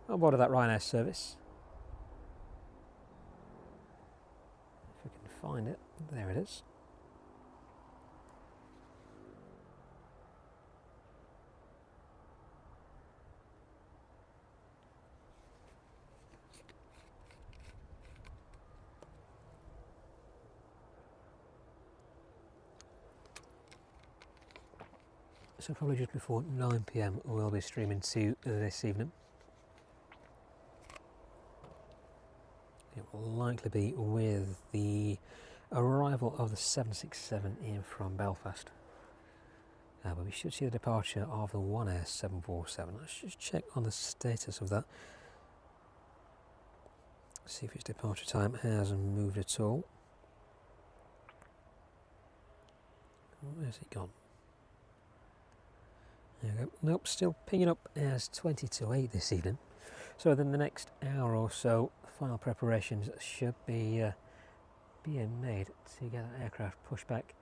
on board of that Ryanair service. If we can find it, there it is. So probably just before 9 p.m. we'll be streaming to this evening. It will likely be with the arrival of the 767 in from Belfast. But we should see the departure of the One Air 747. Let's just check on the status of that. See if its departure time has moved at all. Where's it gone? There we go. Nope, still pinging up as 20 to 8 this evening. So within the next hour or so, final preparations should be being made to get that aircraft pushed back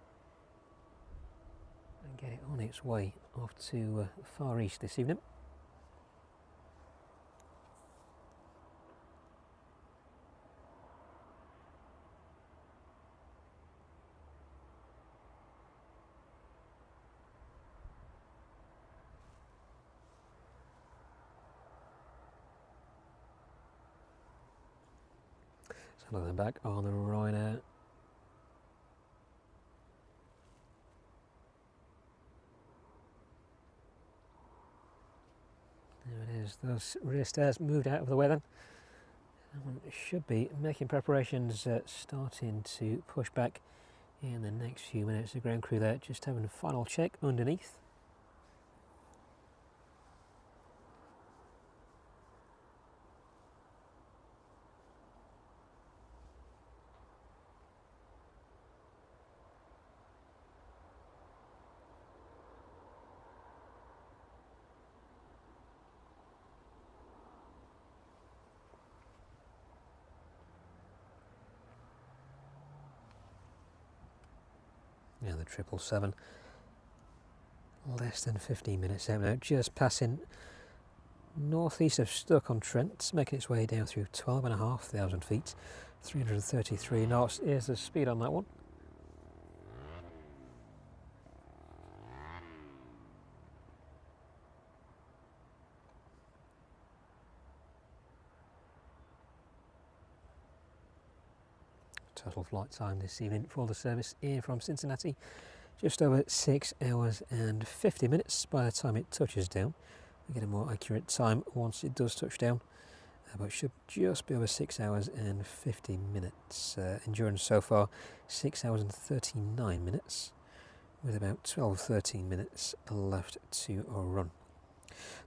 and get it on its way off to Far East this evening. So then back on the Ryanair. There it is, those rear stairs moved out of the way then. That one should be making preparations, starting to push back in the next few minutes. The ground crew there just having a final check underneath. Yeah, the 777, less than 15 minutes out now, just passing northeast of Stoke-on-Trent, making its way down through 12,500 feet, 333 knots is the speed on that one. Total flight time this evening for the service in from Cincinnati, just over 6 hours and 50 minutes by the time it touches down. We get a more accurate time once it does touch down, but it should just be over 6 hours and 50 minutes. Endurance so far 6 hours and 39 minutes, with about 12-13 minutes left to run.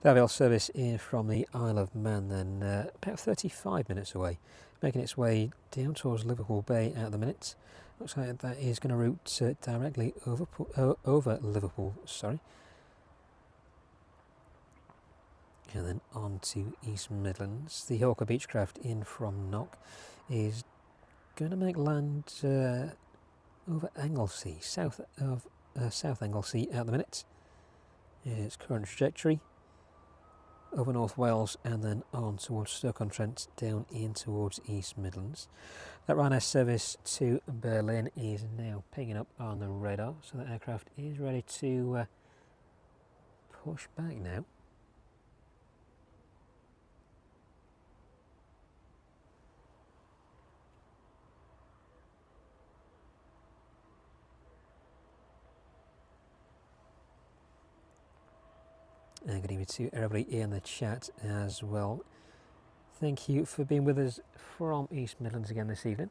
The Aviation service in from the Isle of Man then, about 35 minutes away, making its way down towards Liverpool Bay at the minute. Looks like that is going to route directly over Liverpool, sorry. And then on to East Midlands. The Hawker Beechcraft in from Knock is going to make land over Anglesey, south of South Anglesey at the minute. Its current trajectory over North Wales and then on towards Stoke-on-Trent, down in towards East Midlands. That Ryanair service to Berlin is now picking up on the radar, so the aircraft is ready to push back now. And good evening to everybody in the chat as well. Thank you for being with us from East Midlands again this evening.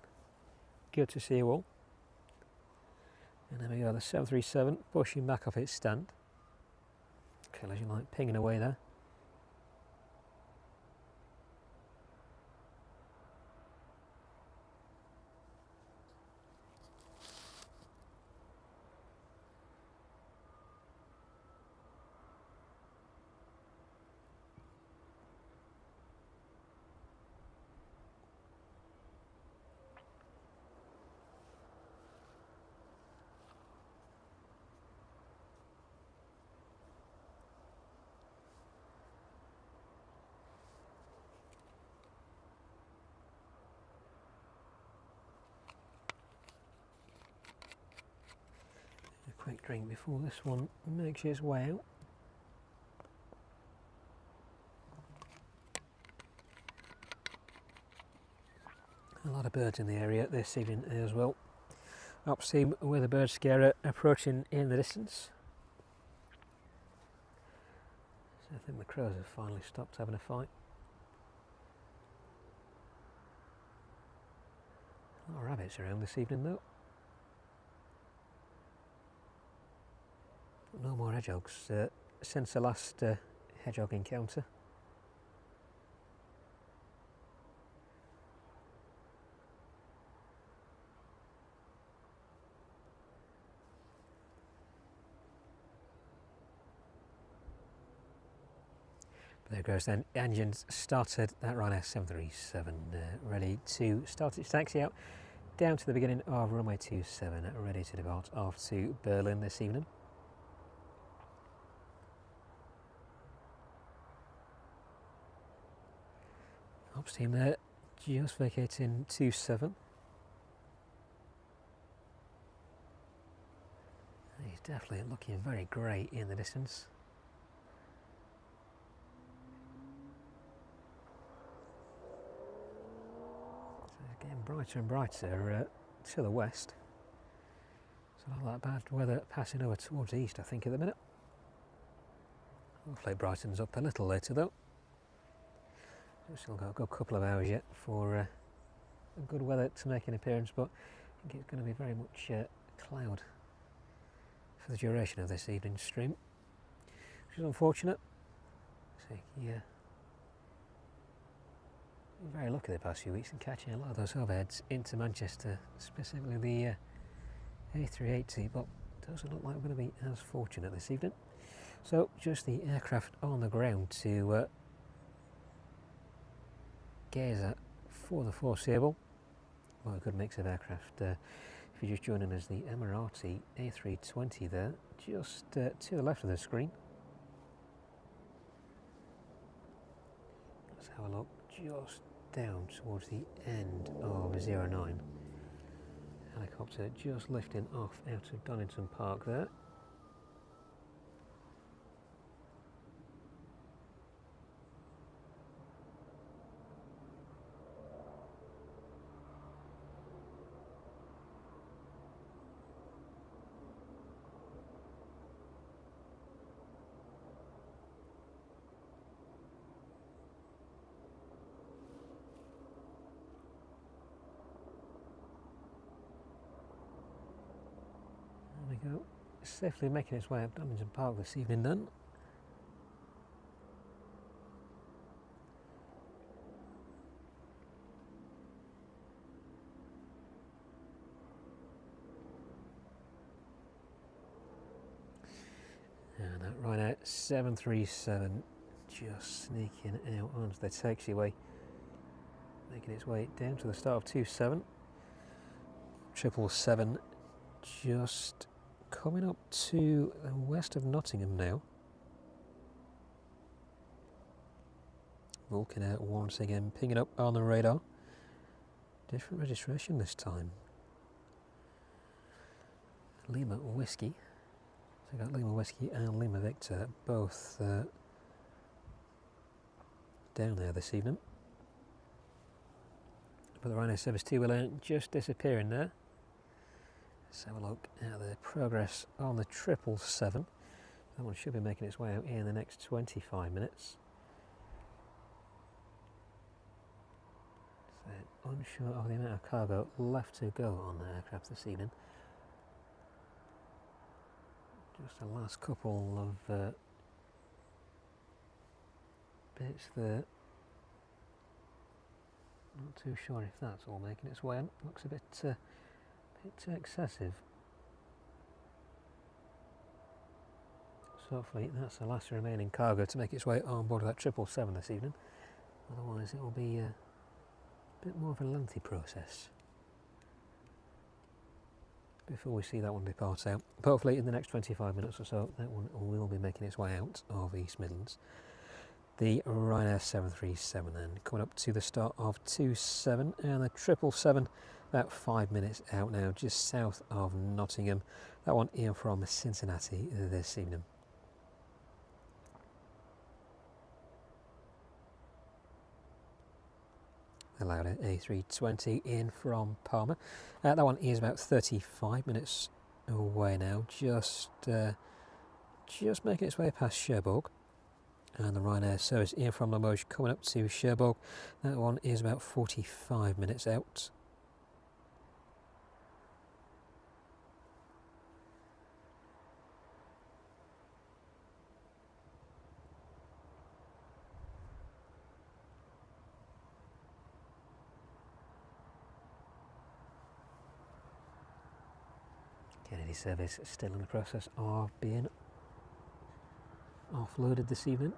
Good to see you all. And there we go, the 737 pushing back off its stand. Collision light pinging away there. Quick drink before this one makes its way out. A lot of birds in the area this evening as well. Upstream with a bird scarer approaching in the distance. So I think the crows have finally stopped having a fight. A lot of rabbits around this evening though. No more hedgehogs since the last hedgehog encounter. But there goes then, engines started, that Ryanair 737 ready to start its taxi out down to the beginning of runway 27, ready to depart off to Berlin this evening. Upstream there, just vacating 27. He's definitely looking very grey in the distance. So it's getting bright brighter and brighter to the west. So not that bad weather passing over towards the east, I think, at the minute. Hopefully it brightens up a little later though. We've still got a good couple of hours yet for good weather to make an appearance, but I think it's going to be very much cloud for the duration of this evening's stream, which is unfortunate. So yeah, been very lucky the past few weeks in catching a lot of those overheads into Manchester, specifically the A380, but it doesn't look like we're going to be as fortunate this evening. So just the aircraft on the ground to gaze at for the foreseeable. Well, a good mix of aircraft. If you're just joining us, the Emirati A320 there, just to the left of the screen. Let's have a look, just down towards the end of 09. Helicopter just lifting off out of Donington Park there. Go. Safely making its way up Donington Park this evening then. And that Ryanair 737 just sneaking out onto the taxiway, making its way down to the start of 27. 777 just coming up to the west of Nottingham now. Vulcan out once again, pinging up on the radar. Different registration this time. Lima Whiskey. So I got Lima Whiskey and Lima Victor both down there this evening. But the Ryanair Service 2 will just disappearing there. Let's have a look at the progress on the 777. That one should be making its way out here in the next 25 minutes. So unsure of the amount of cargo left to go on the aircraft this evening. Just the last couple of bits there. Not too sure if that's all making its way in. Looks a bit excessive. So hopefully that's the last remaining cargo to make its way on board of that 777 this evening. Otherwise it will be a bit more of a lengthy process before we see that one depart out. But hopefully in the next 25 minutes or so that one will be making its way out of East Midlands. The Ryanair 737 then coming up to the start of 27, and the 777 about 5 minutes out now, just south of Nottingham. That one in from Cincinnati this evening. The Lauda A320 in from Palma. That one is about 35 minutes away now, just making its way past Cherbourg. And the Ryanair service in from Limoges coming up to Cherbourg. That one is about 45 minutes out. Kennedy service still in the process of being offloaded this evening.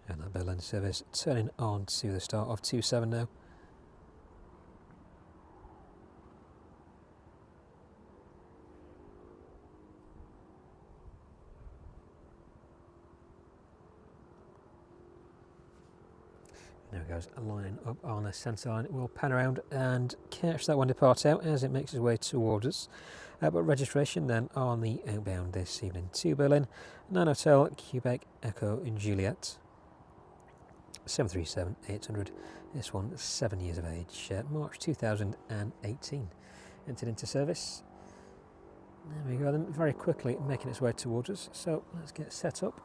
And that Berlin service turning on to the start of 27 now. There it goes, lining up on the centre line. We'll pan around and catch that one depart out as it makes its way towards us. But registration then on the outbound this evening to Berlin, 9 Hotel, Quebec, Echo in Juliet. 737-800, this one 7 years of age, March 2018. Entered into service. There we go then, very quickly making its way towards us, so let's get set up.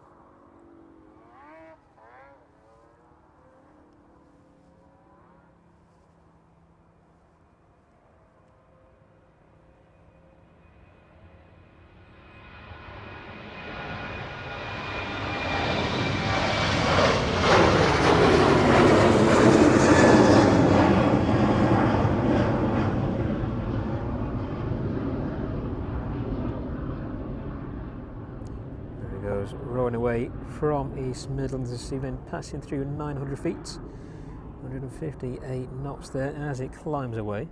Goes rowing away from East Midlands this evening, passing through 900 feet, 158 knots there as it climbs away.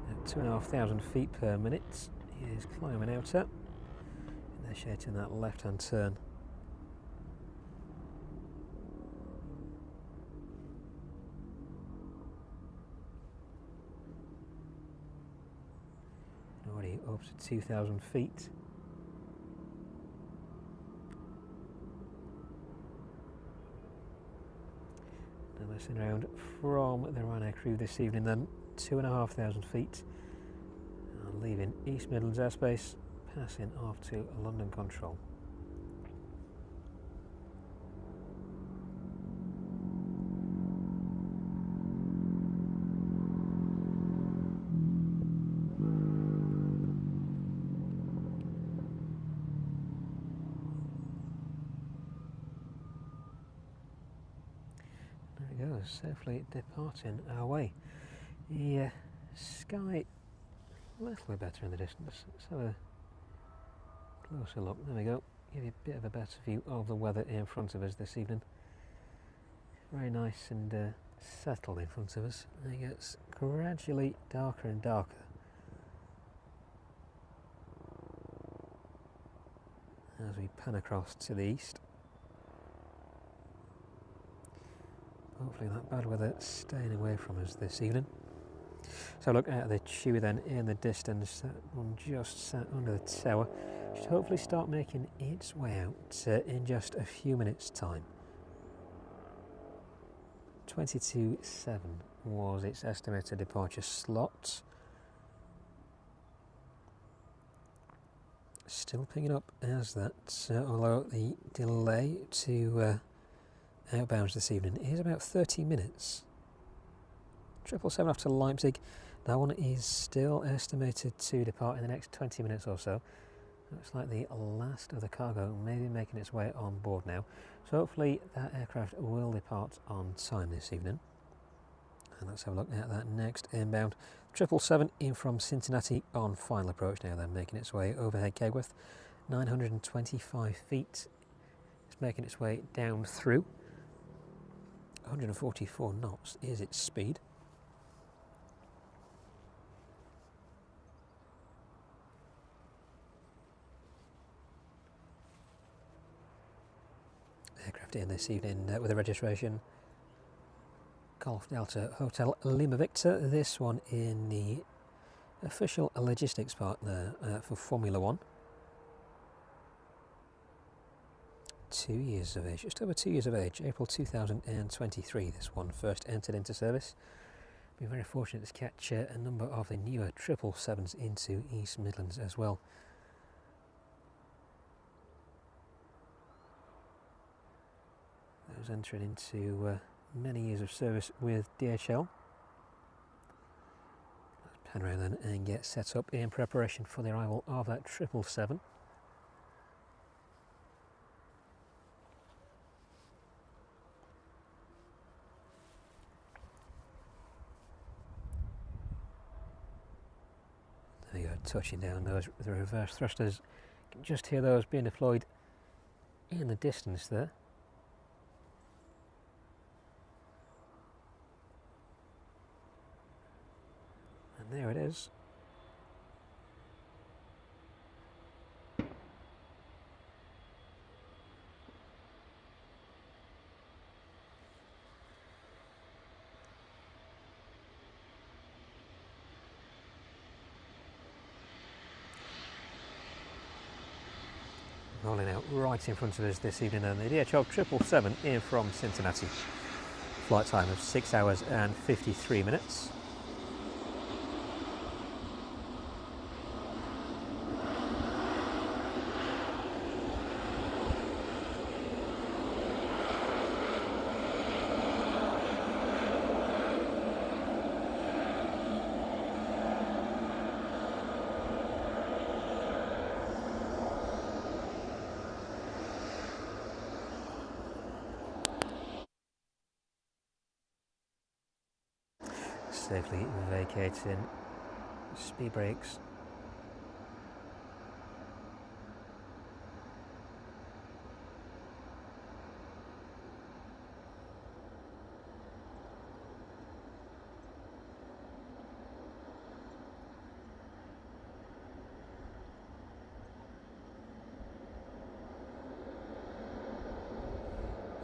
At 2,500 feet per minute, he is climbing out at, initiating that left-hand turn. Already up to 2,000 feet. And listening around from the Ryanair crew this evening then, 2,500 feet. Leaving East Midlands airspace, passing off to London control. Safely departing our way. The sky a little bit better in the distance. Let's have a closer look. There we go. Give you a bit of a better view of the weather in front of us this evening. Very nice and settled in front of us. And it gets gradually darker and darker. As we pan across to the east. Hopefully that bad weather staying away from us this evening. So look at the Chewy then in the distance, that one just sat under the tower, should hopefully start making its way out in just a few minutes time. 22:07 was its estimated departure slot. Still picking up as that, although the delay to outbounds this evening is about 30 minutes. 777 after Leipzig, that one is still estimated to depart in the next 20 minutes or so. Looks like the last of the cargo may be making its way on board now, so hopefully that aircraft will depart on time this evening. And let's have a look at that next inbound. 777 in from Cincinnati on final approach now, then making its way overhead Kegworth, 925 feet. It's making its way down through. 144 knots is its speed. Aircraft in this evening with a registration Golf Delta Hotel Lima Victor. This one in the official logistics partner for Formula One. 2 years of age, just over 2 years of age, April 2023 this one first entered into service. Been very fortunate to catch a number of the newer 777s into East Midlands as well. Those entering into many years of service with DHL. Let's pan around then and get set up in preparation for the arrival of that 777. There you go, touching down those with the reverse thrusters. You can just hear those being deployed in the distance there. And there it is. rolling out right in front of us this evening, and the DHL 777 in from Cincinnati. Flight time of 6 hours and 53 minutes. Safely vacating, speed brakes.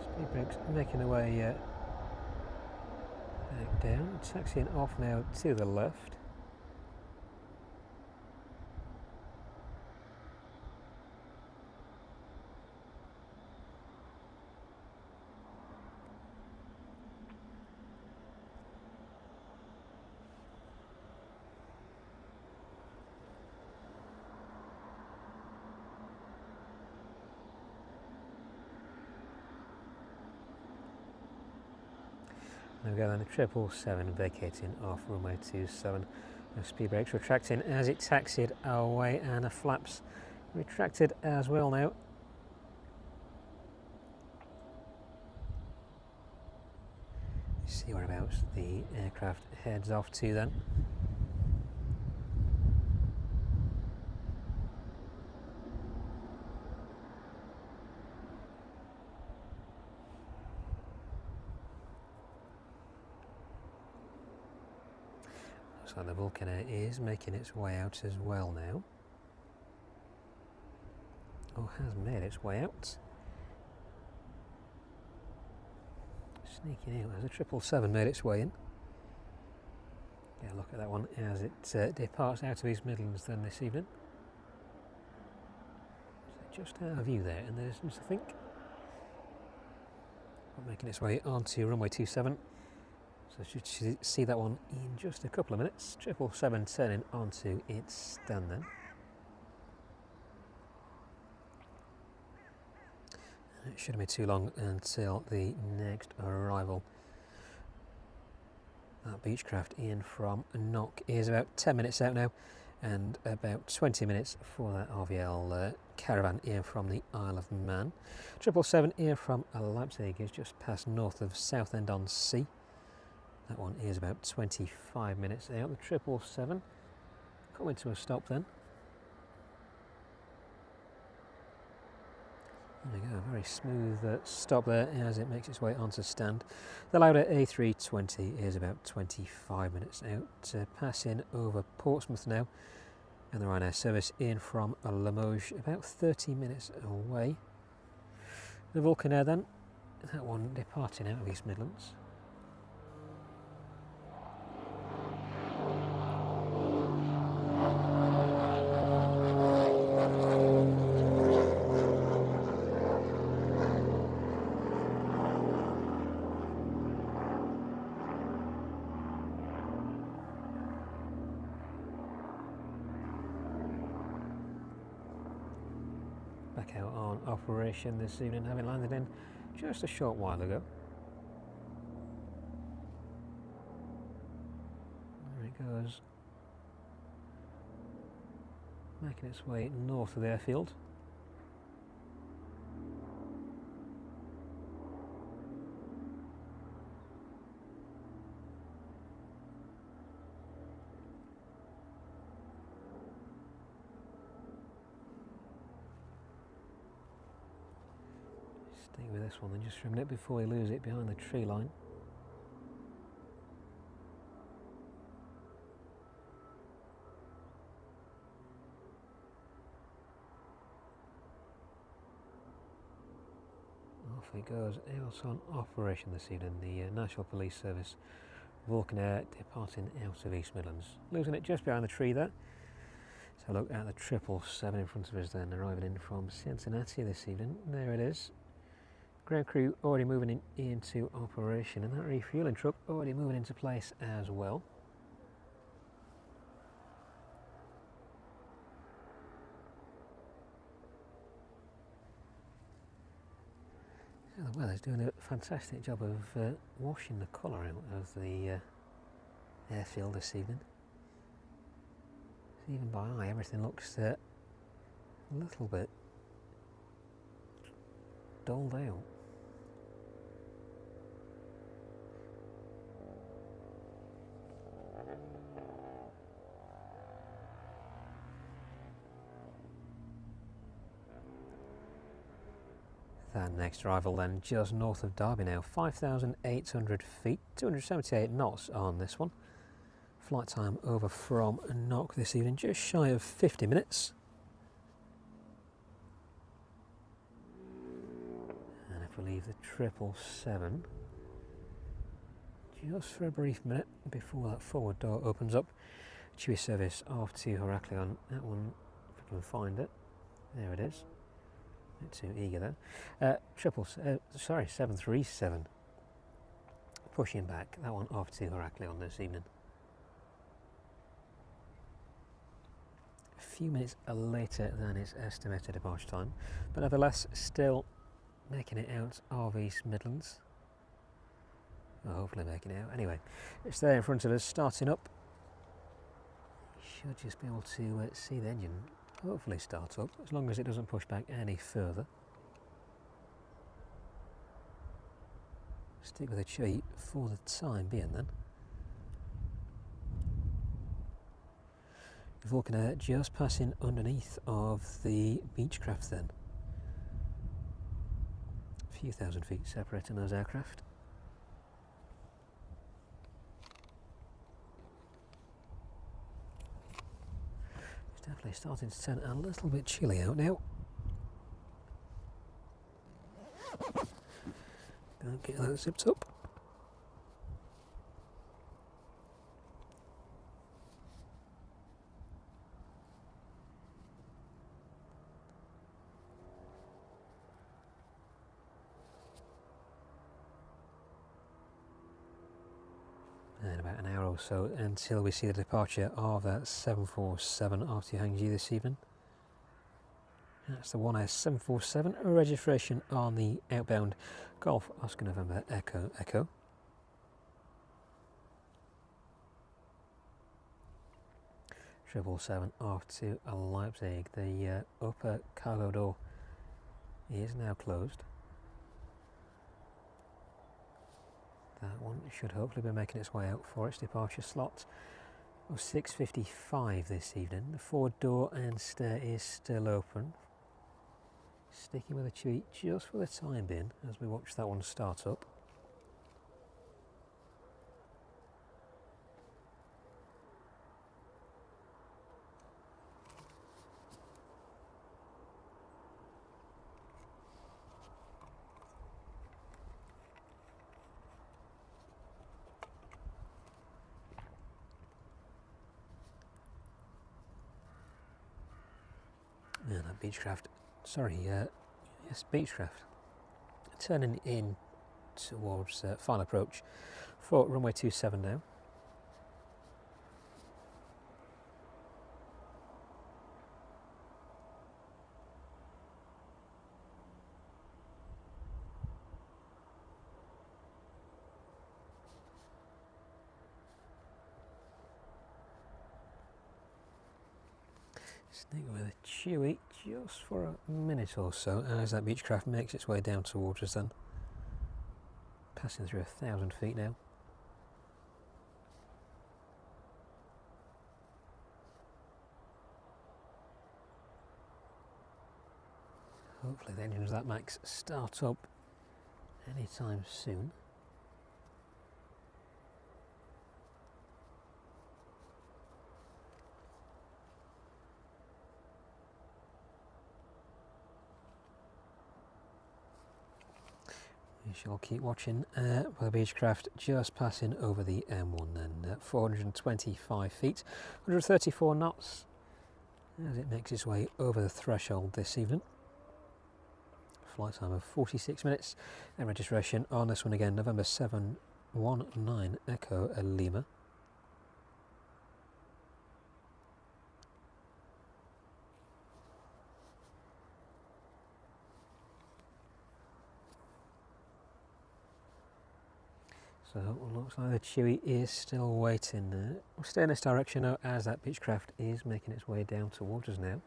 Speed brakes making their way back down, taxiing off now to the left. There we go then, the 777 vacating off runway 27. The speed brakes retracting as it taxied away, and the flaps retracted as well now. See whereabouts the aircraft heads off to then. So the Vulcan is making its way out as well now. Or has made its way out. Sneaking out as a 777 made its way in. Yeah, look at that one as it departs out of East Midlands then this evening. So just out of view there in the distance, I think. Making its way onto runway 27. So should see that one in just a couple of minutes. 777 turning onto its stand then. It shouldn't be too long until the next arrival. That Beechcraft in from Knock is about 10 minutes out now, and about 20 minutes for that RVL caravan in from the Isle of Man. 777 in from Leipzig is just past north of Southend-on-Sea. That one is about 25 minutes out. The 777 coming to a stop then. There we go, a very smooth stop there as it makes its way onto stand. The Lauda A320 is about 25 minutes out, passing over Portsmouth now, and the Ryanair service in from Limoges about 30 minutes away. The Vulcan Air then, that one departing out of East Midlands. Back out on operation this evening, having landed in just a short while ago. There it goes, making its way north of the airfield. Stay with this one then just for a minute before we lose it behind the tree line. Off it goes, out on operation this evening, the National Police Service Vulcan Air departing out of East Midlands. Losing it just behind the tree there. So a look at the 777 in front of us then, arriving in from Cincinnati this evening. There it is. Ground crew already moving into operation, and that refueling truck already moving into place as well. So the weather's doing a fantastic job of washing the colour out of the airfield this evening. So even by eye, everything looks a little bit dulled out. That next arrival then just north of Derby now, 5,800 feet, 278 knots on this one. Flight time over from Knock this evening, just shy of 50 minutes. And if we leave the 777, just for a brief minute before that forward door opens up, Chewy service off to Heraklion. That one, if we can find it, there it is. Not too eager there. 737. Pushing back, that one off to Heraklion this evening. A few minutes later than its estimated departure time, but nevertheless still making it out of East Midlands. Well, hopefully making it out. Anyway, it's there in front of us, starting up. Should just be able to see the engine hopefully start up, as long as it doesn't push back any further. Stick with a Chewy for the time being then. The Vulcan just passing underneath of the Beechcraft then. A few thousand feet separating those aircraft. Definitely starting to turn a little bit chilly out now. Gonna get that zipped up. And about an hour or so until we see the departure of that 747 off to Hangzhou this evening. That's the 1S747, registration on the outbound Golf Oscar November Echo Echo. Triple 7 off to Leipzig. The upper cargo door is now closed. That one should hopefully be making its way out for its departure slot of 6:55 this evening. The forward door and stair is still open. Sticking with a Chewy just for the time being as we watch that one start up. And that Beechcraft, yes, Beechcraft, turning in towards final approach for runway 27 now. Stick with a Chewy just for a minute or so as that Beechcraft makes its way down towards us then. Passing through 1,000 feet now. Hopefully the engines of that Max start up anytime soon. We shall keep watching for the Beechcraft just passing over the M1 then, 425 feet, 134 knots, as it makes its way over the threshold this evening. Flight time of 46 minutes and registration on this one again, November 719 Echo Lima. So it looks like the Chewy is still waiting. We'll stay in this direction now as that Beechcraft is making its way down towards us now.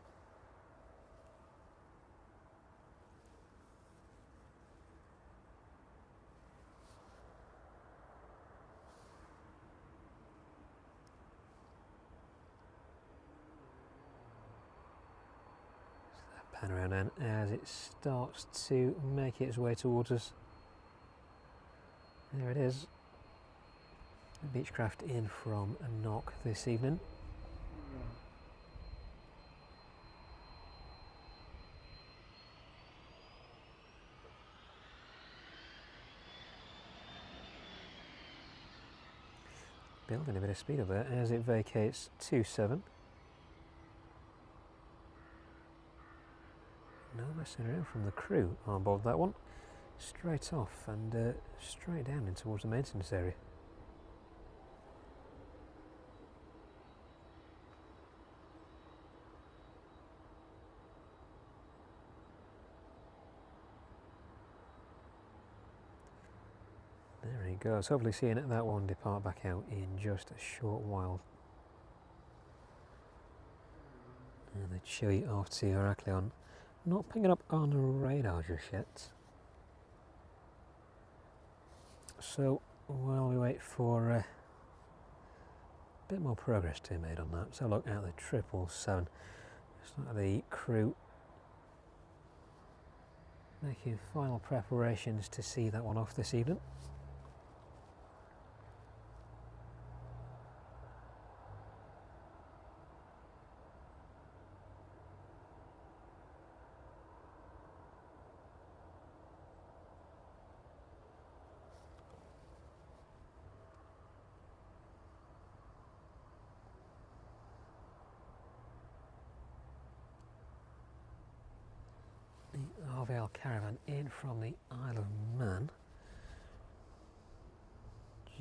So pan around then as it starts to make its way towards us. There it is. Beechcraft in from a knock this evening. Building a bit of speed up there as it vacates 27. No messing around from the crew on board that one. Straight off and straight down in towards the maintenance area. There he goes, hopefully seeing that one depart back out in just a short while. And the Chewy off to Heraklion, not picking up on the radar just yet. So while we wait for a bit more progress to be made on that, let's have a look at the 777. It's like the crew making final preparations to see that one off this evening. RVL caravan in from the Isle of Man,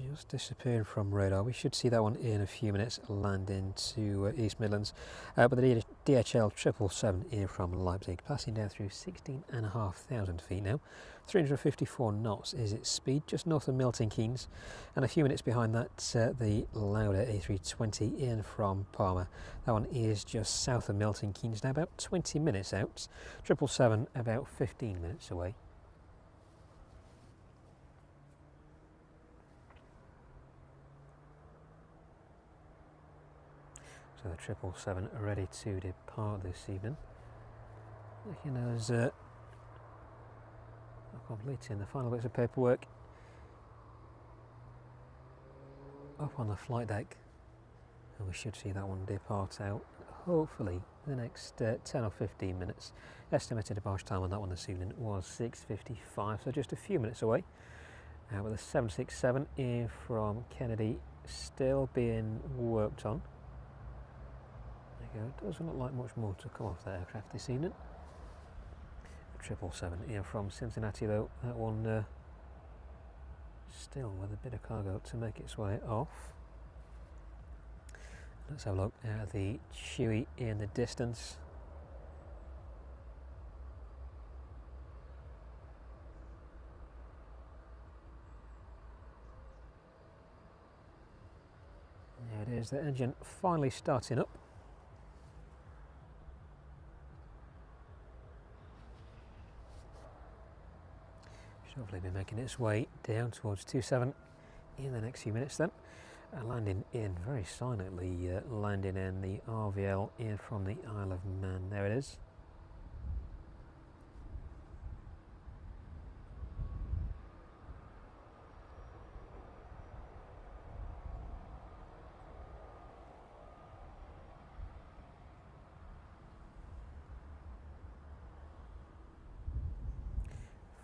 just disappearing from radar. We should see that one in a few minutes land into East Midlands, but the DHL 777 in from Leipzig, passing down through 16,500 feet now. 354 knots is its speed, just north of Milton Keynes, and a few minutes behind that the Lauda A320 in from Parma. That one is just south of Milton Keynes now, about 20 minutes out. 777 about 15 minutes away. So the 777 ready to depart this evening. Looking as completing the final bits of paperwork up on the flight deck, and we should see that one depart out hopefully the next 10 or 15 minutes. Estimated departure time on that one this evening was 6:55, so just a few minutes away. With the 767 in from Kennedy still being worked on. It doesn't look like much more to come off that aircraft this evening. 777 here from Cincinnati though, that one still with a bit of cargo to make its way off. Let's have a look at the Chewy in the distance. There it is, the engine finally starting up. Should hopefully be making its way down towards 27 in the next few minutes then. Landing in very silently, landing in the RVL in from the Isle of Man. There it is.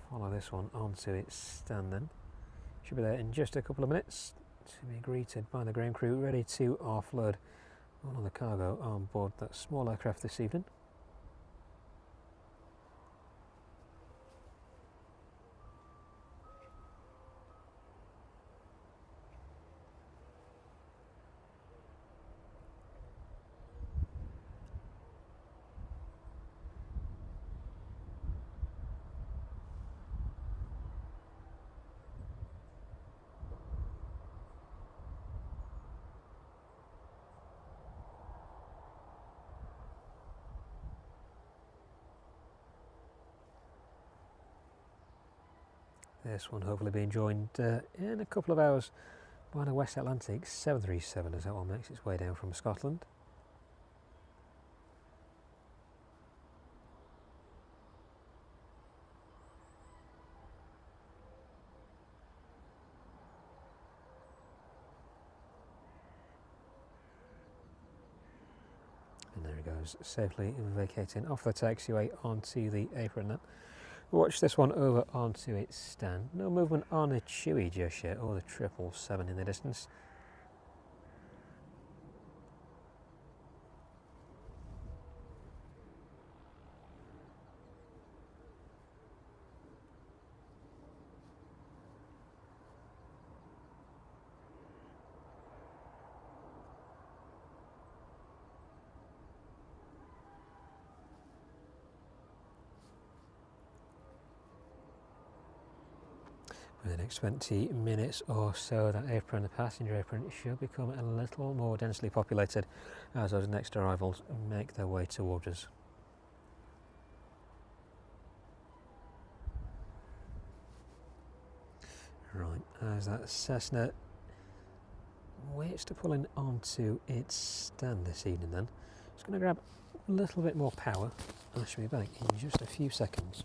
Follow this one onto its stand then. Should be there in just a couple of minutes to be greeted by the ground crew, ready to offload all of the cargo on board that small aircraft this evening. This one hopefully being joined in a couple of hours by the West Atlantic 737 as that one makes its way down from Scotland. And there he goes, safely vacating off the taxiway onto the apron then. Watch this one over onto its stand. No movement on the Chewy just yet, or the 777 in the distance. In the next 20 minutes or so, that apron, the passenger apron, should become a little more densely populated as those next arrivals make their way towards us. Right, as that Cessna waits to pull in onto its stand this evening then, it's going to grab a little bit more power and I shall be back in just a few seconds.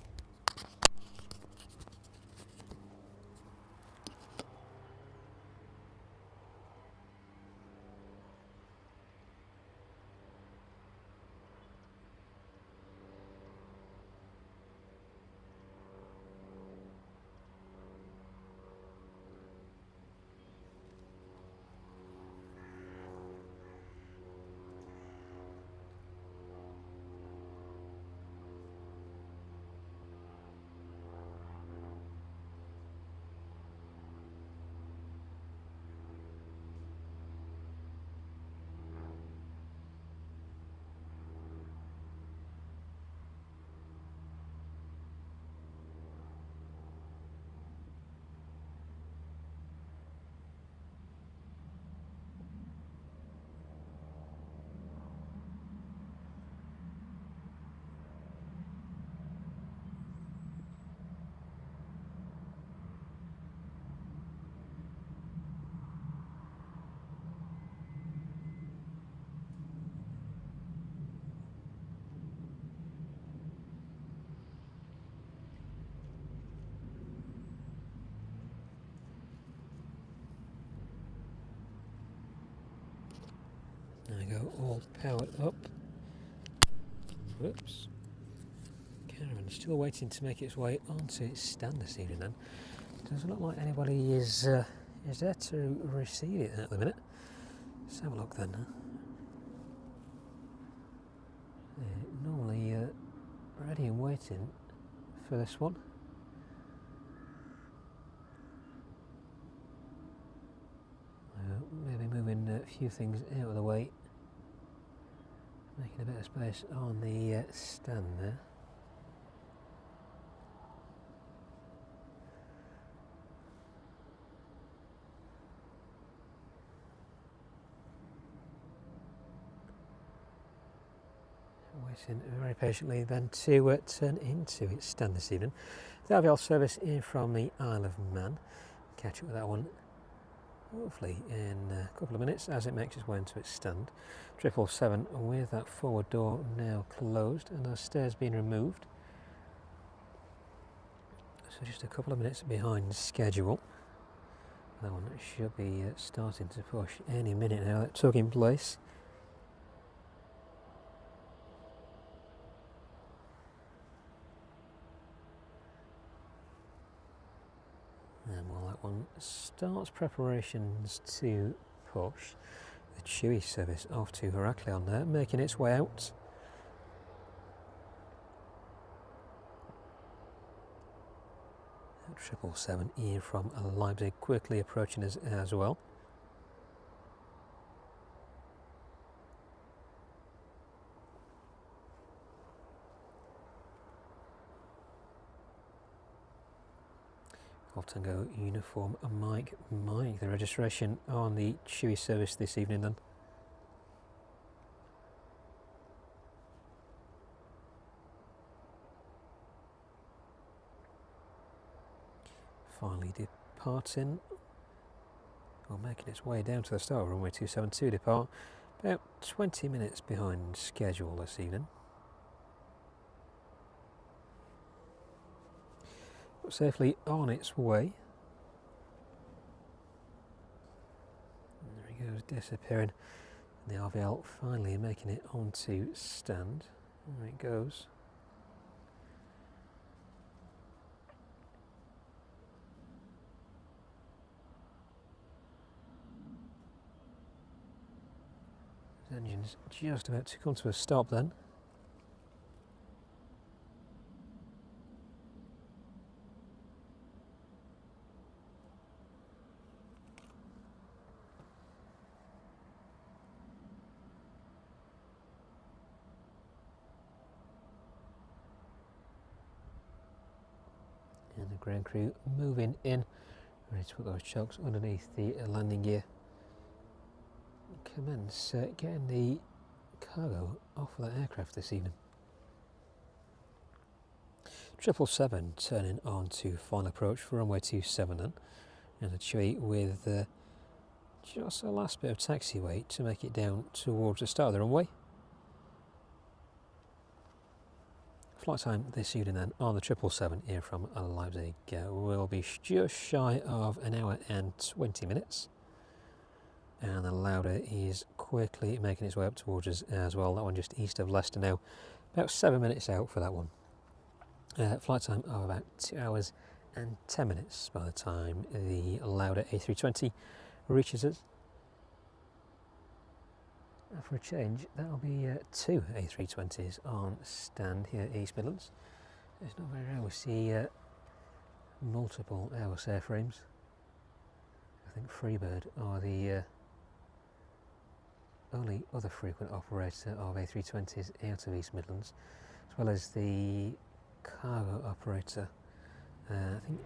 There we go, all powered up. Whoops. Caravan still waiting to make its way onto its stand this evening then. Doesn't look like anybody is there to receive it at the minute. Let's have a look then. Normally ready and waiting for this one. Maybe moving a few things out of the way, making a bit of space on the stand there. Waiting very patiently then to turn into its stand this evening. The RVL service in from the Isle of Man. Catch up with that one hopefully in a couple of minutes as it makes its way into its stand. 777 with that forward door now closed and those stairs being removed. So just a couple of minutes behind schedule. That one should be starting to push any minute now. That took in place. And while that one starts preparations to push, The Chewy service off to Heraklion there, making its way out. That 777 from Leipzig quickly approaching us as well. Tango uniform Mike, the registration on the Chewy service this evening then. Finally departing, or making its way down to the start of runway 272 depart, about 20 minutes behind schedule this evening. Safely on its way. There he goes, disappearing. The RVL finally making it onto stand. There it goes. The engine's just about to come to a stop then. And the ground crew moving in, ready to put those chokes underneath the landing gear. Commence getting the cargo off of that aircraft this evening. 777 turning on to final approach for runway 27 then, and a Chewy with just a last bit of taxiway to make it down towards the start of the runway. Flight time this evening then on the 777 here from Leipzig will be just shy of an hour and 20 minutes. And the Lauda is quickly making its way up towards us as well. That one just east of Leicester now. About 7 minutes out for that one. Flight time of about 2 hours and 10 minutes by the time the Lauda A320 reaches us. And for a change, that'll be 2 A320s on stand here at East Midlands. It's not very rare we see multiple Airbus airframes. I think Freebird are the only other frequent operator of A320s out of East Midlands, as well as the cargo operator. I think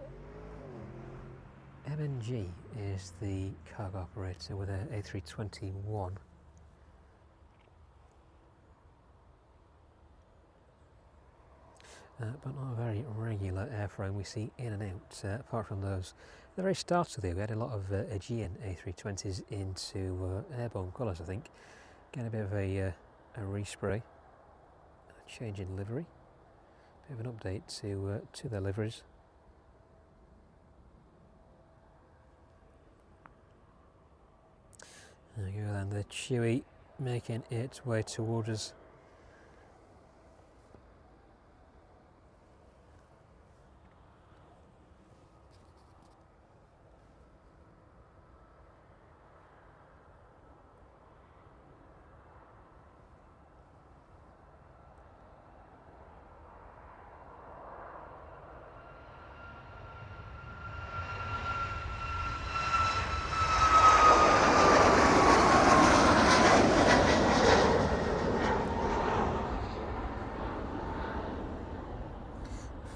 MNG is the cargo operator with a A321. But not a very regular airframe we see in and out, apart from those. At the very start of the year we had a lot of Aegean A320s into airborne colours, I think. Getting a bit of a respray, a change in livery, bit of an update to their liveries. There we go then, the Chewy making its way towards us.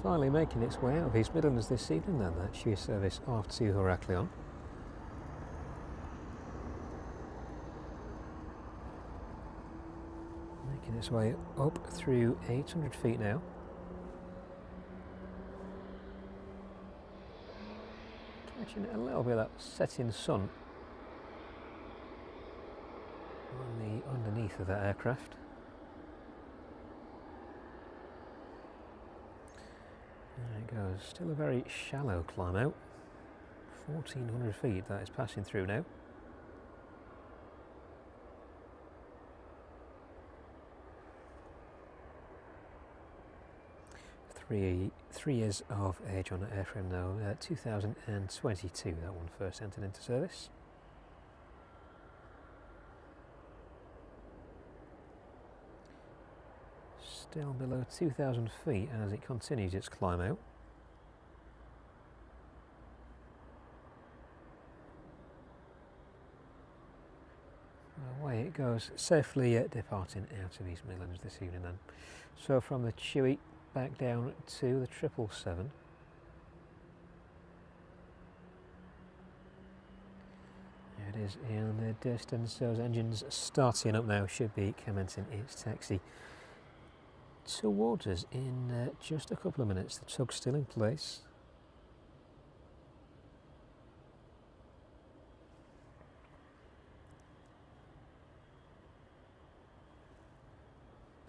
Finally making its way out of East Midlands this evening then, that Chewy service off to Heraklion. Making its way up through 800 feet now. Catching a little bit of that setting sun on the underneath of that aircraft. There it goes, still a very shallow climb out, 1400 feet that is passing through now. Three years of age on the airframe now, 2022 that one first entered into service. down below 2,000 feet as it continues its climb out. Away it goes, safely departing out of East Midlands this evening then. So from the Chewy back down to the 777. There it is in the distance, those engines starting up now, should be commencing its taxi towards us in just a couple of minutes. The tug's still in place.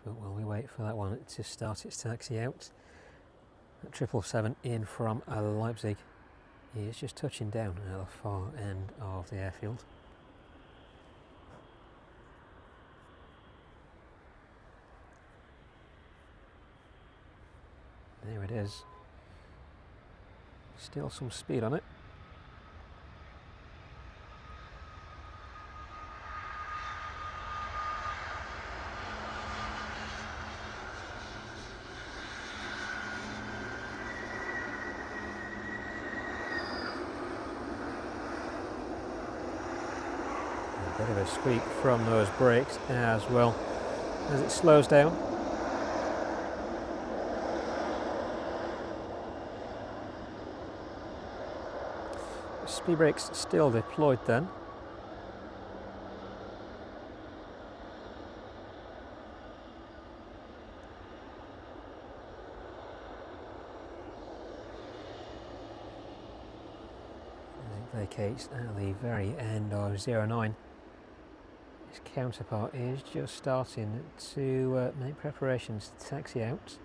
But while we wait for that one to start its taxi out, that 777 in from Leipzig is just touching down at the far end of the airfield. There it is. Still some speed on it. A bit of a squeak from those brakes as well as it slows down. Speed brakes still deployed then. As it vacates at the very end of 09. Its counterpart is just starting to make preparations to taxi out.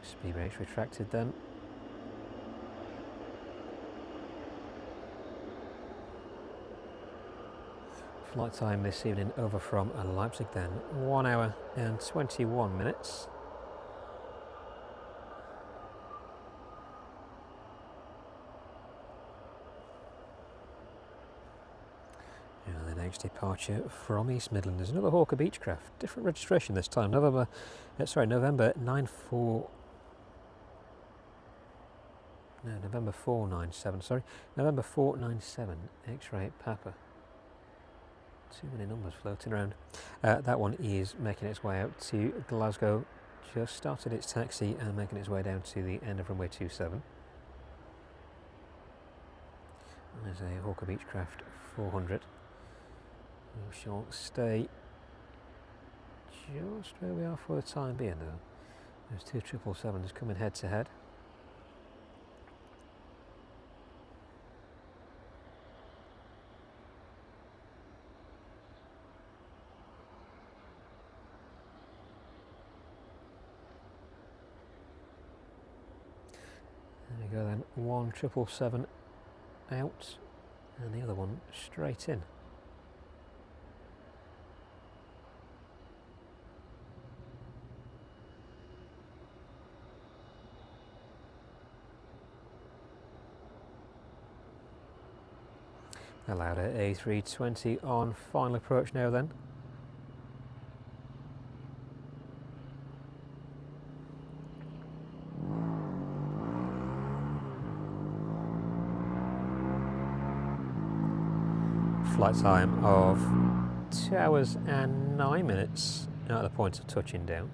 Speed brakes retracted then. Flight time this evening over from Leipzig then, 1 hour and 21 minutes. And the next departure from East Midlands is another Hawker Beechcraft, different registration this time, November 497, sorry, November 497, X-ray Papa. Too many numbers floating around. That one is making its way out to Glasgow, just started its taxi and making its way down to the end of runway 27. There's a Hawker Beechcraft 400. We shall stay just where we are for the time being though. There's two 777s coming head to head. There we go then, one 777 out and the other one straight in. Allowed at A320 on final approach now then. Flight time of 2 hours and 9 minutes at the point of touching down.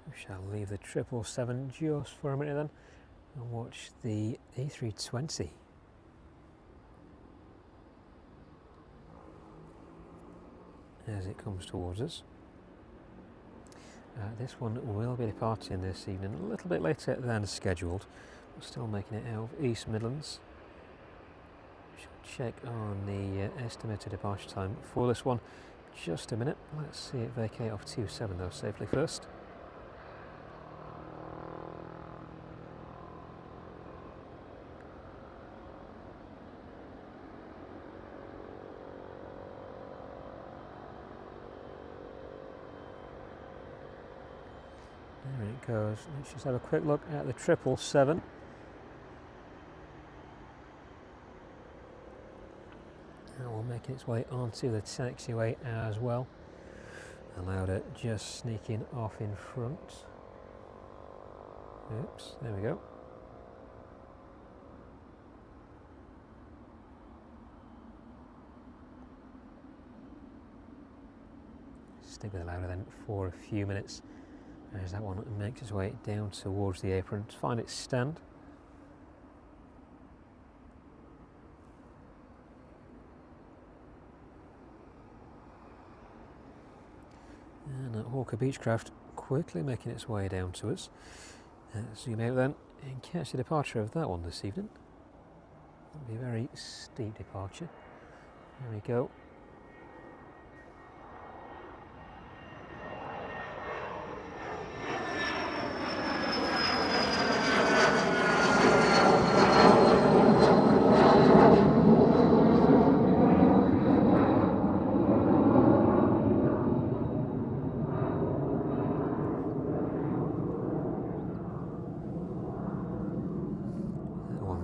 We shall leave the 777 just for a minute then and watch the A320. As it comes towards us. This one will be departing this evening a little bit later than scheduled, but still making it out of East Midlands. Shall check on the estimated departure time for this one. Just a minute. Let's see it vacate off 27 though safely first. There it goes. Let's just have a quick look at the 777. That one making its way onto the taxiway as well. Allowed it just sneaking off in front. Oops, there we go. Stick with the Lauda then for a few minutes as that one makes its way down towards the apron to find its stand. And that Hawker Beechcraft quickly making its way down to us. Zoom out then and catch the departure of that one this evening. That'll be a very steep departure. There we go.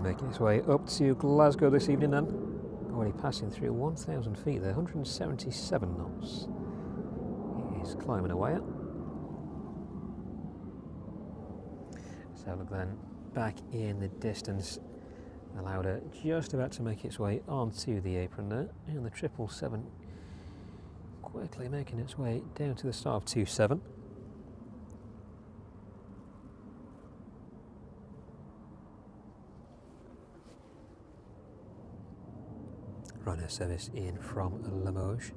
Making its way up to Glasgow this evening then. Already passing through 1,000 feet there, 177 knots. It is climbing away at. So look then, back in the distance. The Lauda just about to make its way onto the apron there. And the 777 quickly making its way down to the start of 27. Ryanair service in from Limoges.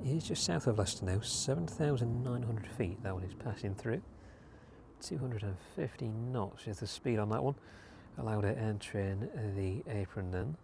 It is just south of Leicester now, 7,900 feet that one is passing through. 250 knots is the speed on that one. Allowed it entering the apron then.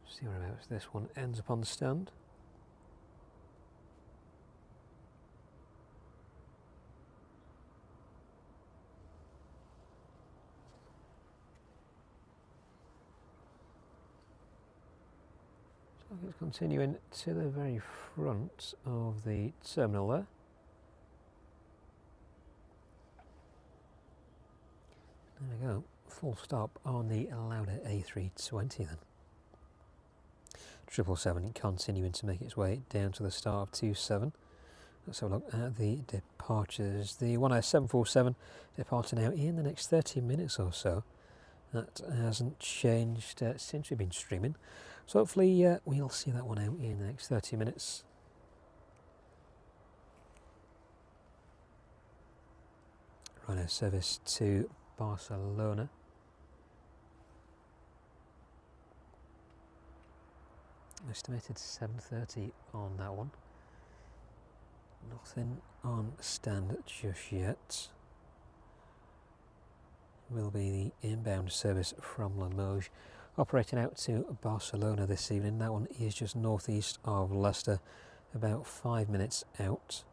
See whereabouts this one ends up on the stand. So it's continuing to the very front of the terminal there. There we go, full stop on the Lauda A320 then. 777 continuing to make its way down to the start of 27. Let's have a look at the departures. The 747 departing now in the next 30 minutes or so. That hasn't changed since we've been streaming. So hopefully we'll see that one out in the next 30 minutes. Ryanair service to Barcelona. Estimated 7:30 on that one. Nothing on stand just yet. Will be the inbound service from Limoges, operating out to Barcelona this evening. That one is just northeast of Leicester, about 5 minutes out.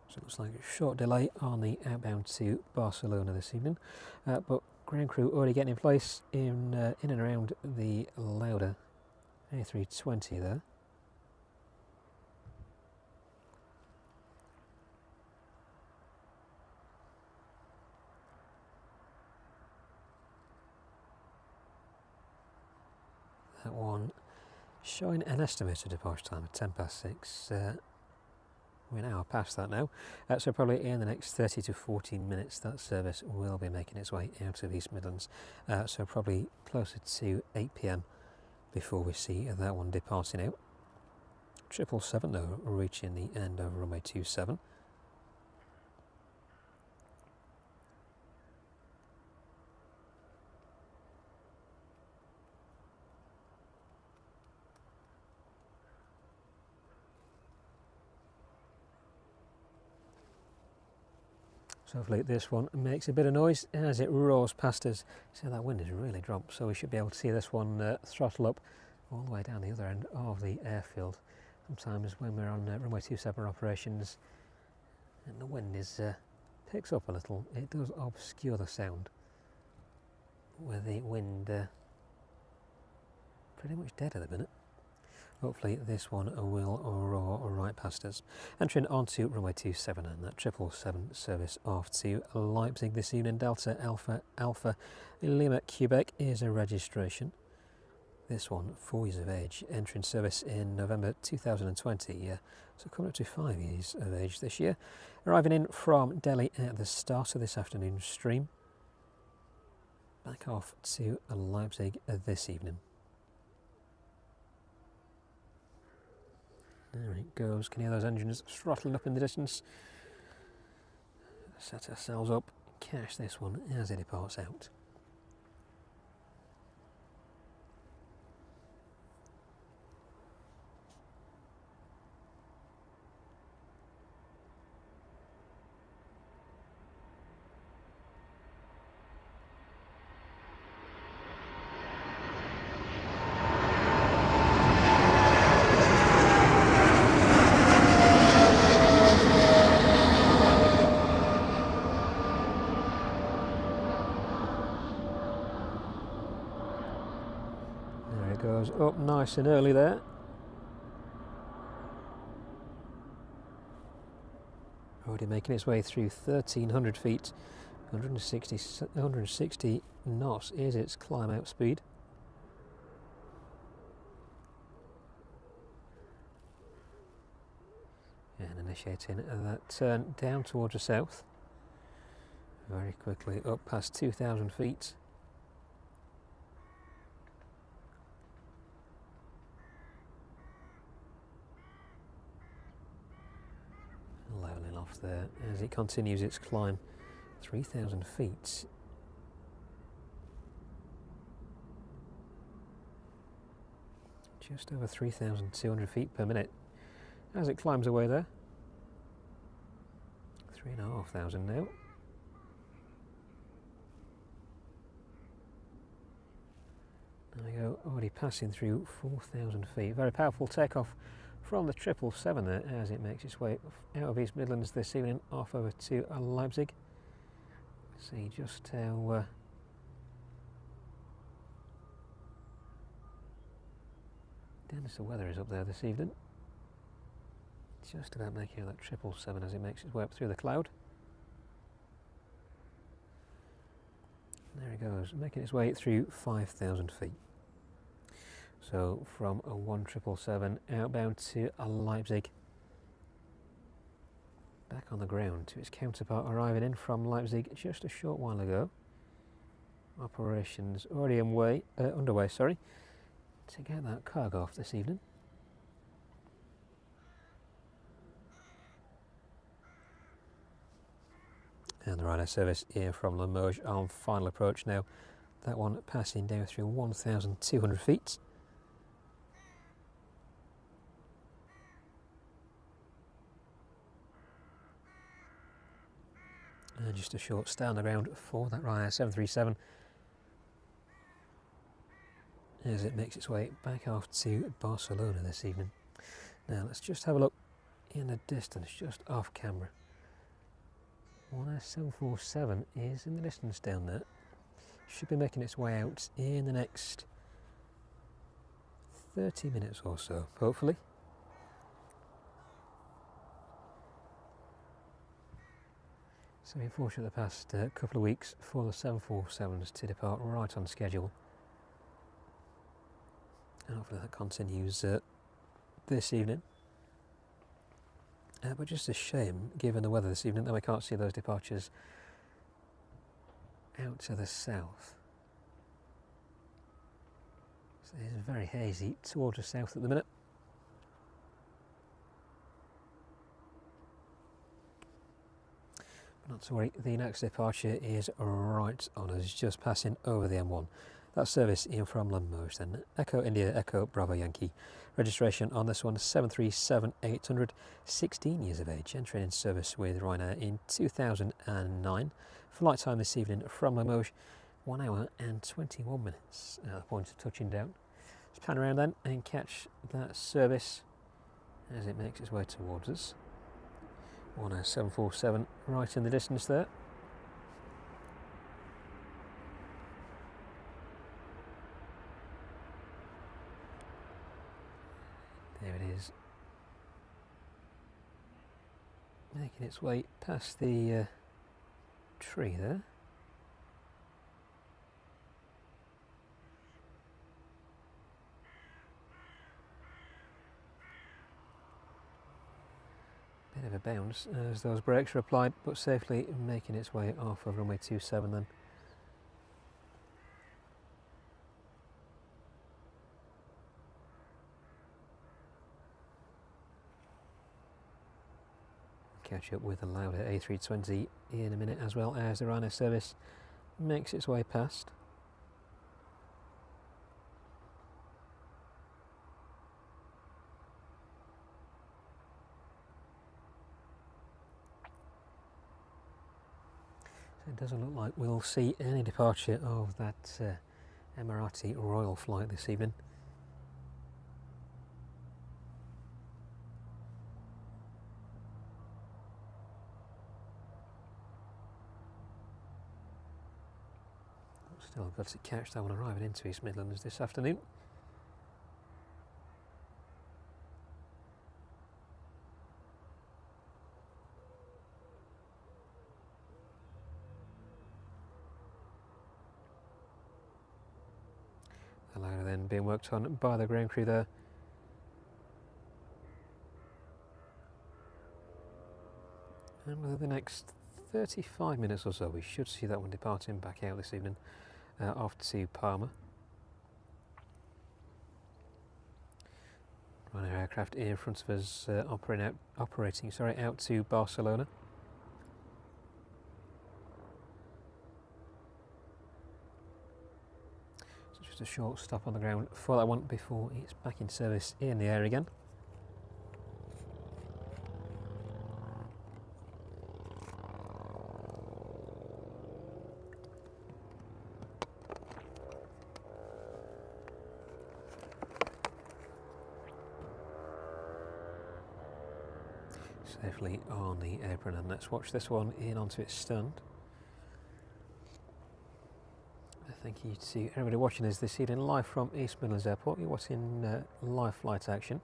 So it looks like a short delay on the outbound to Barcelona this evening, but ground crew already getting in place in and around the Lauda A320 there. That one showing an estimated departure time of 6:10. We're an hour past that now, so probably in the next 30 to 40 minutes that service will be making its way out of East Midlands, so probably closer to 8 PM before we see that one departing out. 777 though reaching the end of runway 27. So hopefully this one makes a bit of noise as it roars past us. See, that wind has really dropped, so we should be able to see this one throttle up all the way down the other end of the airfield. Sometimes when we're on runway 27 operations and the wind picks up a little, it does obscure the sound, with the wind pretty much dead at the minute. Hopefully this one will roar right past us. Entering onto runway 27 and that 777 service off to Leipzig this evening. Delta Alpha Alpha Lima Quebec is a registration. This one 4 years of age, entering service in November 2020, so coming up to 5 years of age this year. Arriving in from Delhi at the start of this afternoon's stream. Back off to Leipzig this evening. There it goes. Can you hear those engines throttling up in the distance? Set ourselves up, catch this one as it departs out. Goes up nice and early there. Already making its way through 1,300 feet, 160 knots is its climb out speed. And initiating that turn down towards the south, very quickly up past 2,000 feet. Leveling off there as it continues its climb, 3,000 feet. Just over 3,200 feet per minute as it climbs away there. 3,500 now. There we go, already passing through 4,000 feet. Very powerful takeoff from the 777 there as it makes its way out of East Midlands this evening, off over to Leipzig. See just how dense the weather is up there this evening. Just about making out that 777 as it makes its way up through the cloud. There it goes, making its way through 5,000 feet. So from a 1777 outbound to Leipzig, back on the ground to its counterpart arriving in from Leipzig just a short while ago. Operations already underway, to get that cargo off this evening. And the Ryanair service here from Limoges on final approach now. That one passing down through 1,200 feet. And just a short stay on the ground for that Ryanair 737 as it makes its way back off to Barcelona this evening. Now let's just have a look in the distance, just off camera. Ryanair 747 is in the distance down there. Should be making its way out in the next 30 minutes or so, hopefully. So been fortunate the past couple of weeks for the 747s to depart right on schedule. And hopefully that continues this evening. But just a shame, given the weather this evening, that we can't see those departures out to the south. So it's very hazy towards the south at the minute. But not to worry, the next departure is right on us, just passing over the M1. That service in from Limoges then. Echo India, Echo Bravo Yankee. Registration on this one 737-800, 16 years of age, entering in service with Ryanair in 2009. Flight time this evening from Limoges, 1 hour and 21 minutes at the point of touching down. Let's pan around then and catch that service as it makes its way towards us. 747 right in the distance there. There it is, making its way past the tree there. Bit of a bounce as those brakes are applied, but safely making its way off of runway 27 then. Catch up with the louder A320 in a minute, as well as the Ryanair service makes its way past. So it doesn't look like we'll see any departure of that Emirati Royal flight this evening. Still got to catch that one arriving into East Midlands this afternoon. The ladder then being worked on by the ground crew there. And within the next 35 minutes or so we should see that one departing back out this evening. Off to Palma. Ryanair aircraft in front of us operating out to Barcelona. So just a short stop on the ground for that one before it's back in service in the air again. Safely on the apron, and let's watch this one in onto its stand. Thank you to everybody watching us this evening live from East Midlands Airport. You're watching live flight action.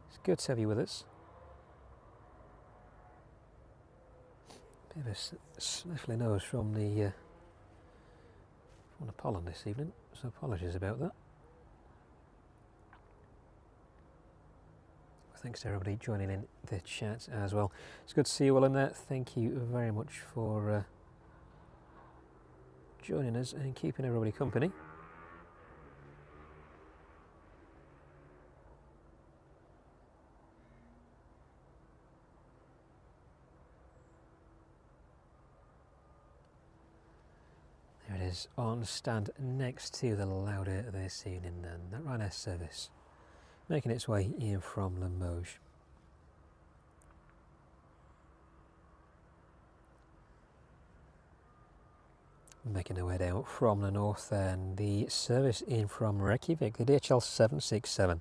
It's good to have you with us. Bit of a sniffly nose from the pollen this evening, so apologies about that. Thanks to everybody joining in the chat as well. It's good to see you all in there. Thank you very much for joining us and keeping everybody company. There it is on stand next to the Lauda this evening, and that Ryanair service making its way in from Limoges. Making their way down from the north, and the service in from Reykjavik, the DHL 767.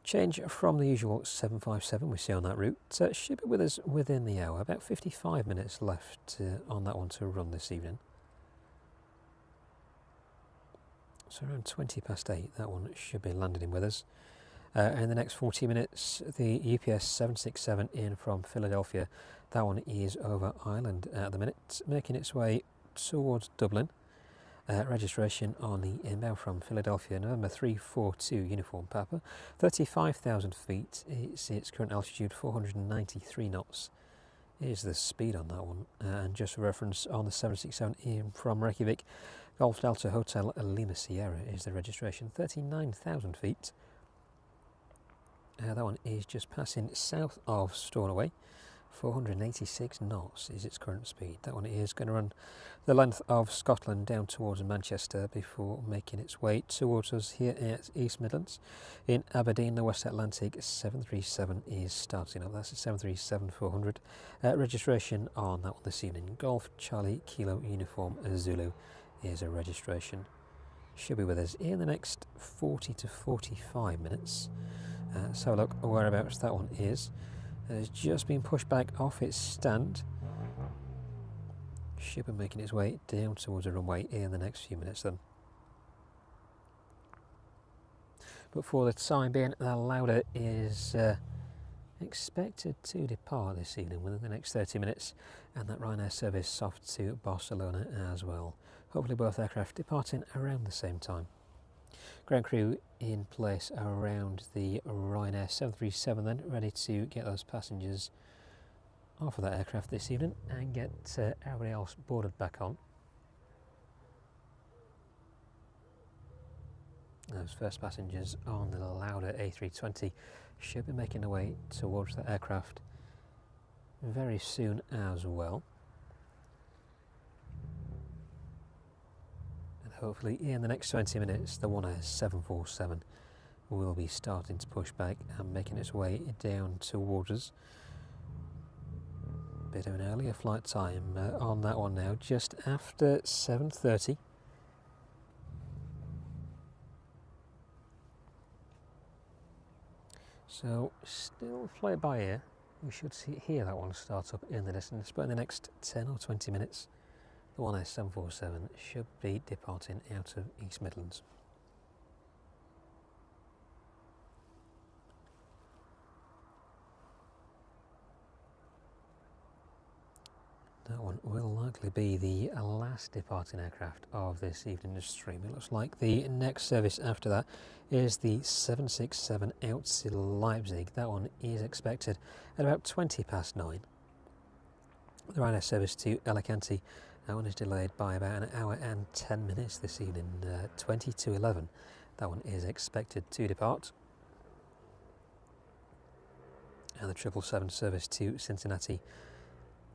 Change from the usual 757 we see on that route. Should be with us within the hour, about 55 minutes left on that one to run this evening. So around 20 past 8, that one should be landing in with us. In the next 40 minutes, the UPS 767 in from Philadelphia. That one is over Ireland at the minute, making its way towards Dublin. Registration on the inbound from Philadelphia, November 342 Uniform Papa. 35,000 feet is its current altitude, 493 knots is the speed on that one. And just for reference, on the 767 in from Reykjavik, Golf Delta Hotel Lima Sierra is the registration, 39,000 feet. That one is just passing south of Stornoway, 486 knots is its current speed. That one is going to run the length of Scotland down towards Manchester before making its way towards us here at East Midlands. In Aberdeen, the West Atlantic 737 is starting up. That's a 737-400. Registration on that one this evening. Golf Charlie Kilo Uniform Zulu is a registration. Should be with us in the next 40 to 45 minutes. Let's have a look whereabouts that one is. Has just been pushed back off its stand. Should be making its way down towards the runway in the next few minutes then. But for the time being, the Lauda is expected to depart this evening within the next 30 minutes, and that Ryanair service off to Barcelona as well. Hopefully both aircraft departing around the same time. Ground crew in place around the Ryanair 737 then, ready to get those passengers off of that aircraft this evening and get everybody else boarded back on. Those first passengers on the Lauda A320 should be making their way towards that aircraft very soon as well. Hopefully in the next 20 minutes the Ryanair 747 will be starting to push back and making its way down towards us. Bit of an earlier flight time on that one now, just after 7:30. So still flight by ear. We should hear that one start up in the distance, but in the next 10 or 20 minutes the Ryanair 747 should be departing out of East Midlands. That one will likely be the last departing aircraft of this evening's stream. It looks like the next service after that is the 767 out to Leipzig. That one is expected at about 20 past 9. The Ryanair service to Alicante, that one is delayed by about an hour and 10 minutes this evening, 20 to 11. That one is expected to depart. And the 777 service to Cincinnati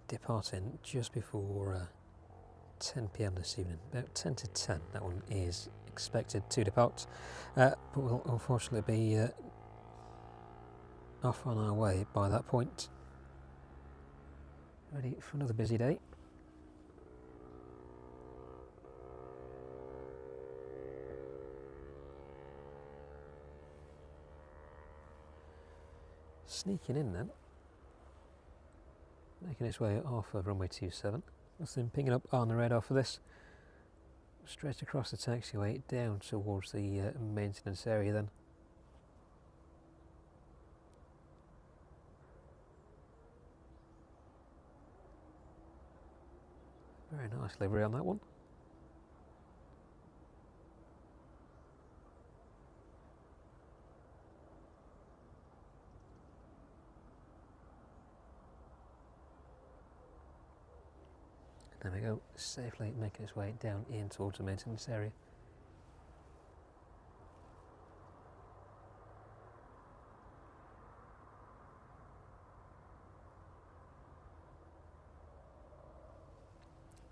departing just before 10 p.m. this evening, about 10 to 10. That one is expected to depart, but will unfortunately be off on our way by that point. Ready for another busy day. Sneaking in then, making its way off of runway 27. Nothing pinging up on the radar for this. Straight across the taxiway down towards the maintenance area then. Very nice livery on that one. There we go, safely making its way down in towards the maintenance area.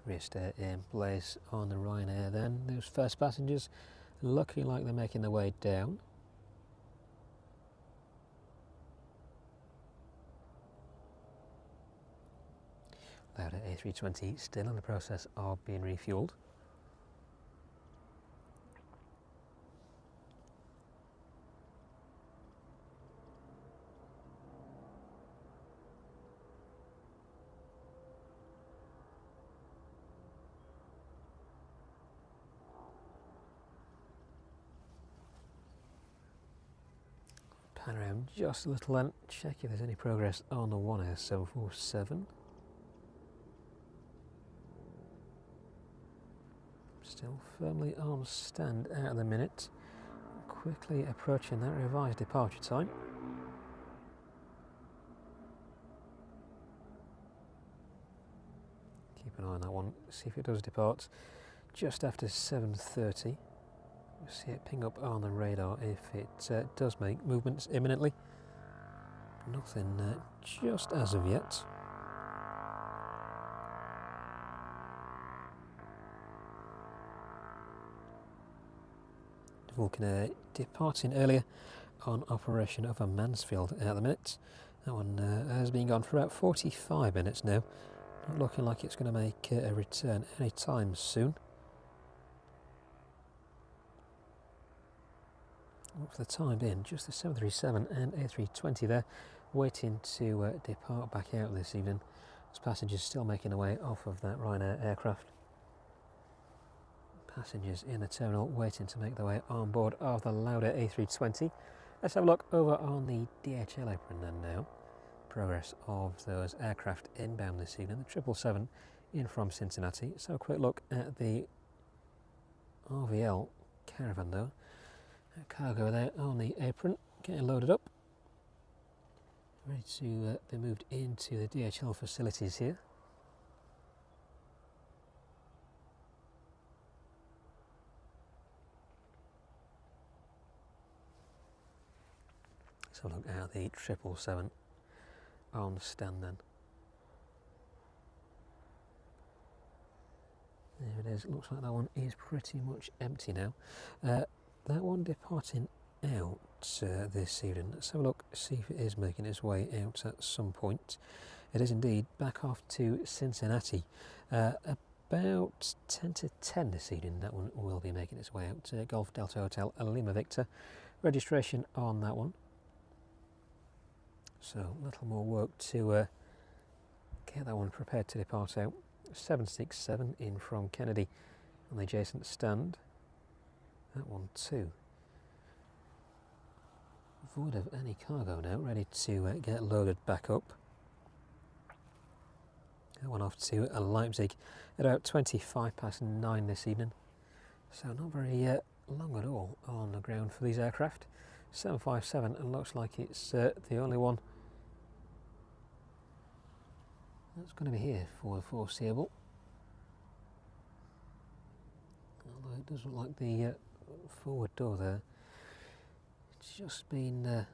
Rear stair in place on the Ryanair then. Those first passengers looking like they're making their way down. Lauda A320 still in the process of being refueled. Pan around just a little and check if there's any progress on the Ryanair 747. Still firmly on stand at the minute, quickly approaching that revised departure time. Keep an eye on that one, see if it does depart just after 7:30. We'll see it ping up on the radar if it does make movements imminently. Nothing just as of yet. Vulcan departing earlier on operation over Mansfield at the minute. That one has been gone for about 45 minutes now. Not looking like it's going to make a return anytime soon. Well, for the time being, just the 737 and A320 there, waiting to depart back out this evening. As passengers still making their way off of that Ryanair aircraft. Passengers in the terminal waiting to make their way on board of the louder A320. Let's have a look over on the DHL apron then now. Progress of those aircraft inbound this evening. The 777 in from Cincinnati. So a quick look at the RVL caravan though. Cargo there on the apron, getting loaded up. Ready to be moved into the DHL facilities here. Let's have a look at the 777 on the stand then. There it is, looks like that one is pretty much empty now. That one departing out this evening. Let's have a look, see if it is making its way out at some point. It is indeed back off to Cincinnati. About 10 to 10 this evening, that one will be making its way out. Golf Delta Hotel Lima Victor. Registration on that one. So a little more work to get that one prepared to depart out. 767 in from Kennedy on the adjacent stand. That one too. Void of any cargo now, ready to get loaded back up. That one off to Leipzig at about 9:25 this evening. So not very long at all on the ground for these aircraft. 757, and looks like it's the only one that's going to be here for the foreseeable. Although it does look like the forward door there, it's just been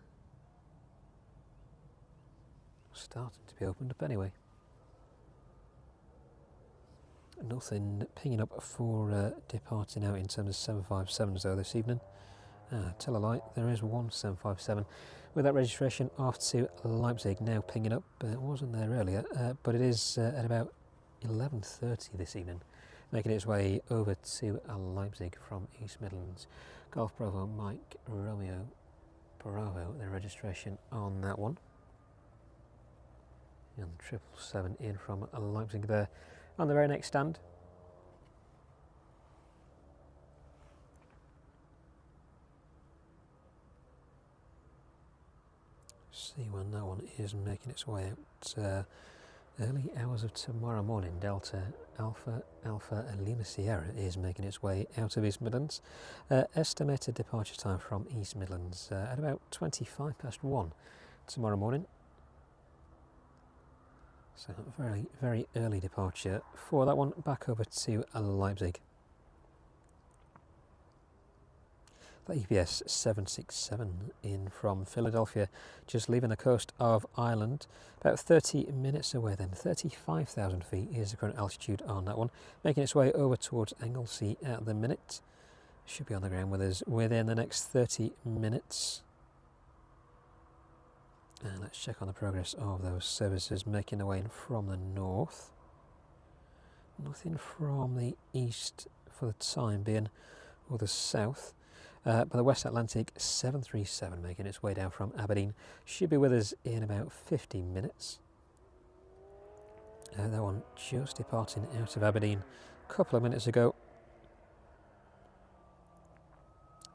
starting to be opened up anyway. Nothing pinging up for departing out in terms of 757s though this evening. Tell a lie, there is one 757 with that registration off to Leipzig now pinging up. It wasn't there earlier, but it is at about 11:30 this evening, making its way over to Leipzig from East Midlands. Golf Bravo Mike Romeo Bravo, the registration on that one. And 777 in from Leipzig there on the very next stand. See when that one is making its way out. Early hours of tomorrow morning. Delta Alpha and Lima Sierra is making its way out of East Midlands. Estimated departure time from East Midlands at about 1:25 tomorrow morning. So very, very early departure for that one, back over to Leipzig. The EPS 767 in from Philadelphia, just leaving the coast of Ireland, about 30 minutes away then. 35,000 feet is the current altitude on that one, making its way over towards Anglesey at the minute. Should be on the ground with us within the next 30 minutes. And let's check on the progress of those services making their way in from the north. Nothing from the east for the time being, or the south. But the West Atlantic 737 making its way down from Aberdeen should be with us in about 50 minutes. That one just departing out of Aberdeen a couple of minutes ago.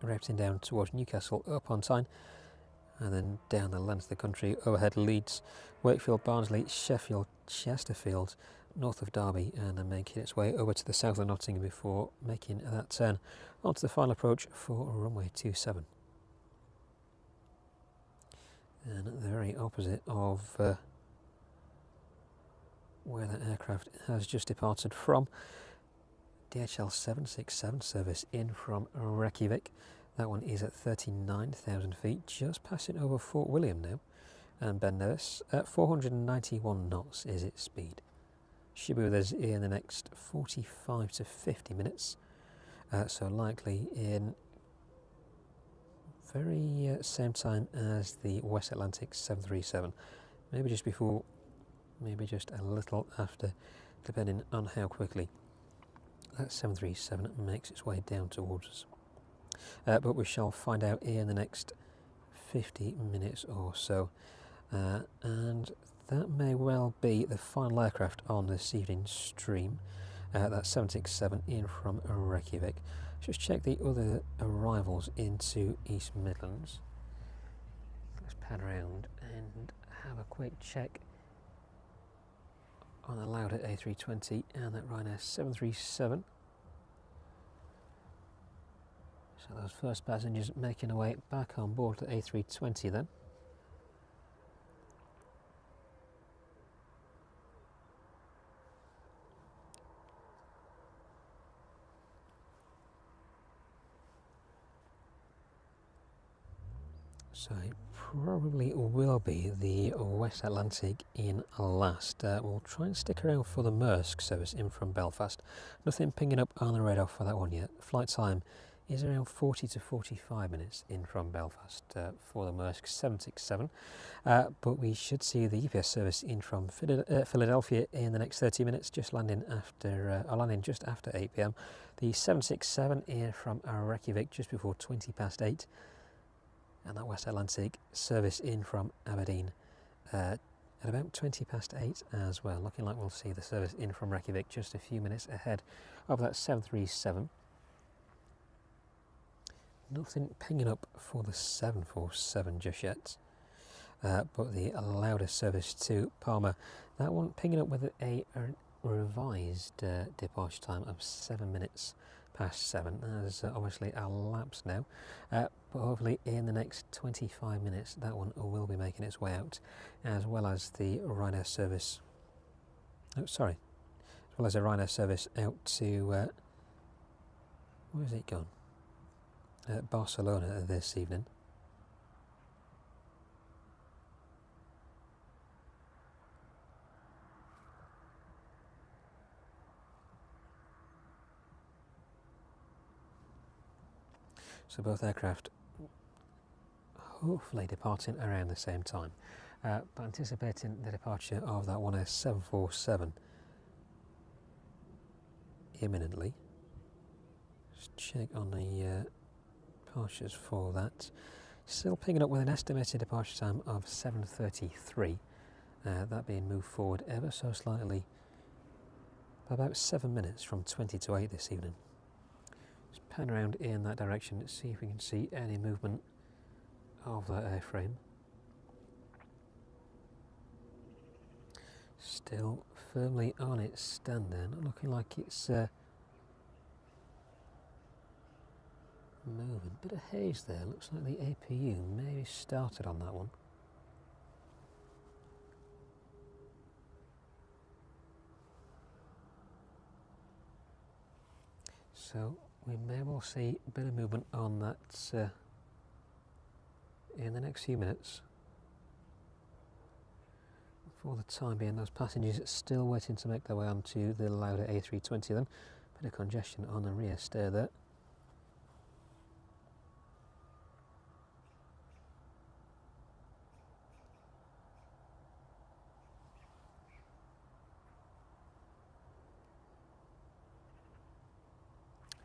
Routing down towards Newcastle upon Tyne, and then down the length of the country, overhead Leeds, Wakefield, Barnsley, Sheffield, Chesterfield, north of Derby, and then making its way over to the south of Nottingham before making that turn onto the final approach for runway 27. And at the very opposite of where that aircraft has just departed from, DHL 767 service in from Reykjavik. That one is at 39,000 feet, just passing over Fort William now, and Ben Nevis at 491 knots is its speed. Should be with us in the next 45 to 50 minutes, so likely in very same time as the West Atlantic 737, maybe just before, maybe just a little after, depending on how quickly that 737 makes its way down towards us. But we shall find out here in the next 50 minutes or so, and that may well be the final aircraft on this evening's stream. That 767 in from Reykjavik. Just check the other arrivals into East Midlands. Let's pan around and have a quick check on the Lauda A320 and that Ryanair 737. So those first passengers making their way back on board the A320 then. So it probably will be the West Atlantic in last. We'll try and stick around for the Maersk service in from Belfast. Nothing pinging up on the radar for that one yet. Flight time is around 40 to 45 minutes in from Belfast for the Maersk 767. But we should see the UPS service in from Philadelphia in the next 30 minutes, just landing after, landing just after 8 p.m. The 767 in from Reykjavik just before 20 past 8. And that West Atlantic service in from Aberdeen at about 20 past 8 as well. Looking like we'll see the service in from Reykjavik just a few minutes ahead of that 737. Nothing pinging up for the 747 just yet. But the Lauda service to Palma, that one pinging up with a revised departure time of 7 minutes past 7. There's obviously elapsed now, but hopefully in the next 25 minutes that one will be making its way out, as well as the Ryanair service. Oh, sorry, as well as a Ryanair service out to where's it gone? Barcelona this evening. So both aircraft hopefully departing around the same time, but anticipating the departure of that one 747 imminently. Just check on the departures for that. Still picking up with an estimated departure time of 7:33. That being moved forward ever so slightly by about 7 minutes from 20 to 8 this evening. Just pan around in that direction to see if we can see any movement of that airframe. Still firmly on its stand there, not looking like it's moving. Bit of haze there, looks like the APU maybe started on that one. So we may well see a bit of movement on that in the next few minutes. For the time being, those passengers still waiting to make their way onto the Lauda A320 then. Bit of congestion on the rear stair there.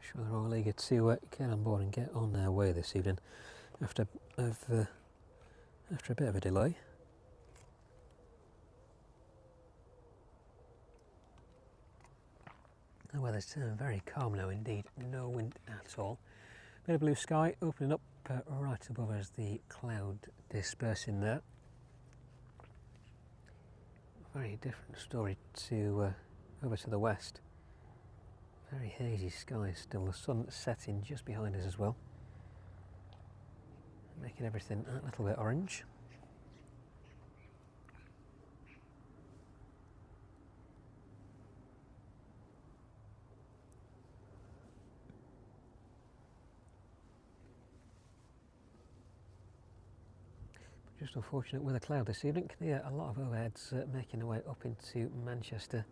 Sure they're all eager to get on board and get on their way this evening after a bit of a delay. The weather's turned very calm now indeed, no wind at all. Bit of blue sky opening up right above us, the cloud dispersing there. Very different story to over to the west. Very hazy skies still, the sun setting just behind us as well, making everything a little bit orange. Just unfortunate with a cloud this evening. Can hear a lot of overheads making their way up into Manchester,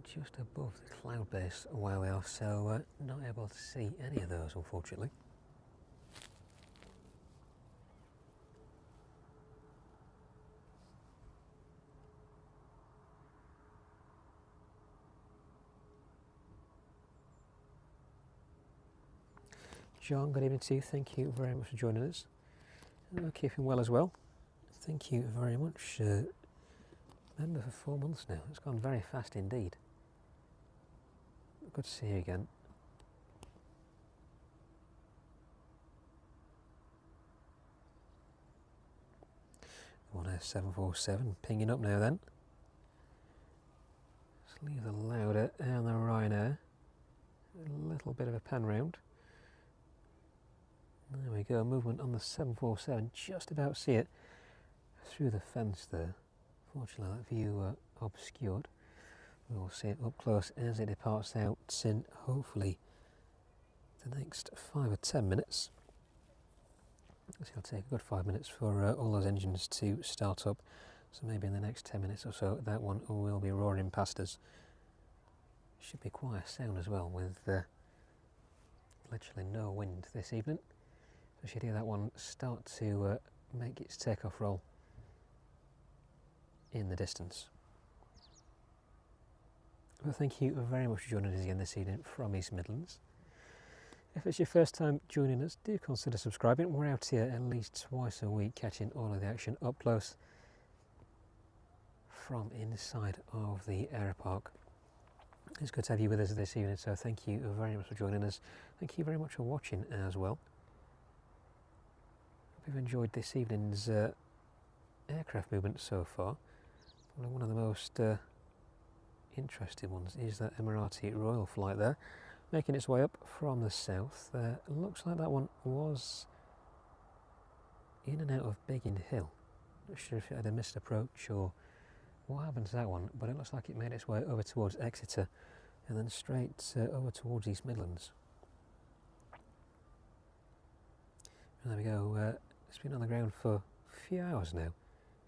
just above the cloud base where we are, so not able to see any of those unfortunately. John, good evening to you. Thank you very much for joining us. Keeping well as well. Thank you very much. Member for 4 months now. It's gone very fast indeed. Good to see you again. One 747 pinging up now then. Let's leave the Lauda and the Ryanair. A little bit of a pan round. There we go, movement on the 747, just about see it through the fence there. Fortunately that view obscured. We will see it up close as it departs out in hopefully the next 5 or 10 minutes. It'll take a good 5 minutes for all those engines to start up, so maybe in the next 10 minutes or so that one will be roaring past us. Should be quite a sound as well, with literally no wind this evening. So should hear that one start to make its takeoff roll in the distance. Well, thank you very much for joining us again this evening from East Midlands. If it's your first time joining us, do consider subscribing. We're out here at least twice a week catching all of the action up close from inside of the aeropark. It's good to have you with us this evening, so thank you very much for joining us. Thank you very much for watching as well. Hope you've enjoyed this evening's aircraft movement so far. Probably one of the most interesting ones is that Emirati Royal flight there, making its way up from the south. Looks like that one was in and out of Biggin Hill. Not sure if it had a missed approach or what happened to that one, but it looks like it made its way over towards Exeter and then straight over towards East Midlands. And there we go, it's been on the ground for a few hours now,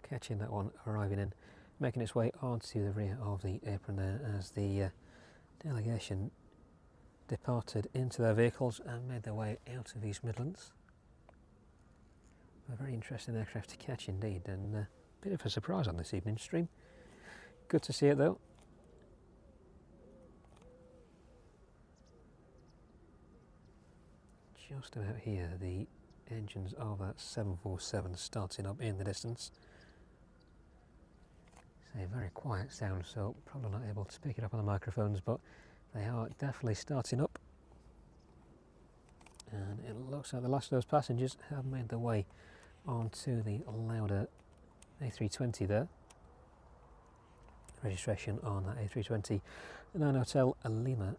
catching that one arriving in, making its way onto the rear of the apron there as the delegation departed into their vehicles and made their way out of East Midlands. A very interesting aircraft to catch indeed, and a bit of a surprise on this evening's stream. Good to see it though. Just about here, the engines of that 747 starting up in the distance. It's a very quiet sound, so probably not able to pick it up on the microphones, but they are definitely starting up. And it looks like the last of those passengers have made their way onto the Lauda A320 there. Registration on that A320, 9 Hotel Lima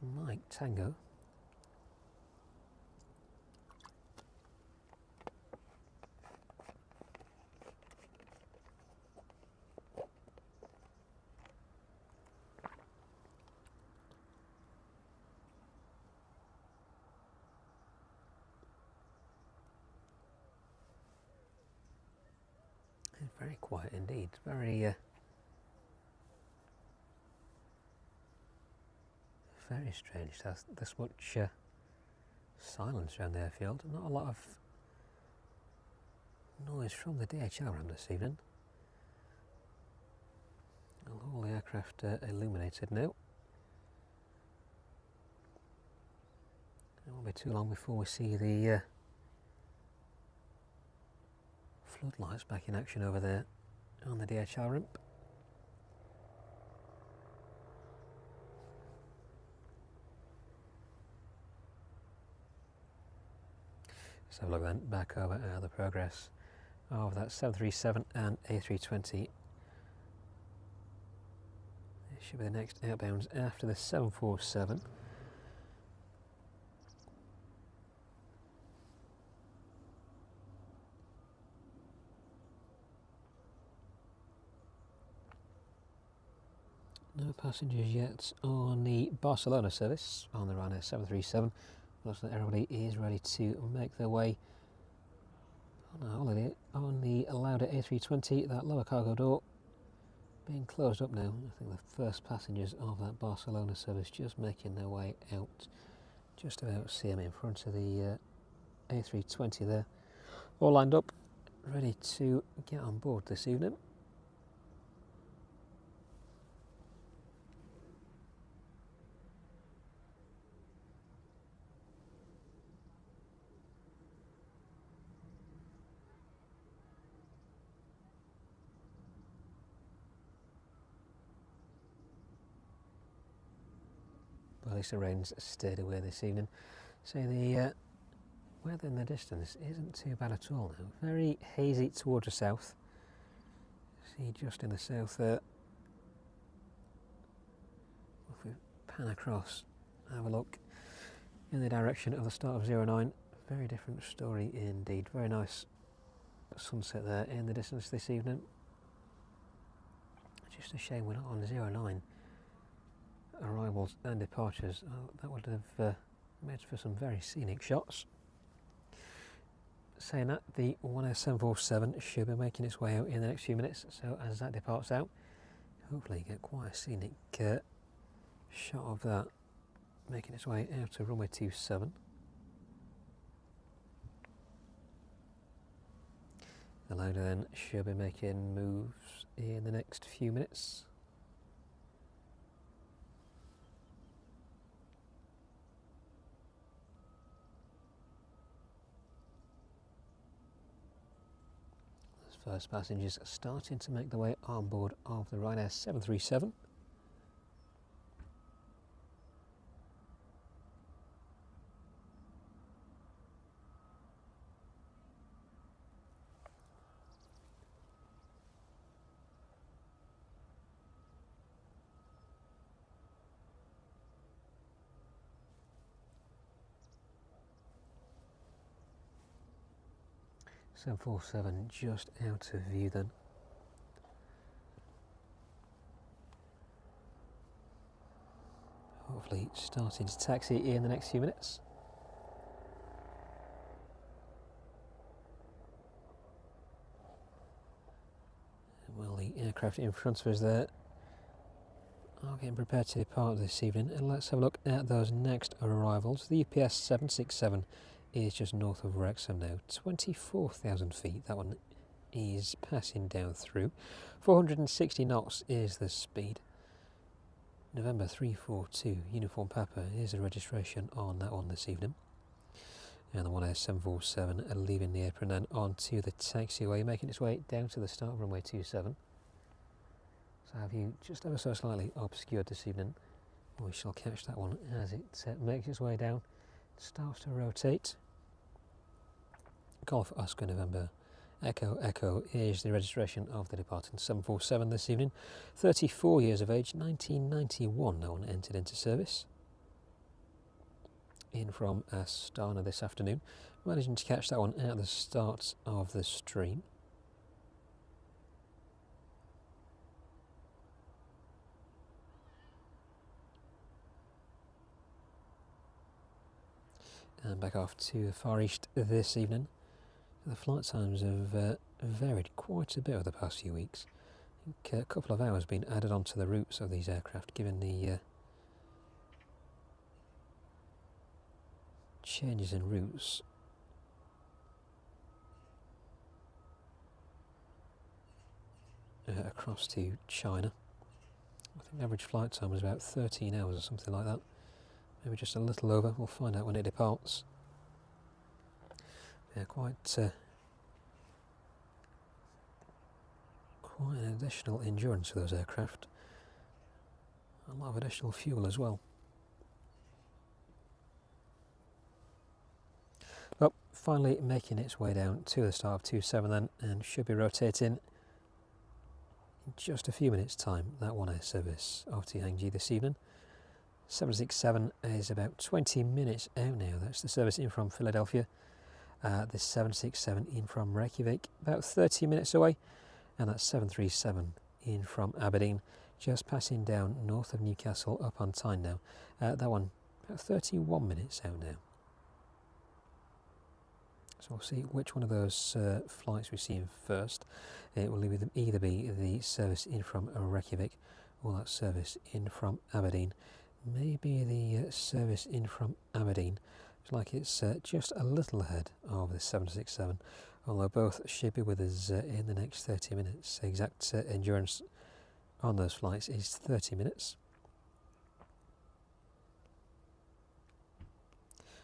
Mike Tango. Very quiet indeed, very very strange to have this much silence around the airfield. Not a lot of noise from the DHL around this evening. All the aircraft illuminated now. It won't be too long before we see the floodlights back in action over there on the DHL ramp. Let's have a look then back over at the progress of that 737 and A320. It should be the next outbounds after the 747. No passengers yet on the Barcelona service on the Ryanair 737. Looks like everybody is ready to make their way on a holiday on the Lauda A320. That lower cargo door being closed up now. I think the first passengers of that Barcelona service just making their way out. Just about see them in front of the A320 there. All lined up, ready to get on board this evening. at least the rain's stayed away this evening. So the weather in the distance isn't too bad at all now. Very hazy towards the south. See just in the south there. If we pan across, have a look in the direction of the start of 09. Very different story indeed. Very nice sunset there in the distance this evening. Just a shame we're not on 09 arrivals and departures. Oh, that would have made for some very scenic shots. Saying that, the 10747 should be making its way out in the next few minutes, so as that departs out, hopefully you get quite a scenic shot of that making its way out to runway 27. The loader then should be making moves in the next few minutes. First passengers are starting to make their way on board of the Ryanair 737. Seven 747 just out of view then. Hopefully starting to taxi in the next few minutes. And while the aircraft in front of us there are getting prepared to depart this evening, and let's have a look at those next arrivals. The UPS 767 is just north of Wrexham now, 24,000 feet. That one is passing down through. 460 knots is the speed. November 342 Uniform Papa is the registration on that one this evening. And the 18747 leaving the apron and onto the taxiway, making its way down to the start of runway 27. So have you just ever so slightly obscured this evening? We shall catch that one as it makes its way down, starts to rotate. Golf Oscar November Echo Echo is the registration of the departing 747 this evening. 34 years of age, 1991 that one entered into service. In from Astana this afternoon, managing to catch that one at the start of the stream. And back off to the Far East this evening. The flight times have varied quite a bit over the past few weeks. I think a couple of hours been added onto the routes of these aircraft, given the changes in routes. Across to China. I think the average flight time was about 13 hours or something like that. Maybe just a little over. We'll find out when it departs. Yeah, quite an additional endurance for those aircraft. A lot of additional fuel as well. Well, finally making its way down to the start of 27 then, and should be rotating in just a few minutes' time. That one air service off to Hangzhou this evening. 767 is about 20 minutes out now. That's the service in from Philadelphia. The 767 in from Reykjavik, about 30 minutes away. And that's 737 in from Aberdeen, just passing down north of Newcastle up on Tyne now. That one about 31 minutes out now. So we'll see which one of those flights we see in first. It will either be the service in from Reykjavik or that service in from Aberdeen. Maybe the service in from Aberdeen. Looks like it's just a little ahead of the 767, although both should be with us in the next 30 minutes. The exact endurance on those flights is 30 minutes.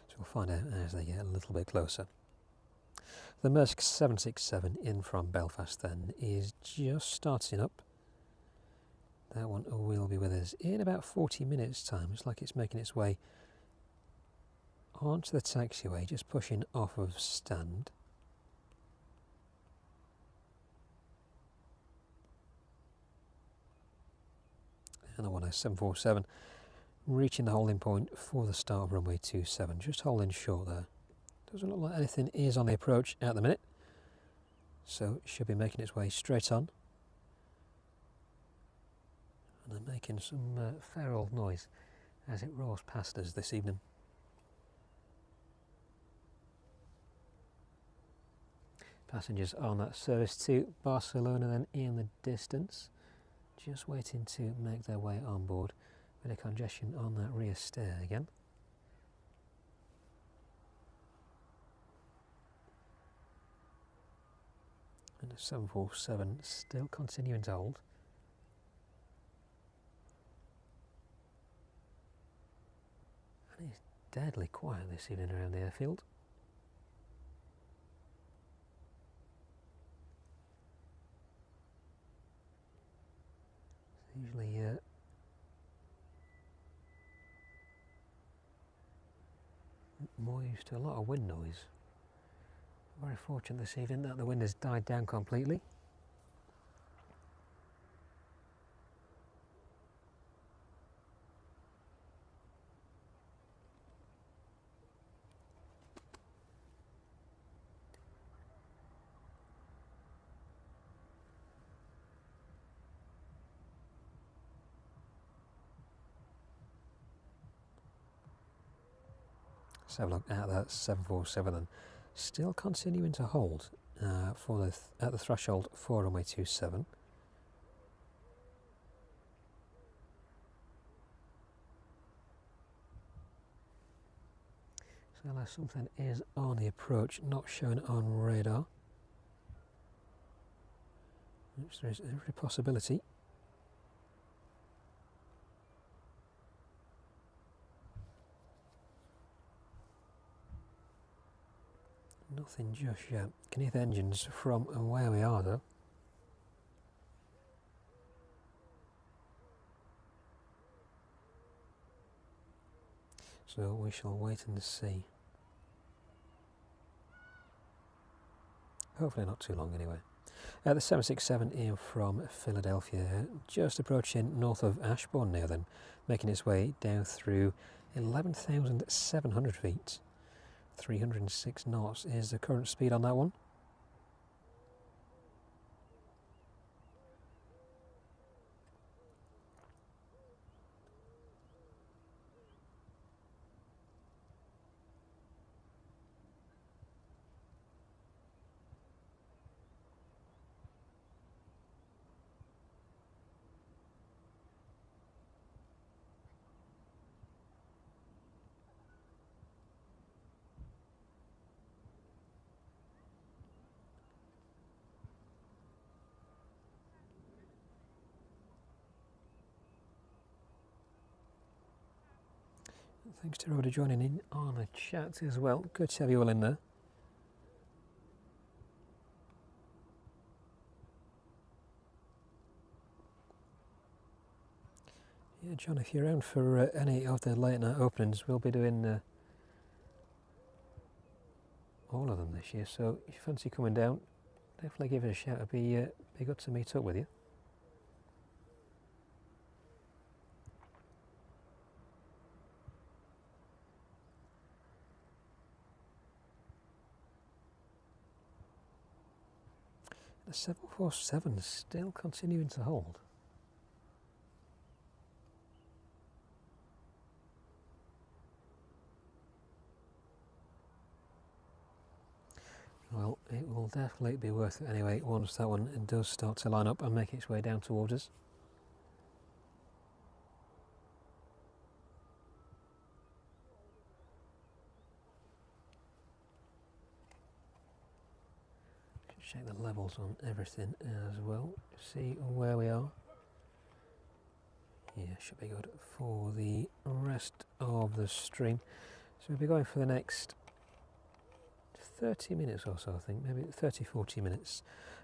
So we'll find out as they get a little bit closer. The Maersk 767 in from Belfast then is just starting up. That one will be with us in about 40 minutes time. It's like it's making its way onto the taxiway, just pushing off of stand. And the 10747 reaching the holding point for the start of runway 27, just holding short there. Doesn't look like anything is on the approach at the minute, so it should be making its way straight on. And they're making some fair old noise as it roars past us this evening. Passengers on that service to Barcelona then in the distance, just waiting to make their way on board. Bit of congestion on that rear stair again. And the 747 still continuing to hold. And it's deadly quiet this evening around the airfield. It's usually more used to a lot of wind noise. Very fortunate this evening that the wind has died down completely. Let's have a look at that 747 and still continuing to hold at the threshold for runway 27. So unless something is on the approach, not shown on radar, which there is every possibility. Nothing just yet. Can hear the engines from where we are though. So we shall wait and see. Hopefully not too long anyway. The 767 in from Philadelphia, just approaching north of Ashbourne now then, making its way down through 11,700 feet. 306 knots is the current speed on that one. Thanks to everybody joining in on the chat as well. Good to have you all in there. Yeah, John, if you're around for any of the late night openings, we'll be doing all of them this year. So if you fancy coming down, definitely give it a shout. It'd be good to meet up with you. The 747 is still continuing to hold. Well, it will definitely be worth it anyway once that one does start to line up and make its way down towards us. Check the levels on everything as well, see where we are. Yeah, should be good for the rest of the stream. So we'll be going for the next 30 minutes or so, I think, maybe 30, 40 minutes.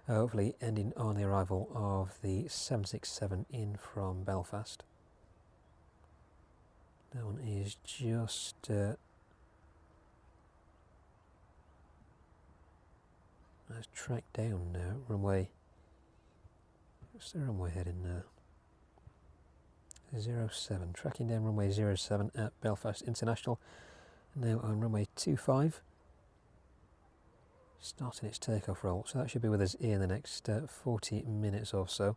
Hopefully ending on the arrival of the 767 in from Belfast. That one is just let's track down now, runway. What's the runway heading now? 07, tracking down runway 07 at Belfast International. Now on runway 25, starting its takeoff roll. So that should be with us here in the next 40 minutes or so.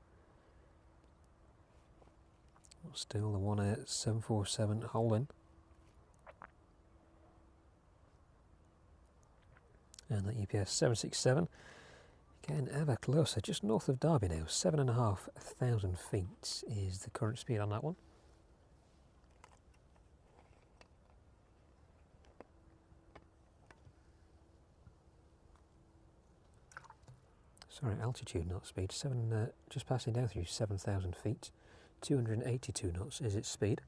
Still the 747 holding. And the EPS 767 getting ever closer, just north of Derby now. 7,500 feet is the current speed on that one. Sorry, altitude, not speed. Just passing down through 7,000 feet. 282 knots is its speed.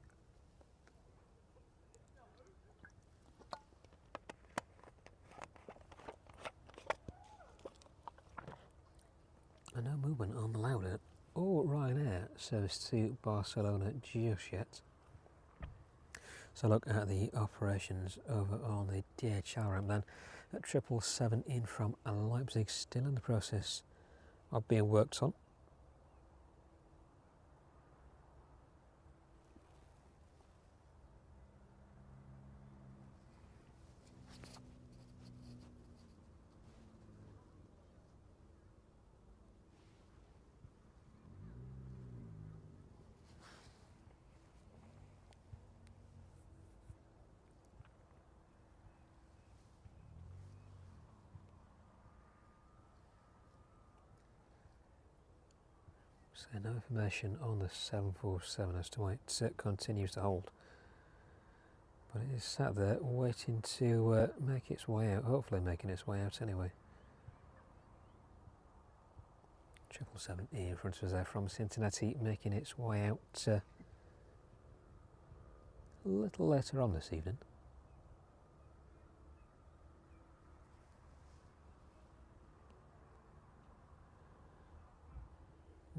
And no movement on the Lauda or Ryanair service to Barcelona just yet. So look at the operations over on the DHL ramp then. At 777 in from Leipzig, still in the process of being worked on. So no information on the 747 as to why it continues to hold. But it is sat there waiting to make its way out, hopefully making its way out anyway. 777 in front of us there from Cincinnati, making its way out a little later on this evening.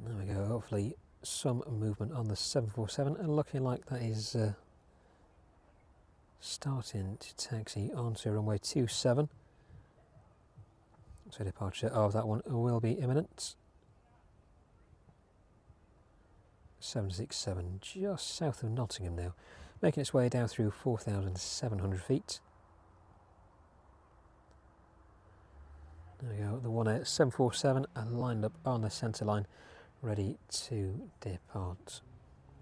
There we go, hopefully some movement on the 747 and looking like that is starting to taxi onto runway 27. So departure of that one will be imminent. 767 just south of Nottingham now, making its way down through 4,700 feet. There we go, the 747 lined up on the centre line, ready to depart.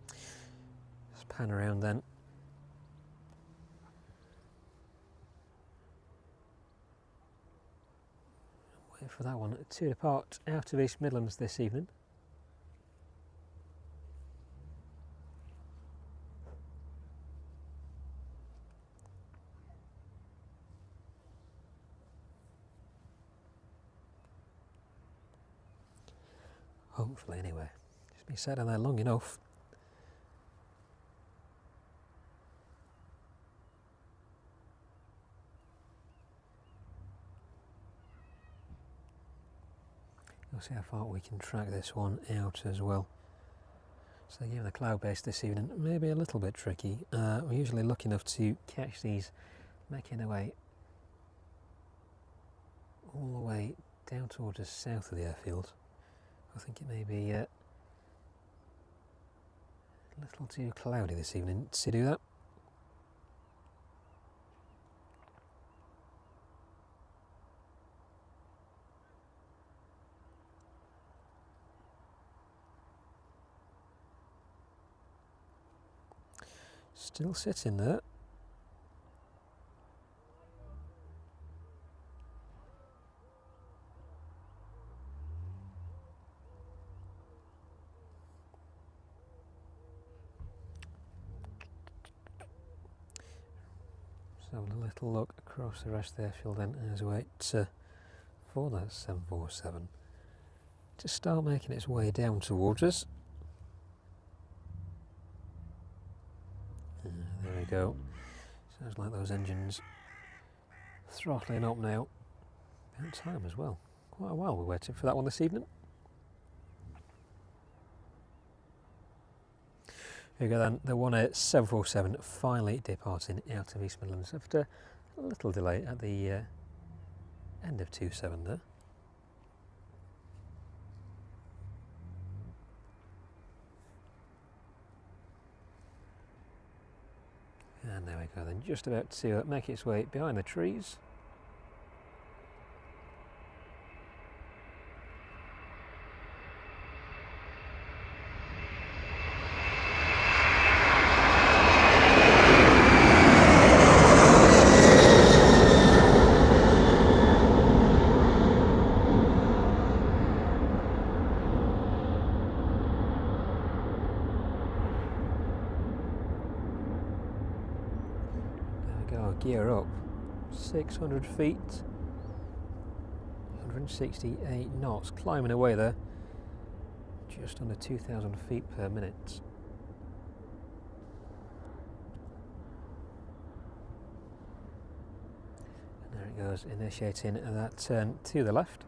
Let's pan around then. Wait for that one to depart out of East Midlands this evening. Hopefully anyway. Just been sat down there long enough. We'll see how far we can track this one out as well. So given the cloud base this evening, maybe a little bit tricky. We're usually lucky enough to catch these making their way all the way down towards the south of the airfield. I think it may be a little too cloudy this evening to do that. Still sitting there. So have a little look across the rest of the airfield then as we wait for that 747 to start making its way down towards us. There we go. Sounds like those engines throttling up now About time as well. Quite a while we waited for that one this evening. Here we go then, the 747 finally departing out of East Midlands after a little delay at the end of 27 there. And there we go then, just about to make its way behind the trees. Gear up, 600 feet, 168 knots, climbing away there, just under 2,000 feet per minute. And there it goes, initiating that turn to the left.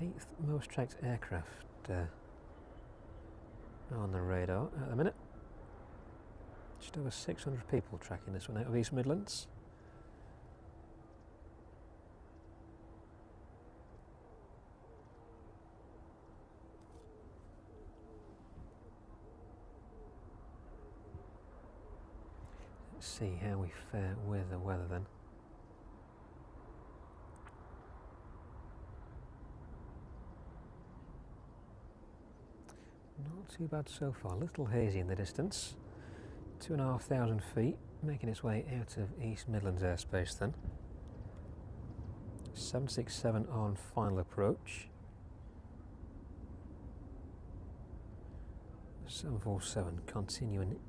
8th most tracked aircraft on the radar at the minute. Just over 600 people tracking this one out of East Midlands. Let's see how we fare with the weather then. Not too bad so far, a little hazy in the distance. 2,500 feet, making its way out of East Midlands airspace then. 767 on final approach. 747 continuing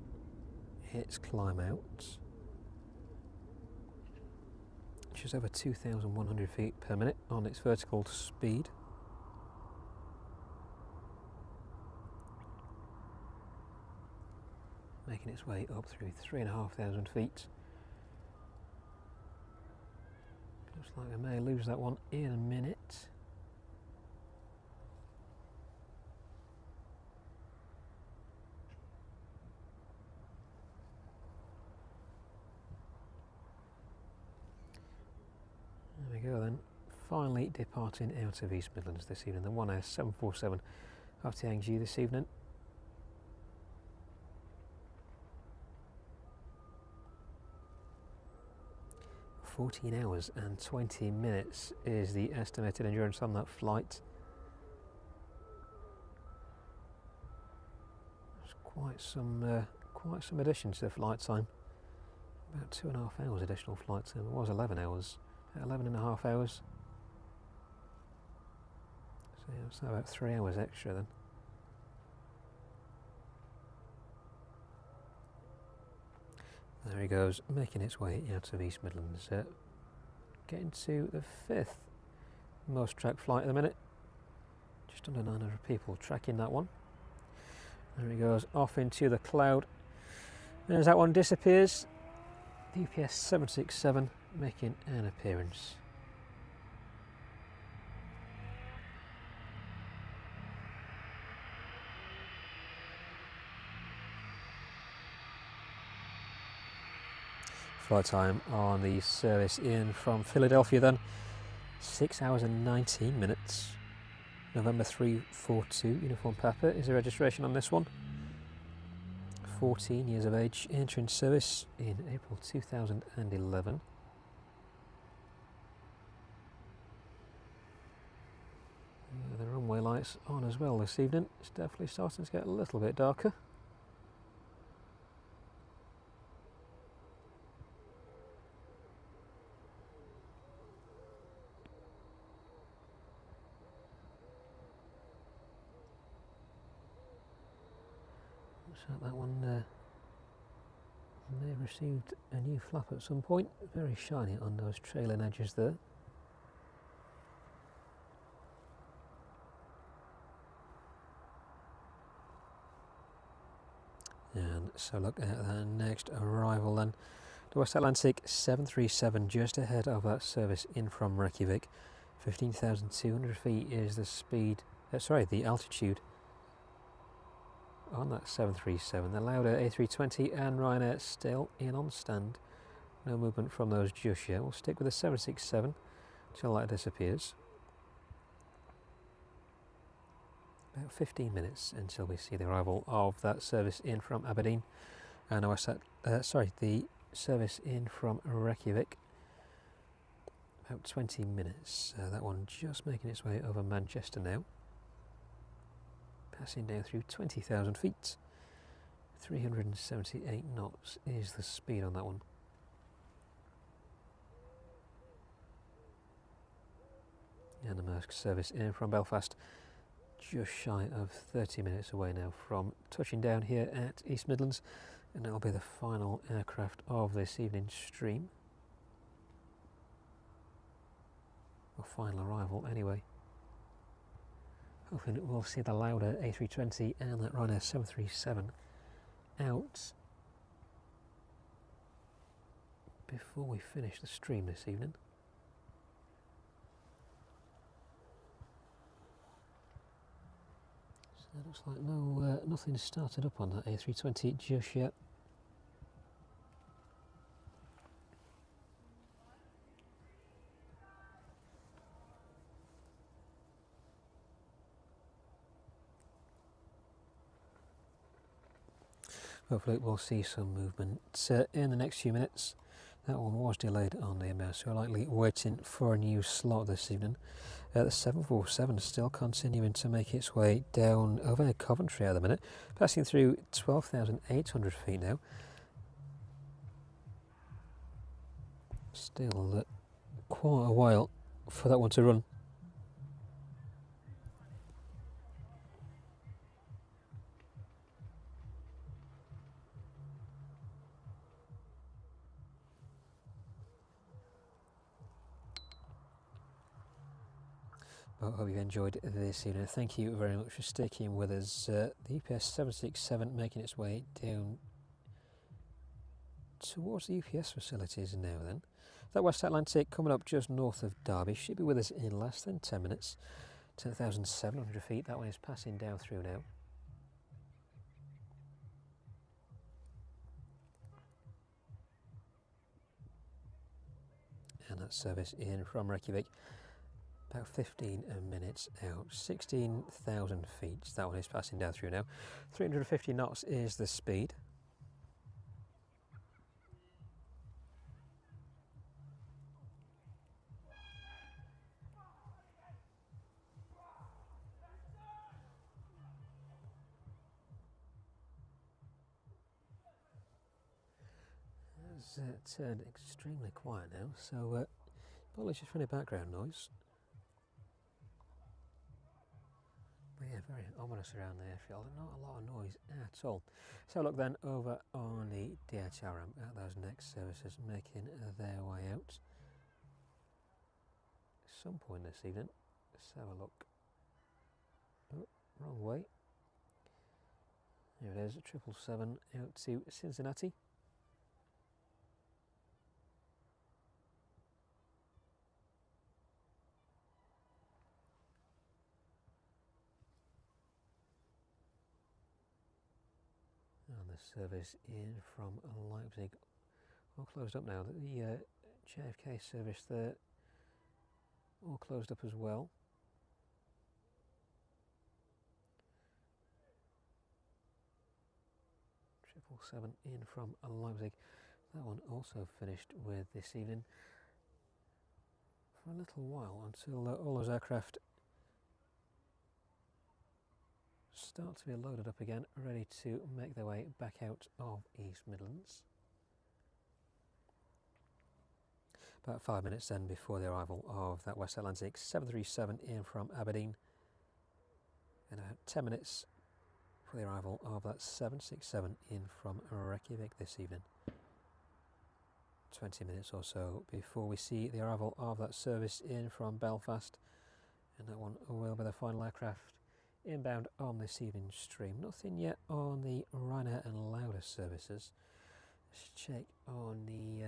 its climb out. Just over 2,100 feet per minute on its vertical speed. Making its way up through 3,500 feet. Looks like we may lose that one in a minute. There we go then, finally departing out of East Midlands this evening, the 747 off Tianjin this evening. 14 hours and 20 minutes is the estimated endurance on that flight. There's quite some addition to the flight time. About 2.5 hours additional flight time. It was 11 hours, 11.5 hours. So yeah, it's about 3 hours extra then. There he goes, making its way out of East Midlands. Getting to the 5th most tracked flight at the minute. Just under 900 people tracking that one. There he goes, off into the cloud. And as that one disappears, the UPS 767 making an appearance. Flight time on the service in from Philadelphia then, 6 hours and 19 minutes. November 342, Uniform Papa is the registration on this one. 14 years of age, entering service in April 2011. The runway lights on as well this evening. It's definitely starting to get a little bit darker. Looks like that one may have received a new flap at some point. Very shiny on those trailing edges there. And so look at the next arrival then. The West Atlantic 737 just ahead of that service in from Reykjavik. 15,200 feet is the speed, the altitude on that 737. The Lauda A320 and Ryanair still in on stand. No movement from those just yet. We'll stick with the 767 until that disappears. About 15 minutes until we see the arrival of that service in from Aberdeen. And the service in from Reykjavik. About 20 minutes. That one just making its way over Manchester now. Passing down through 20,000 feet. 378 knots is the speed on that one. And the Maersk service in from Belfast, just shy of 30 minutes away now from touching down here at East Midlands, and that'll be the final aircraft of this evening's stream. Or final arrival anyway. Hoping we'll see the Lauda A320 and that Ryanair 737 out before we finish the stream this evening. So it looks like nothing started up on that A320 just yet. Hopefully we'll see some movement in the next few minutes. That one was delayed on the inbound, so we're likely waiting for a new slot this evening. The 747 still continuing to make its way down over Coventry at the minute, passing through 12,800 feet now. Still quite a while for that one to run. I hope you've enjoyed this evening. Thank you very much for sticking with us. The UPS 767 making its way down towards the UPS facilities now then. That West Atlantic coming up just north of Derby should be with us in less than 10 minutes. 10,700 feet, that one is passing down through now. And that service in from Reykjavik. About 15 minutes out, 16,000 feet, that one is passing down through now. 350 knots is the speed. It's turned extremely quiet now, so apologies for any background noise. But yeah, very ominous around the airfield, not a lot of noise at all. So look then over on the DHL ramp at those next services making their way out. Some point this evening, let's have a look. Oh, wrong way. Here it is, 777 out to Cincinnati. Service in from Leipzig, all closed up now. The JFK service there, all closed up as well. Triple seven in from Leipzig. That one also finished with this evening for a little while until all those aircraft start to be loaded up again, ready to make their way back out of East Midlands. About 5 minutes then before the arrival of that West Atlantic 737 in from Aberdeen, and about 10 minutes for the arrival of that 767 in from Reykjavik this evening. 20 minutes or so before we see the arrival of that service in from Belfast, and that one will be the final aircraft inbound on this evening's stream. Nothing yet on the Ryanair and Lauda services. Let's check on the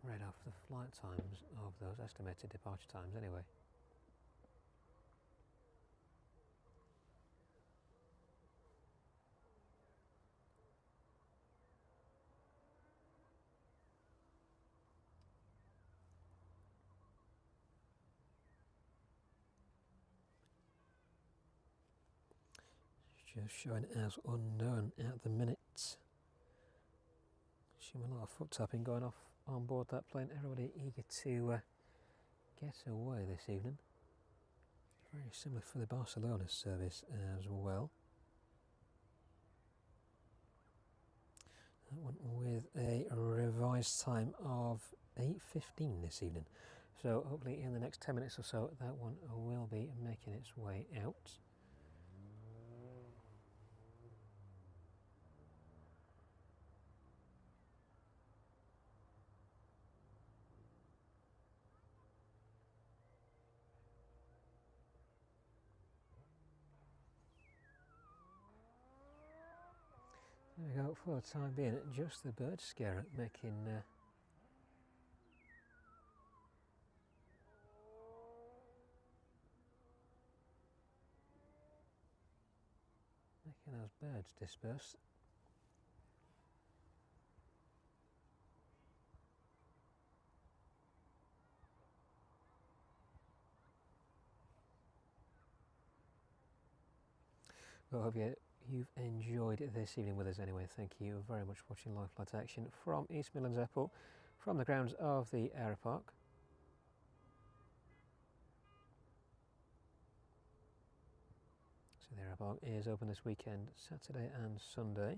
radar for the flight times of those estimated departure times anyway. Just showing as unknown at the minute. Assuming a lot of foot tapping going off on board that plane. Everybody eager to get away this evening. Very similar for the Barcelona service as well. That one with a revised time of 8:15 this evening. So hopefully in the next 10 minutes or so that one will be making its way out. There we go, for the time being, just the bird scarer making making those birds disperse. Well, I hope you've enjoyed this evening with us anyway. Thank you very much for watching Live Flight Action from East Midlands Airport, from the grounds of the Aeropark. So the Aeropark is open this weekend, Saturday and Sunday.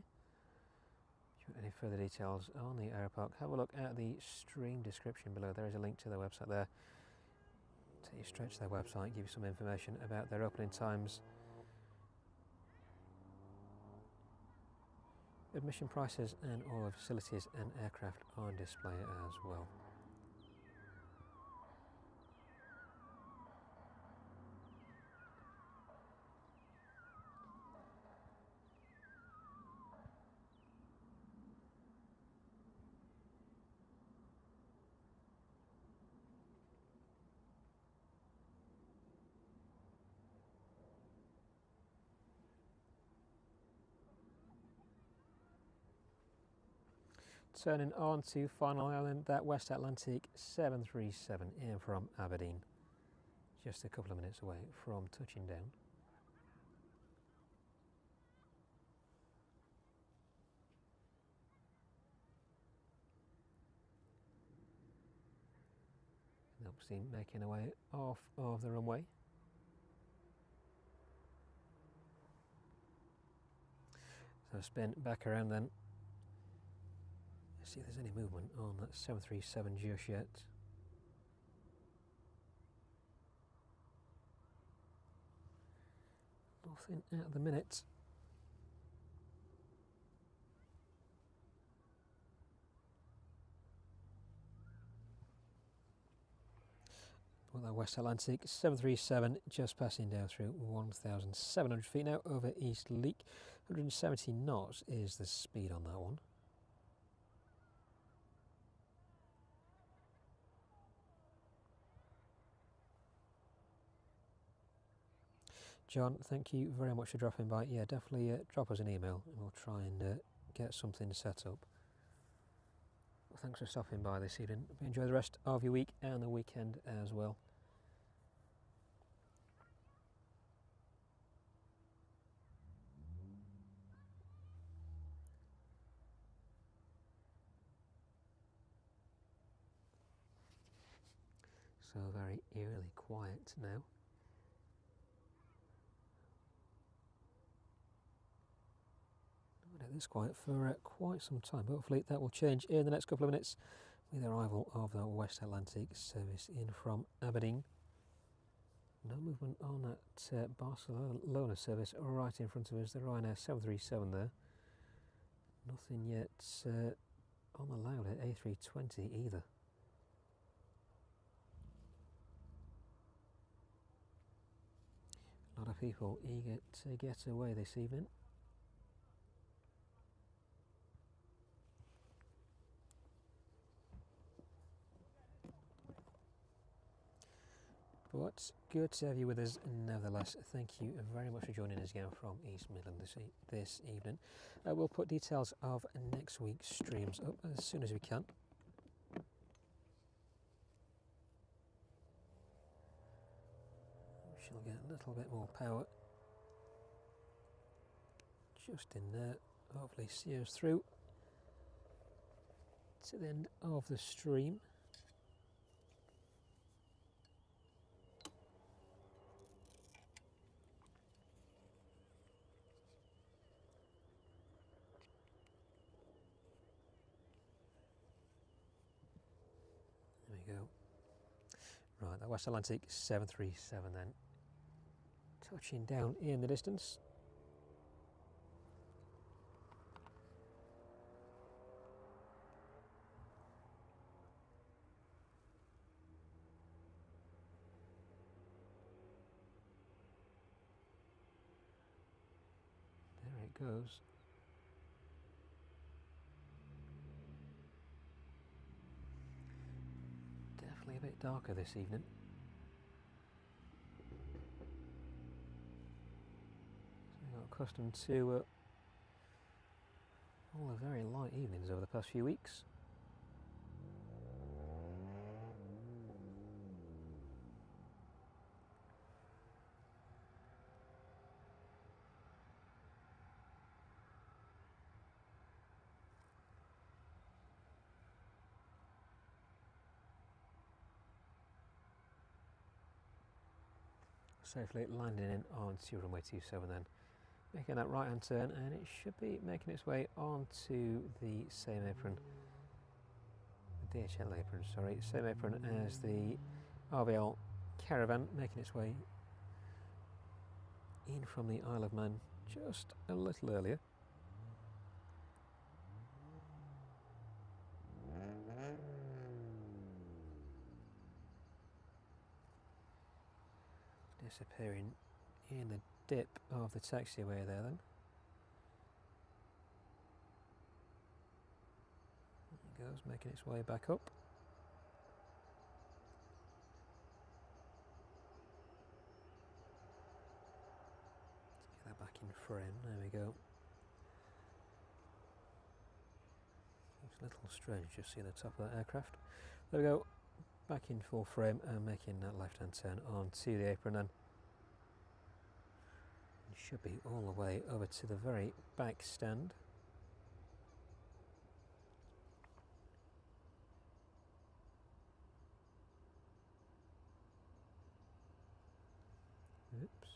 If you want any further details on the Aeropark, have a look at the stream description below. There is a link to their website there. Take you straight to their website, give you some information about their opening times, admission prices, and all the facilities and aircraft are on display as well. Turning on to final island, that West Atlantic 737 in from Aberdeen. Just a couple of minutes away from touching down. They'll be seen making their way off of the runway. So spin back around then. See if there's any movement on that 737 just yet. Nothing at the minute. Well, that West Atlantic 737 just passing down through 1,700 feet now over East Leak. 170 knots is the speed on that one. John, thank you very much for dropping by. Yeah, definitely drop us an email and we'll try and get something set up. Well, thanks for stopping by this evening. Enjoy the rest of your week and the weekend as well. So very eerily quiet now. Not at this quiet for quite some time. Hopefully that will change in the next couple of minutes with the arrival of the West Atlantic service in from Aberdeen. No movement on that Barcelona service right in front of us, the Ryanair 737 there. Nothing yet on the Lauda A320 either. A lot of people eager to get away this evening. But good to have you with us nevertheless. Thank you very much for joining us again from East Midlands this evening. We'll put details of next week's streams up as soon as we can. We shall get a little bit more power just in there. Hopefully see us through to the end of the stream. There we go. Right, that West Atlantic 737 then. Touching down in the distance. There it goes. Definitely a bit darker this evening. So we got accustomed to all the very light evenings over the past few weeks. Safely landing in onto runway 27 then, making that right hand turn, and it should be making its way onto the same apron, the DHL apron, sorry, same apron as the RVL Caravan, making its way in from the Isle of Man just a little earlier. Disappearing in the dip of the taxiway there then. There it goes, making its way back up. Let's get that back in frame, there we go. Looks a little strange just seeing the top of that aircraft. There we go, back in full frame and making that left hand turn onto the apron then. It should be all the way over to the very back stand. Oops.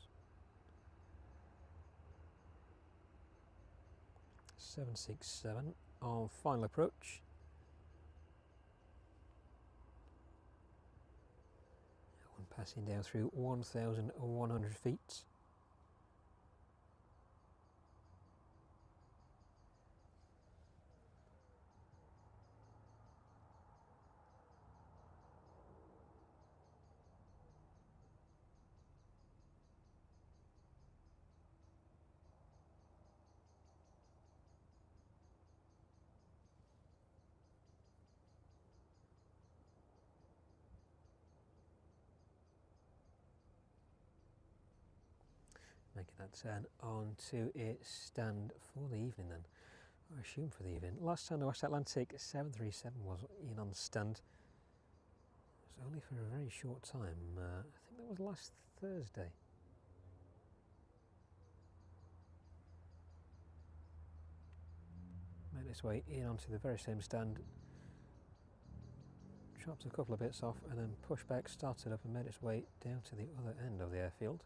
767 on final approach. That one passing down through 1,100 feet. Making that turn onto its stand for the evening then, I assume for the evening. Last time the West Atlantic 737 was in on stand, it was only for a very short time. I think that was last Thursday. Made its way in onto the very same stand, chopped a couple of bits off and then pushed back, started up and made its way down to the other end of the airfield.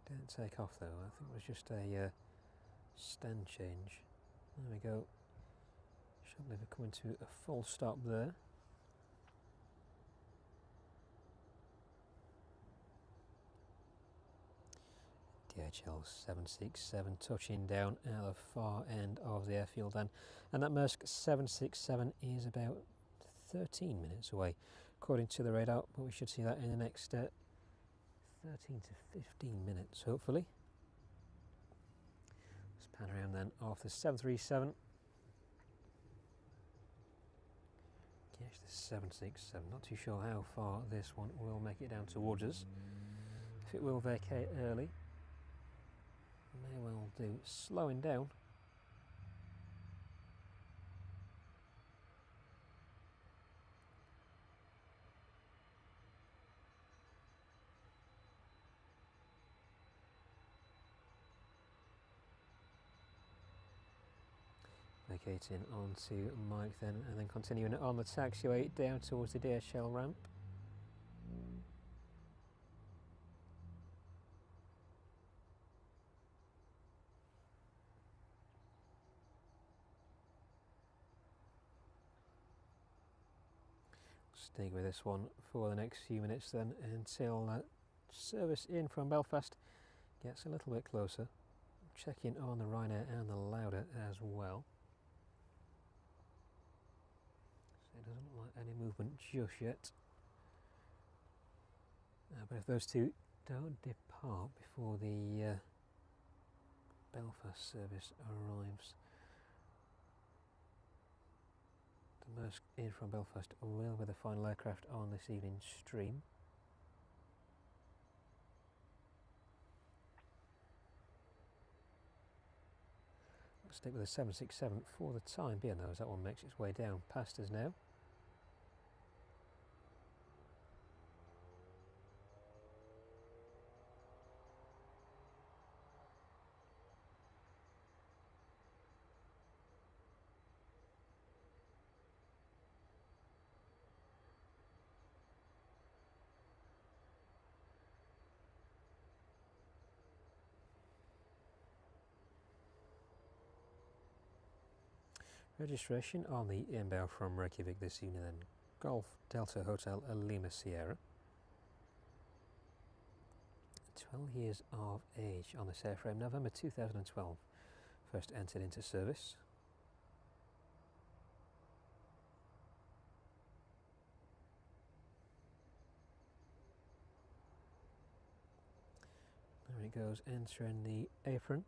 Didn't take off though, I think it was just a stand change. There we go. Shall be coming to a full stop there. DHL 767 touching down at the far end of the airfield then, and that Maersk 767 is about 13 minutes away according to the radar, but we should see that in the next 13 to 15 minutes hopefully. Let's pan around then off the 737. catch the 767. Not too sure how far this one will make it down towards us. If it will vacate early, may well do. Slowing down. Vacating onto Mike then, and then continuing on the taxiway down towards the DHL ramp. Stay with this one for the next few minutes then, until that service in from Belfast gets a little bit closer. Checking on the Ryanair and the Lauda as well. So it doesn't look like any movement just yet. But if those two don't depart before the Belfast service arrives, the Maersk in from Belfast will be the final aircraft on this evening's stream. Let's stick with the 767 for the time being though, as that one makes its way down past us now. Registration on the inbound from Reykjavik this evening then. Golf Delta Hotel Lima Sierra. 12 years of age on this airframe, November 2012. First entered into service. There it goes, entering the apron.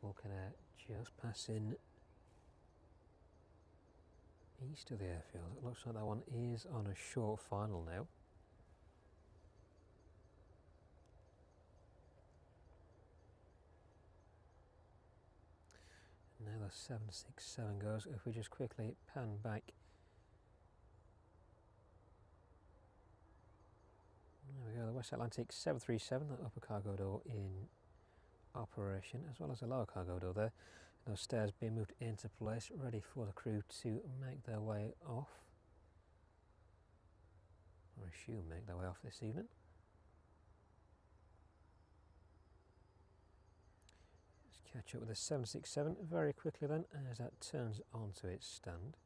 Vulcan just passing east of the airfield. It looks like that one is on a short final now. Now the 767 goes. If we just quickly pan back. There we go, the West Atlantic 737, that upper cargo door in operation, as well as a lower cargo door there. Those stairs being moved into place, ready for the crew to make their way off, or assume make their way off this evening. Let's catch up with the 767 very quickly then, as that turns onto its stand.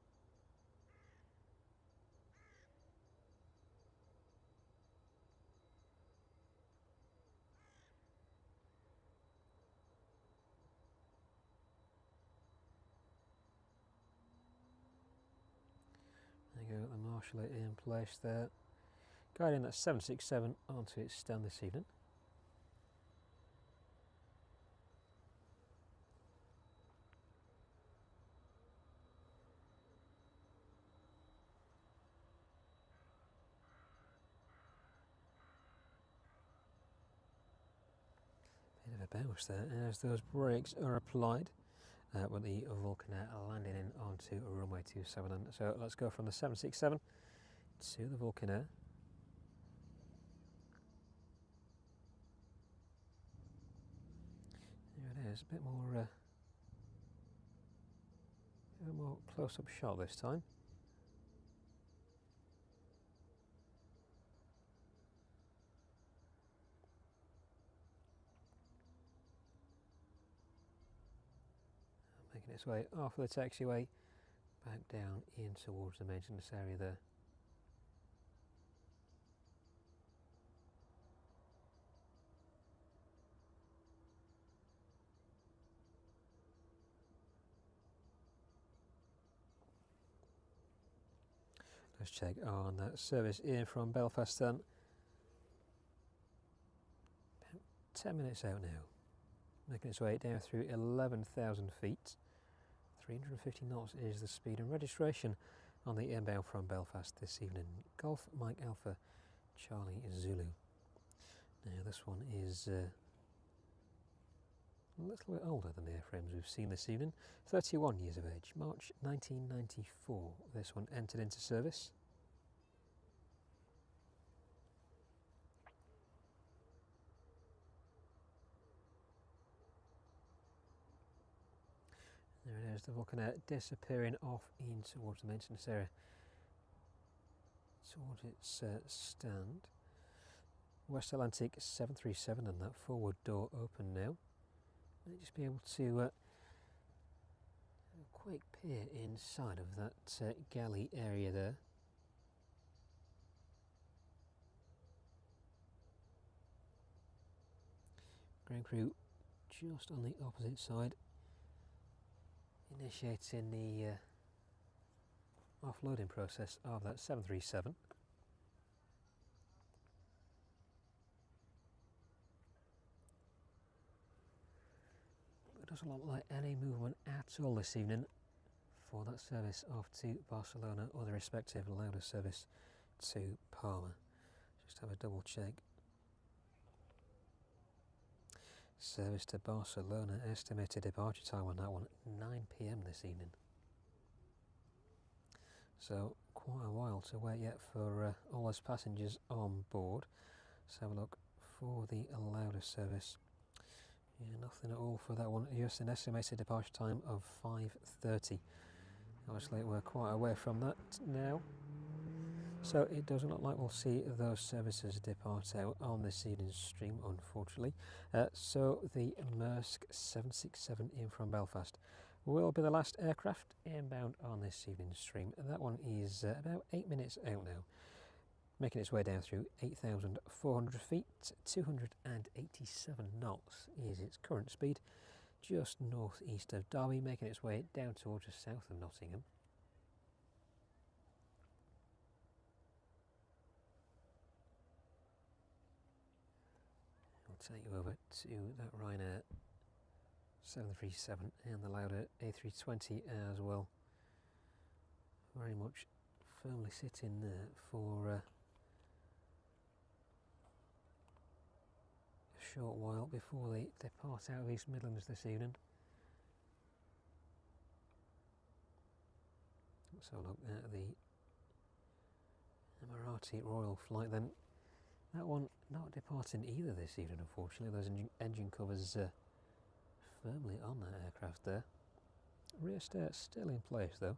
There you go, the marshal in place there, guiding that 767 onto its stand this evening. Bit of a bounce there as those brakes are applied. With the Vulcan landing in onto runway 27. So let's go from the 767 to the Vulcan Air. There it is, a bit more close-up shot this time. Making its way off the taxiway, back down in towards the maintenance area there. First check on that service in from Belfast then. About 10 minutes out now. Making its way down through 11,000 feet. 350 knots is the speed, and registration on the inbound from Belfast this evening. Golf Mike Alpha Charlie Zulu. Now this one is a little bit older than the airframes we've seen this evening. 31 years of age. March 1994 this one entered into service. There it is, the Vulcan disappearing off in towards the maintenance area, towards its stand. West Atlantic 737 and that forward door open now. Might just be able to have a quick peer inside of that galley area there. Ground crew just on the opposite side, initiating the offloading process of that 737. It doesn't look like any movement at all this evening for that service off to Barcelona or the respective Lauda service to Palma. Just have a double check. Service to Barcelona, estimated departure time on that one, 9 PM this evening. So quite a while to wait yet for all those passengers on board. Let's have a look for the Lauda service. Yeah, nothing at all for that one. Just an estimated departure time of 5:30. Obviously we're quite away from that now. So it doesn't look like we'll see those services depart out on this evening's stream, unfortunately. So the Maersk 767 in from Belfast will be the last aircraft inbound on this evening's stream. That one is about 8 minutes out now, making its way down through 8,400 feet. 287 knots is its current speed, just northeast of Derby, making its way down towards the south of Nottingham. I'll take you over to that Ryanair 737 and the Lauda A320 as well. Very much firmly sitting there for a short while before they depart out of East Midlands this evening. Let's have a look at the Emirati Royal flight then. That one not departing either this evening, unfortunately. Those engine covers firmly on that aircraft there. Rear stair still in place though.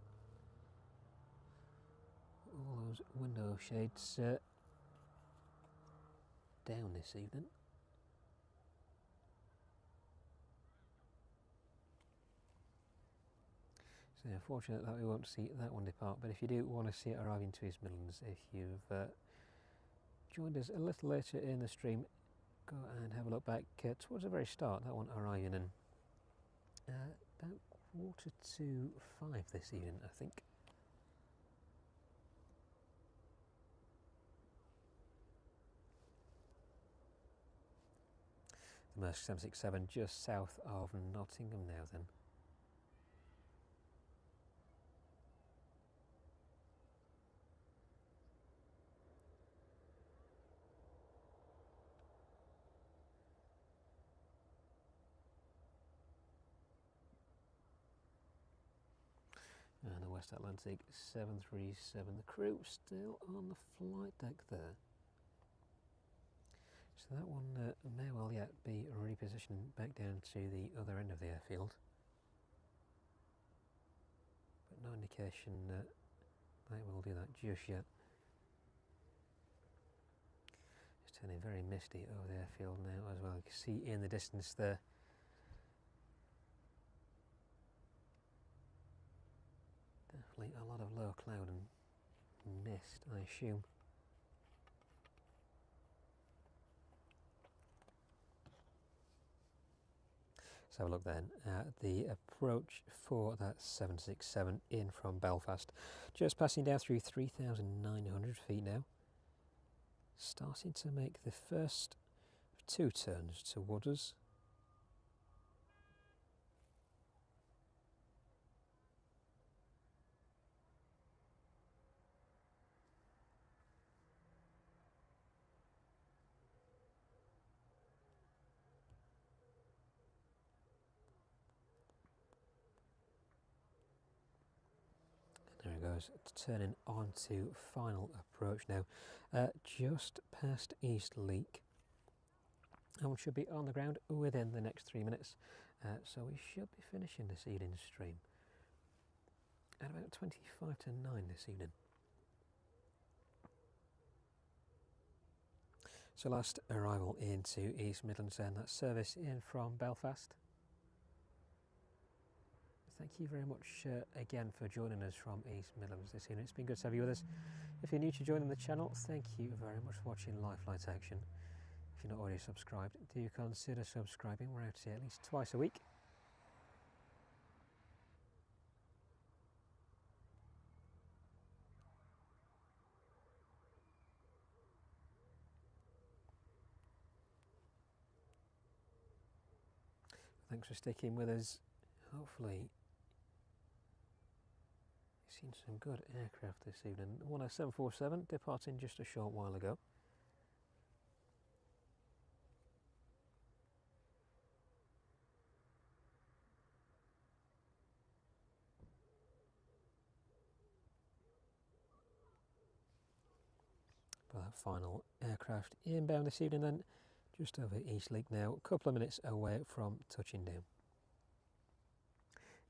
All those window shades down this evening. So unfortunate that we won't see that one depart, but if you do want to see it arriving to East Midlands, if you've joined us a little later in the stream, go and have a look back towards the very start. That one arriving in about 4:45 this evening, I think. The Maersk 767 just south of Nottingham now then. And the West Atlantic 737, the crew still on the flight deck there. So that one may well yet be repositioned back down to the other end of the airfield. But no indication that it will do that just yet. It's turning very misty over the airfield now as well. You can see in the distance there. Definitely a lot of low cloud and mist, I assume. Let's have a look then at the approach for that 767 in from Belfast. Just passing down through 3,900 feet now. Starting to make the first 2 turns towards us. There it goes, turning on to final approach now, just past East Leak, and we should be on the ground within the next 3 minutes, so we should be finishing this evening's stream at about 25 to 9 this evening. So last arrival into East Midlands then, that service in from Belfast. Thank you very much again for joining us from East Midlands this evening. It's been good to have you with us. If you're new to joining the channel, thank you very much for watching live flight action. If you're not already subscribed, do consider subscribing. We're out here at least twice a week. Thanks for sticking with us. Hopefully you've seen some good aircraft this evening. 747 departing just a short while ago. But that final aircraft inbound this evening then, just over East Leak now, a couple of minutes away from touching down.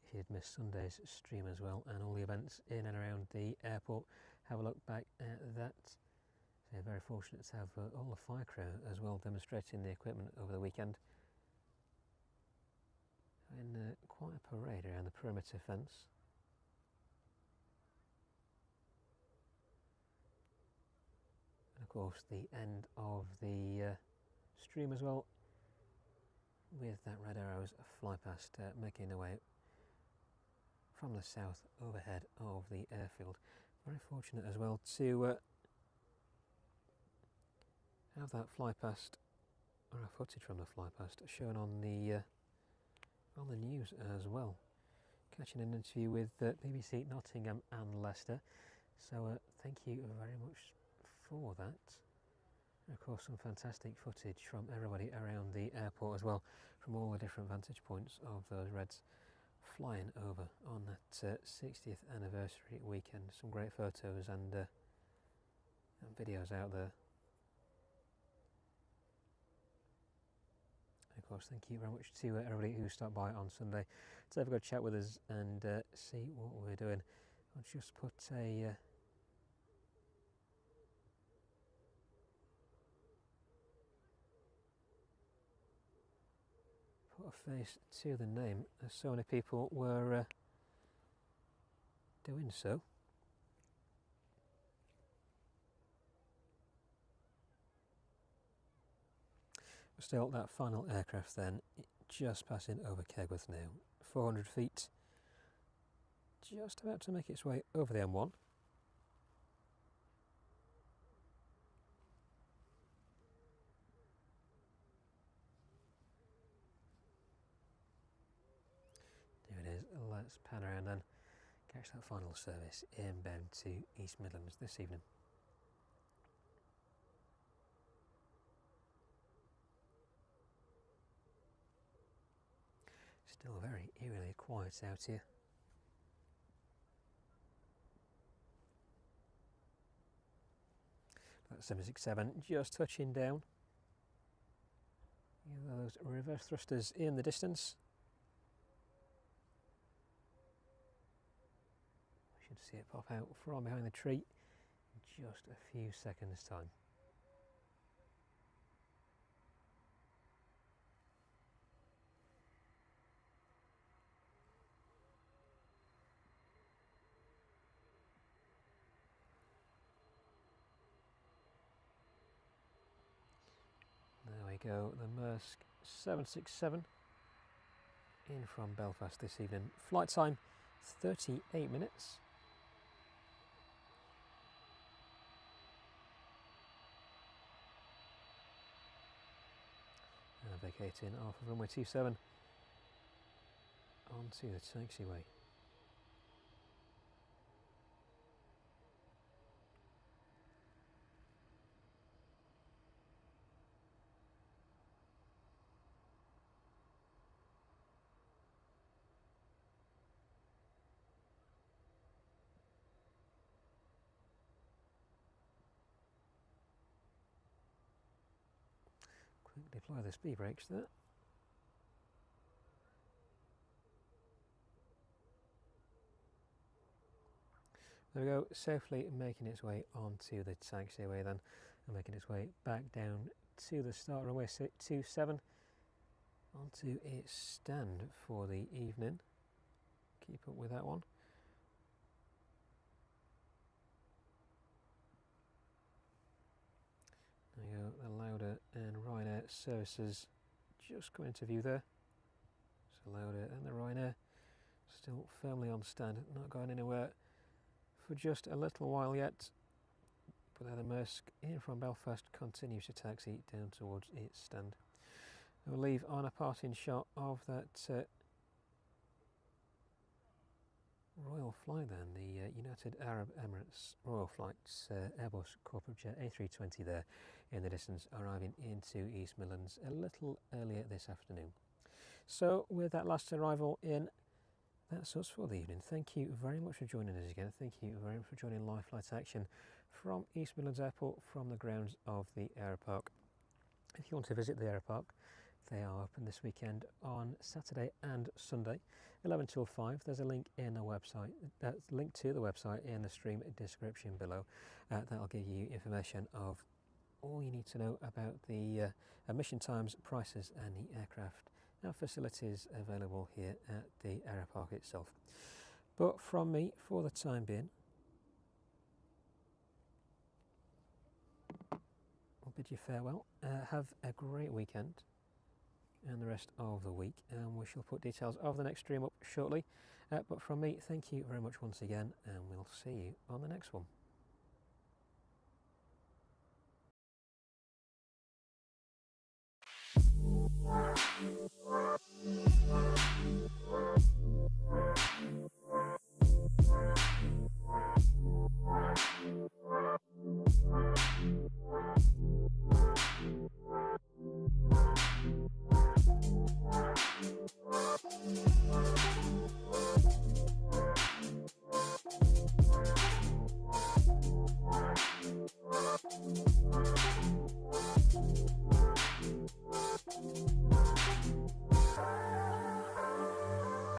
If you'd missed Sunday's stream as well and all the events in and around the airport, have a look back at that. So very fortunate to have all the fire crew as well demonstrating the equipment over the weekend. In quite a parade around the perimeter fence. And of course the end of the stream as well, with that red arrows fly past making their way from the south overhead of the airfield. Very fortunate as well to have that fly past, or footage from the fly past, shown on the news as well. Catching an interview with BBC Nottingham and Leicester. So thank you very much for that. And of course some fantastic footage from everybody around the airport as well, from all the different vantage points of those Reds flying over on that 60th anniversary weekend. Some great photos and videos out there. And of course thank you very much to everybody who stopped by on Sunday to have a good chat with us and see what we're doing. I'll just put a put a face to the name, as so many people were doing so. Still, that final aircraft then, just passing over Kegworth now, 400 feet, just about to make its way over the M1. There it is, let's pan around then, catch that final service inbound to East Midlands this evening. Still very eerily quiet out here. That 767 just touching down. You know, those reverse thrusters in the distance. We should see it pop out from behind the tree in just a few seconds' time. There we go, the Maersk 767. in from Belfast this evening. Flight time 38 minutes. Vacating off of runway 27 onto the taxiway. Quick deploy the speed brakes there. There we go, safely making its way onto the taxiway then, and making its way back down to the start runway 27, onto its stand for the evening. Keep up with that one. There you go, the Lauda and Ryanair services just come into view there. So Lauda and the Ryanair still firmly on stand, not going anywhere for just a little while yet. But there the Maersk in from Belfast continues to taxi down towards its stand. We'll leave on a parting shot of that Royal flight then, the United Arab Emirates Royal Flights Airbus corporate jet A320 there in the distance, arriving into East Midlands a little earlier this afternoon. So with that last arrival in, that's us for the evening. Thank you very much for joining us again. Thank you very much for joining live flight action from East Midlands Airport, from the grounds of the Aeropark. If you want to visit the Aeropark, they are open this weekend on Saturday and Sunday, 11 till 5. There's a link in the website, link to the website in the stream description below. That'll give you information of all you need to know about the admission times, prices and the aircraft and facilities available here at the Aeropark itself. But from me, for the time being, I'll bid you farewell. Have a great weekend and the rest of the week, and we shall put details of the next stream up shortly. But from me, thank you very much once again, and we'll see you on the next one.